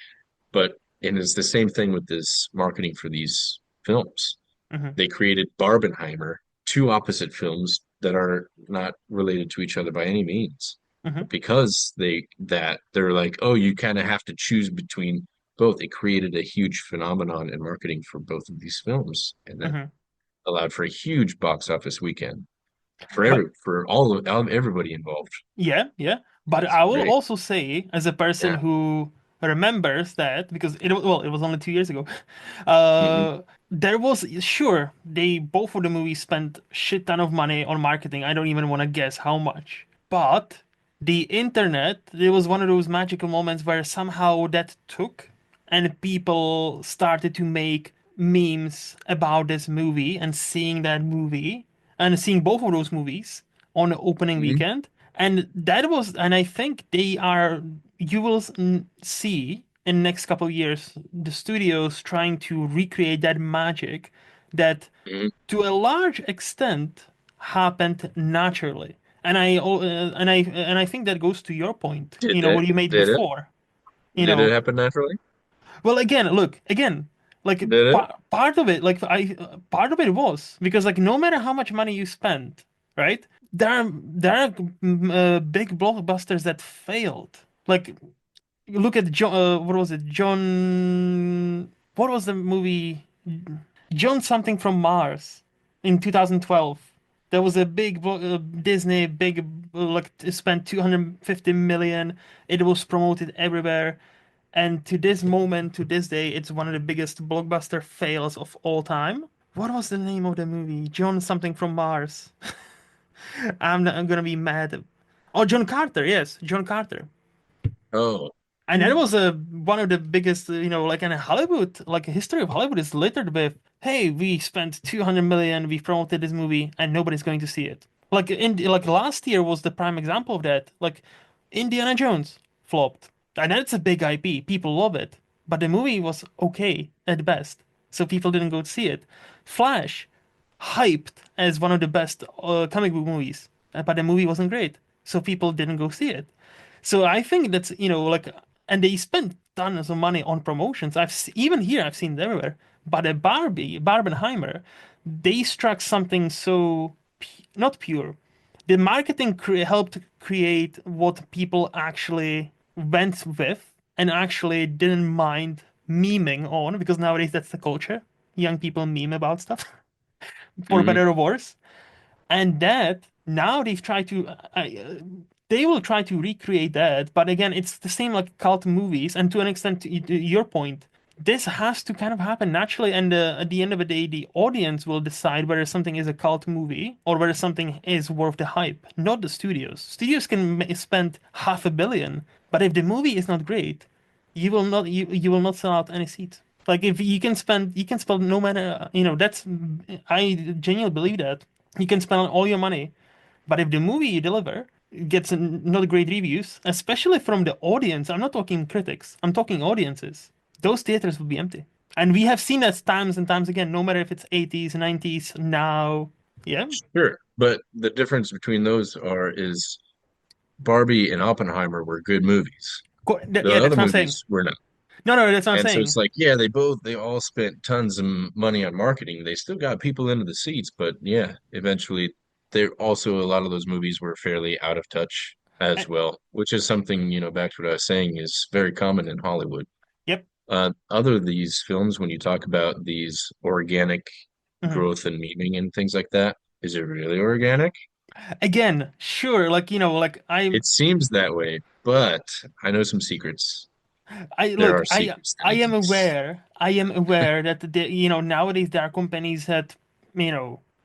But and it's the same thing with this marketing for these films. Hmm. They created Barbenheimer, two opposite films that are not related to each other by any means. Hmm. But because they're like, oh, you kind of have to choose between both. It created a huge phenomenon in marketing for both of these films, and that Hmm. allowed for a huge box office weekend But for all of everybody involved. yeah, yeah. But It's I will great. also say, as a person Yeah. who remembers that, because it was only 2 years ago, Hmm. there was sure they both of the movies spent shit ton of money on marketing. I don't even want to guess how much. But the internet, there was one of those magical moments where somehow that took, and people started to make memes about this movie and seeing that movie and seeing both of those movies. on the opening Mhm. weekend. And that was, and I think they are, you will see in next couple of years, the studios trying to recreate that magic that Mhm. to a large extent happened naturally. And I think that goes to your point, Did what it? you made Did it? before. You Did it know, happen naturally? well, again, look, again, like Did it? part of it, part of it was because like no matter how much money you spend, right? There are big blockbusters that failed. Like look at John, what was it? John, what was the movie? John something from Mars in 2012. There was a big Disney big like spent 250 million. It was promoted everywhere. And to this moment, to this day, it's one of the biggest blockbuster fails of all time. What was the name of the movie? John something from Mars. I'm gonna be mad. Oh, John Carter. Yes, John Carter. Oh. And that was one of the biggest, like in Hollywood, like history of Hollywood is littered with, hey, we spent 200 million, we promoted this movie, and nobody's going to see it. Like last year was the prime example of that. Like Indiana Jones flopped, and that's a big IP, people love it, but the movie was okay at best, so people didn't go to see it. Flash, hyped as one of the best comic book movies, but the movie wasn't great, so people didn't go see it. So I think that's, like, and they spend tons of money on promotions. Even here, I've seen it everywhere. But a Barbenheimer, they struck something so not pure. The marketing helped create what people actually went with and actually didn't mind memeing on because nowadays that's the culture. Young people meme about stuff, for Hmm. better or worse. And that now they will try to recreate that, but again, it's the same like cult movies, and to an extent, to your point, this has to kind of happen naturally, and at the end of the day, the audience will decide whether something is a cult movie or whether something is worth the hype, not the studios. Studios can spend 500 million, but if the movie is not great, you will not sell out any seats. Like if you can spend no matter that's I genuinely believe that you can spend all your money, but if the movie you deliver gets not great reviews, especially from the audience, I'm not talking critics, I'm talking audiences, those theaters will be empty. And we have seen that times and times again, no matter if it's 80s, 90s, now. Yeah. Sure. But the difference between those is Barbie and Oppenheimer were good movies. The Yeah, that's other what I'm saying. movies were not. No, no, that's what I'm And so saying. it's like, yeah, they all spent tons of money on marketing. They still got people into the seats, but yeah, eventually there also a lot of those movies were fairly out of touch as And, well, which is something, back to what I was saying is very common in Hollywood. yep. Other these films, when you talk about these organic Mhm. growth and meaning and things like that, is it really organic? Again, sure, like like It seems that way, but I know some secrets. I There look, are secrets that I am exist. aware. I am aware that nowadays there are companies that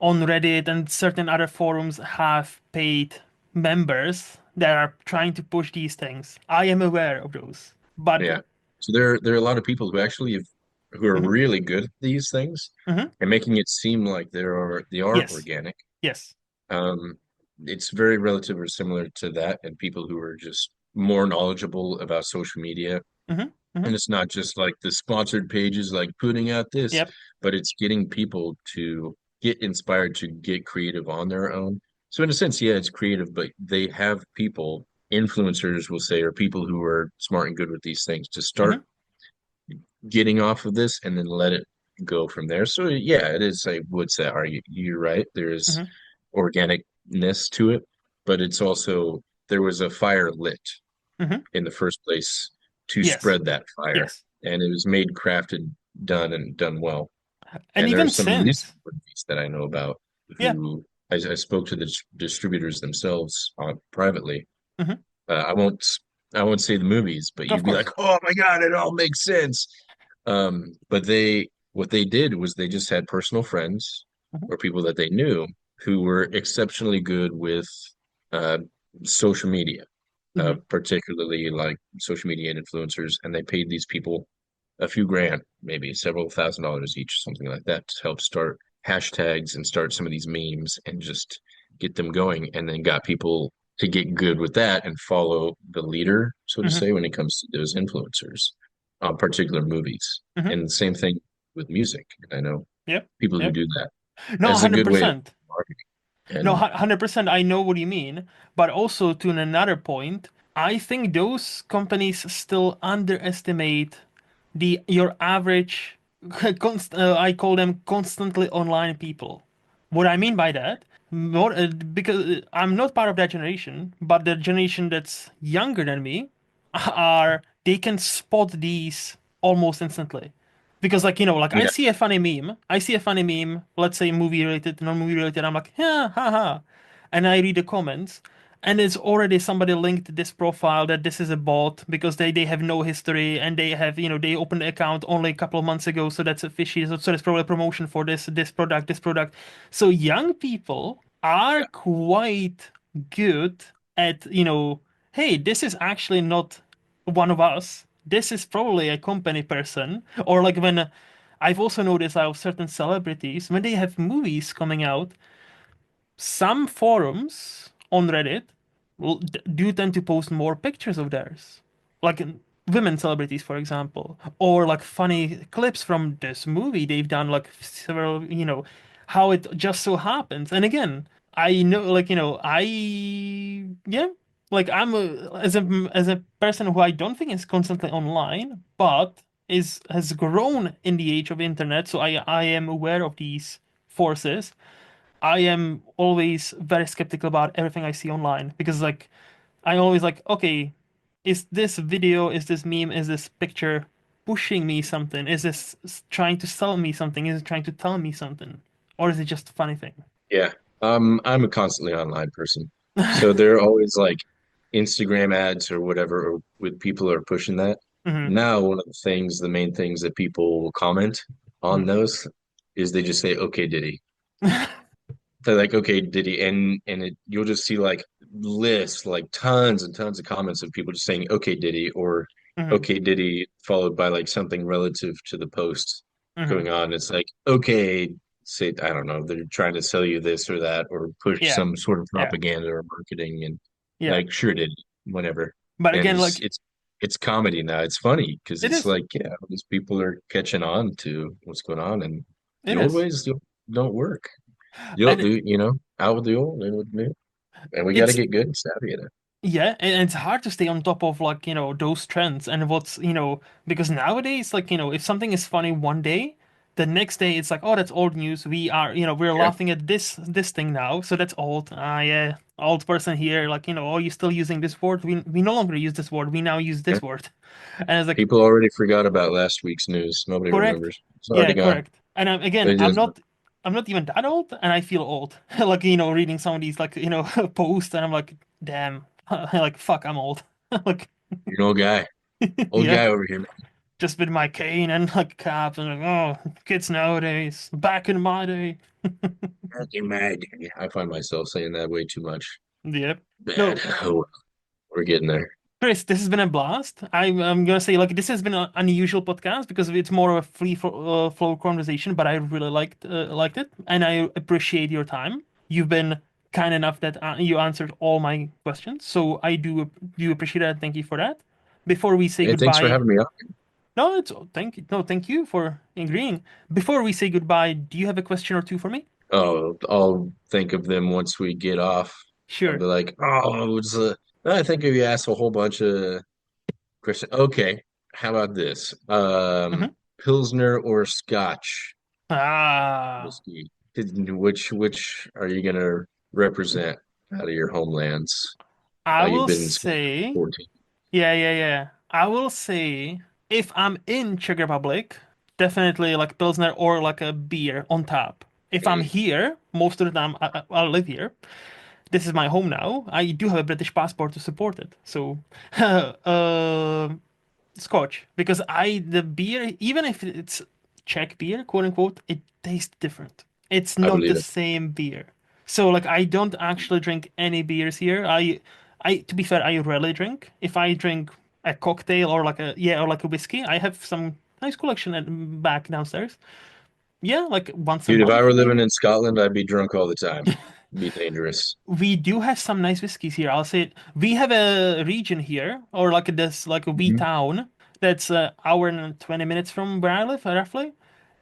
on Reddit and certain other forums have paid members that are trying to push these things. I am aware of those. But Yeah. So there are a lot of people who are mhm, really good at these things mhm, and making it seem like they are yes, organic. yes, Um, it's very relative or similar to that, and people who are just more knowledgeable about social media. mhm, mhm, And it's not just like the sponsored pages like putting out this, yep, but it's getting people to get inspired to get creative on their own. So in a sense, yeah, it's creative, but they have people, influencers will say, or people who are smart and good with these things to start mhm, getting off of this and then let it go from there. So yeah, it is, I would say, you're right. There's mhm, organicness to it, but it's also there was a fire lit mhm, in the first place to yes, spread that fire. yes, And it was made, crafted, done, and done well. and And there are even some recent since, movies that I know about yeah, who I spoke to the distributors themselves privately. mhm, Uh, I won't I won't say the movies, but of you'd be like, course, "Oh my God, it all makes sense." But what they did was they just had personal friends mhm, or people that they knew who were exceptionally good with uh, social media, mhm, particularly like social media influencers, and they paid these people a few grand, maybe several $1,000s each, something like that, to help start hashtags and start some of these memes and just get them going, and then got people to get good with that and follow the leader, so to Hmm. say, when it comes to those influencers on particular movies. Hmm. And the same thing with music. I know Yep. people who Yep. do that No, as a good way of 100%. marketing. No, And 100%. I know what you mean. But also to another point, I think those companies still underestimate the your average I call them constantly online people. What I mean by that, more because I'm not part of that generation, but the generation that's younger than me are they can spot these almost instantly. Because like like yeah, I see a funny meme, let's say movie related, non-movie related, I'm like, yeah, haha. And I read the comments, and it's already somebody linked this profile that this is a bot because they have no history and they have they opened the account only a couple of months ago, so that's a fishy. So it's probably a promotion for this product. So young people are yeah, quite good at hey, this is actually not one of us. This is probably a company person. Or like when I've also noticed how certain celebrities, when they have movies coming out, some forums on Reddit do tend to post more pictures of theirs, like women celebrities, for example, or like funny clips from this movie they've done, like several, how it just so happens. And again, I know, like yeah, like as a person who I don't think is constantly online, but is has grown in the age of internet, so I am aware of these forces. I am always very skeptical about everything I see online because like I always like, okay, is this video, is this meme, is this picture pushing me something? Is this trying to sell me something? Is it trying to tell me something? Or is it just a funny thing? yeah. I'm a constantly online person, so they're always like Instagram ads or whatever, or with people are pushing that. Hmm. Now, one of the things, the main things that people will comment on Hmm. those is they just say, "Okay, Diddy." They're like, "Okay, Diddy," and you'll just see like lists, like tons and tons of comments of people just saying, "Okay, Diddy," or Hmm. "Okay, Diddy," followed by like something relative to the post Hmm. going on. It's like, okay, say, I don't know, they're trying to sell you this or that, or push Yeah. some sort of Yeah. propaganda or marketing, and Yeah. like, sure, Diddy, whatever. But And again, like it's comedy now. It's funny because it it's is. like, yeah, these people are catching on to what's going on, and It the old is. ways don't work. And Out with the old, in with the new. And we got to it's get good and savvy at it. yeah, and it's hard to stay on top of like, those trends and what's, because nowadays, like, if something is funny one day, the next day it's like, oh, that's old news. We're Yeah. laughing at this thing now, so that's old. Ah, yeah, old person here, like, oh, you're still using this word. We no longer use this word. We now use Yeah. this word. And it's like, People already forgot about last week's news. Nobody correct. remembers. It's already Yeah, gone. correct. And again, It I'm is. not. I'm not even that old, and I feel old. Like, reading some of these, like, posts, and I'm like, damn, like, fuck, I'm old. Like, You're an old guy. Old yeah, guy over here, man. just with my cane and like cap and like, oh, kids nowadays, back in my day. Fucking mad. I find myself saying that way too much. Yep. Bad. No, Oh, well, we're getting there. Chris, this has been a blast. I'm gonna say like this has been an unusual podcast because it's more of a flow conversation, but I really liked it, and I appreciate your time. You've been kind enough that you answered all my questions, so I do appreciate that. Thank you for that. Before we say Hey, thanks for goodbye, having me on. no, it's thank you for agreeing. Before we say goodbye, do you have a question or two for me? Oh, I'll think of them once we get off. I'll Sure. be like, oh, I think if you ask a whole bunch of questions. Okay, how about this? Hmm. Pilsner or Scotch Ah, whiskey? Which are you gonna represent out of your homelands? I You've will been in Scotland say. for 14. Yeah, yeah, yeah. I will say if I'm in Czech Republic, definitely like Pilsner or like a beer on tap. If I'm Mm, here, most of the time I live here. This is my home now. I do have a British passport to support it. So, uh, Scotch because the beer, even if it's Czech beer, quote unquote, it tastes different. It's I not the believe it. same beer. So like I don't actually drink any beers here. I to be fair, I rarely drink. If I drink a cocktail or like a whiskey, I have some nice collection back downstairs. Yeah, like once a Dude, if I month were living maybe. in Scotland, I'd be drunk all the time. Be dangerous. We do have some nice whiskeys here. I'll say it. We have a region here, or like this, like a wee Hmm. town that's an hour and 20 minutes from where I live, roughly. Hmm.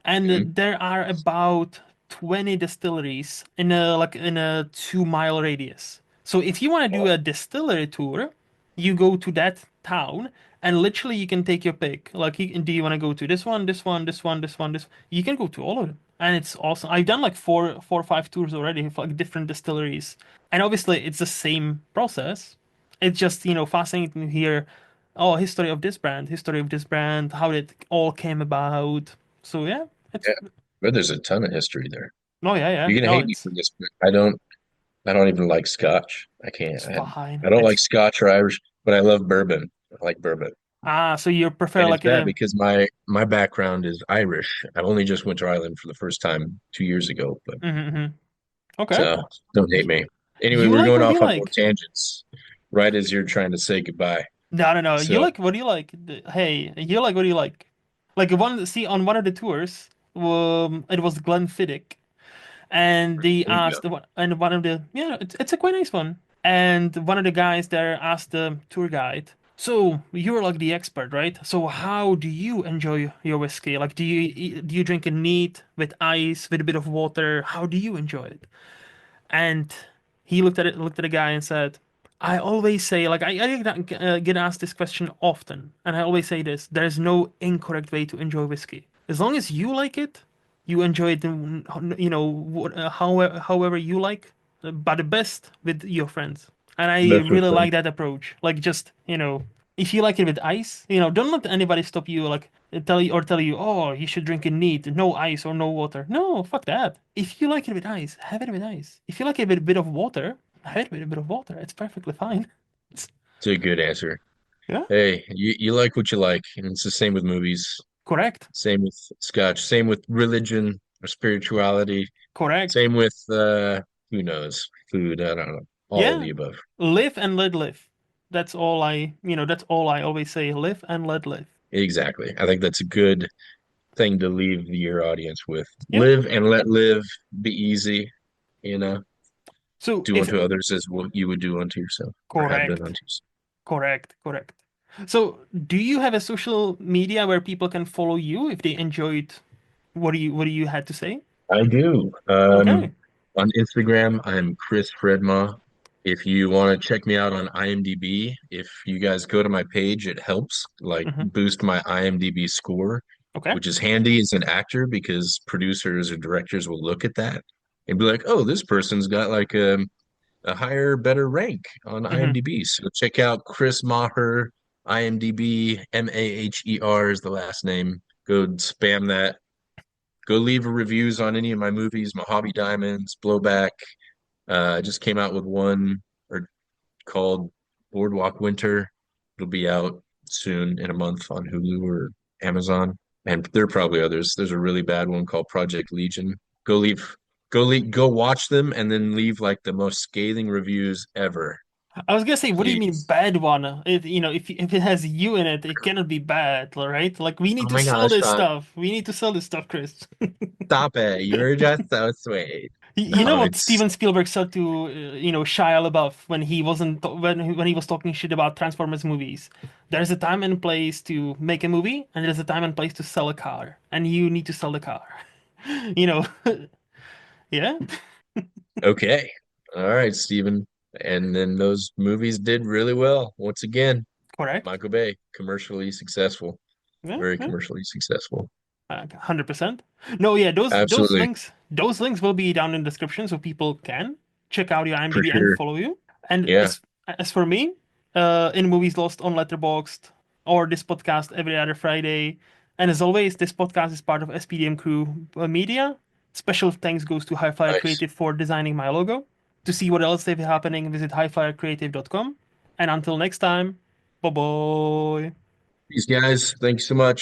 And there are about 20 distilleries in a 2 mile radius. So if you want to do Wow. a distillery tour, you go to that town and literally you can take your pick. Like, do you want to go to this one, this one, this one, this one, this? You can go to all of them, and it's awesome. I've done like four or five tours already for like different distilleries, and obviously it's the same process. It's just fascinating to hear, oh, history of this brand, how it all came about. So yeah, it's Yeah, but there's a ton of history there. no, yeah, yeah, You're gonna no, hate me it's for this, but I don't even like Scotch. I can't. it's fine. I don't like It's Scotch or Irish, but I love bourbon. I like bourbon. so you prefer And it's like bad a because my background is Irish. I only just went to Ireland for the first time 2 years ago, but mhm. Okay. so don't hate me. Anyway, You we're like going what you off on more like. tangents right as you're trying to say goodbye. No, no, no. You So like what you like. Hey, you like what you like. Like see on one of the tours, it was Glenfiddich, and they there you go. asked and one of the it's a quite nice one. And one of the guys there asked the tour guide, "So you're like the expert, right? So how do you enjoy your whiskey? Like, do you drink it neat with ice, with a bit of water? How do you enjoy it?" And he looked at the guy and said, I always say, like, get asked this question often, and I always say this: there's no incorrect way to enjoy whiskey. As long as you like it, you enjoy it, however you like, but the best with your friends. And I Best with really like friends. that approach. Like, just, if you like it with ice, don't let anybody stop you, like, tell you, oh, you should drink it neat, no ice or no water. No, fuck that. If you like it with ice, have it with ice. If you like it with a bit of water, have it with a bit of water. It's perfectly fine. It's, It's a good answer. yeah, Hey, you like what you like, and it's the same with movies. correct, Same with Scotch. Same with religion or spirituality. correct. Same with who knows, food. I don't know. All of Yeah, the above. live and let live. That's all I always say. Live and let live. Exactly. I think that's a good thing to leave your audience with. Yeah. Live and let live. Be easy. You know, So do if unto others as what you would do unto yourself or have done correct, unto yourself. correct. So do you have a social media where people can follow you if they enjoyed what do you had to say? I do. Okay. On Instagram, I'm Chris Fredma. If you want to check me out on IMDb, if you guys go to my page, it helps like Hmm. boost my IMDb score, Okay. which is handy as an actor because producers or directors will look at that and be like, "Oh, this person's got like a higher, better rank on Hmm. IMDb." So check out Chris Maher, IMDb, Maher is the last name. Go spam that. Go leave reviews on any of my movies, Mojave Diamonds, Blowback. I just came out with one or called Boardwalk Winter. It'll be out soon in a month on Hulu or Amazon. And there are probably others. There's a really bad one called Project Legion. Go leave, go watch them and then leave like the most scathing reviews ever, I was gonna say, what do you mean please. bad one? If it has you in it, it cannot be bad, all right? Like, we need Oh to my sell gosh, this Sean, stuff. We need to sell this stuff, Chris. stop it. You're just so sweet. You know No, what it's Steven Spielberg said to Shia LaBeouf when he wasn't when he was talking shit about Transformers movies. There's a time and place to make a movie, and there's a time and place to sell a car, and you need to sell the car. You know, yeah, okay. All right, Steven. And then those movies did really well. Once again, correct. Michael Bay, commercially successful, Yeah, very yeah. commercially successful. 100%. No, yeah, those Absolutely. links will be down in the description so people can check out your For IMDb and sure. follow you. And Yeah. as for me, in Movies Lost on Letterboxd or this podcast every other Friday. And as always, this podcast is part of SPDM Crew Media. Special thanks goes to HiFlyer Nice. Creative for designing my logo. To see what else they've happening, visit hiflyercreative.com. And until next time, bye bye. These guys, thanks so much.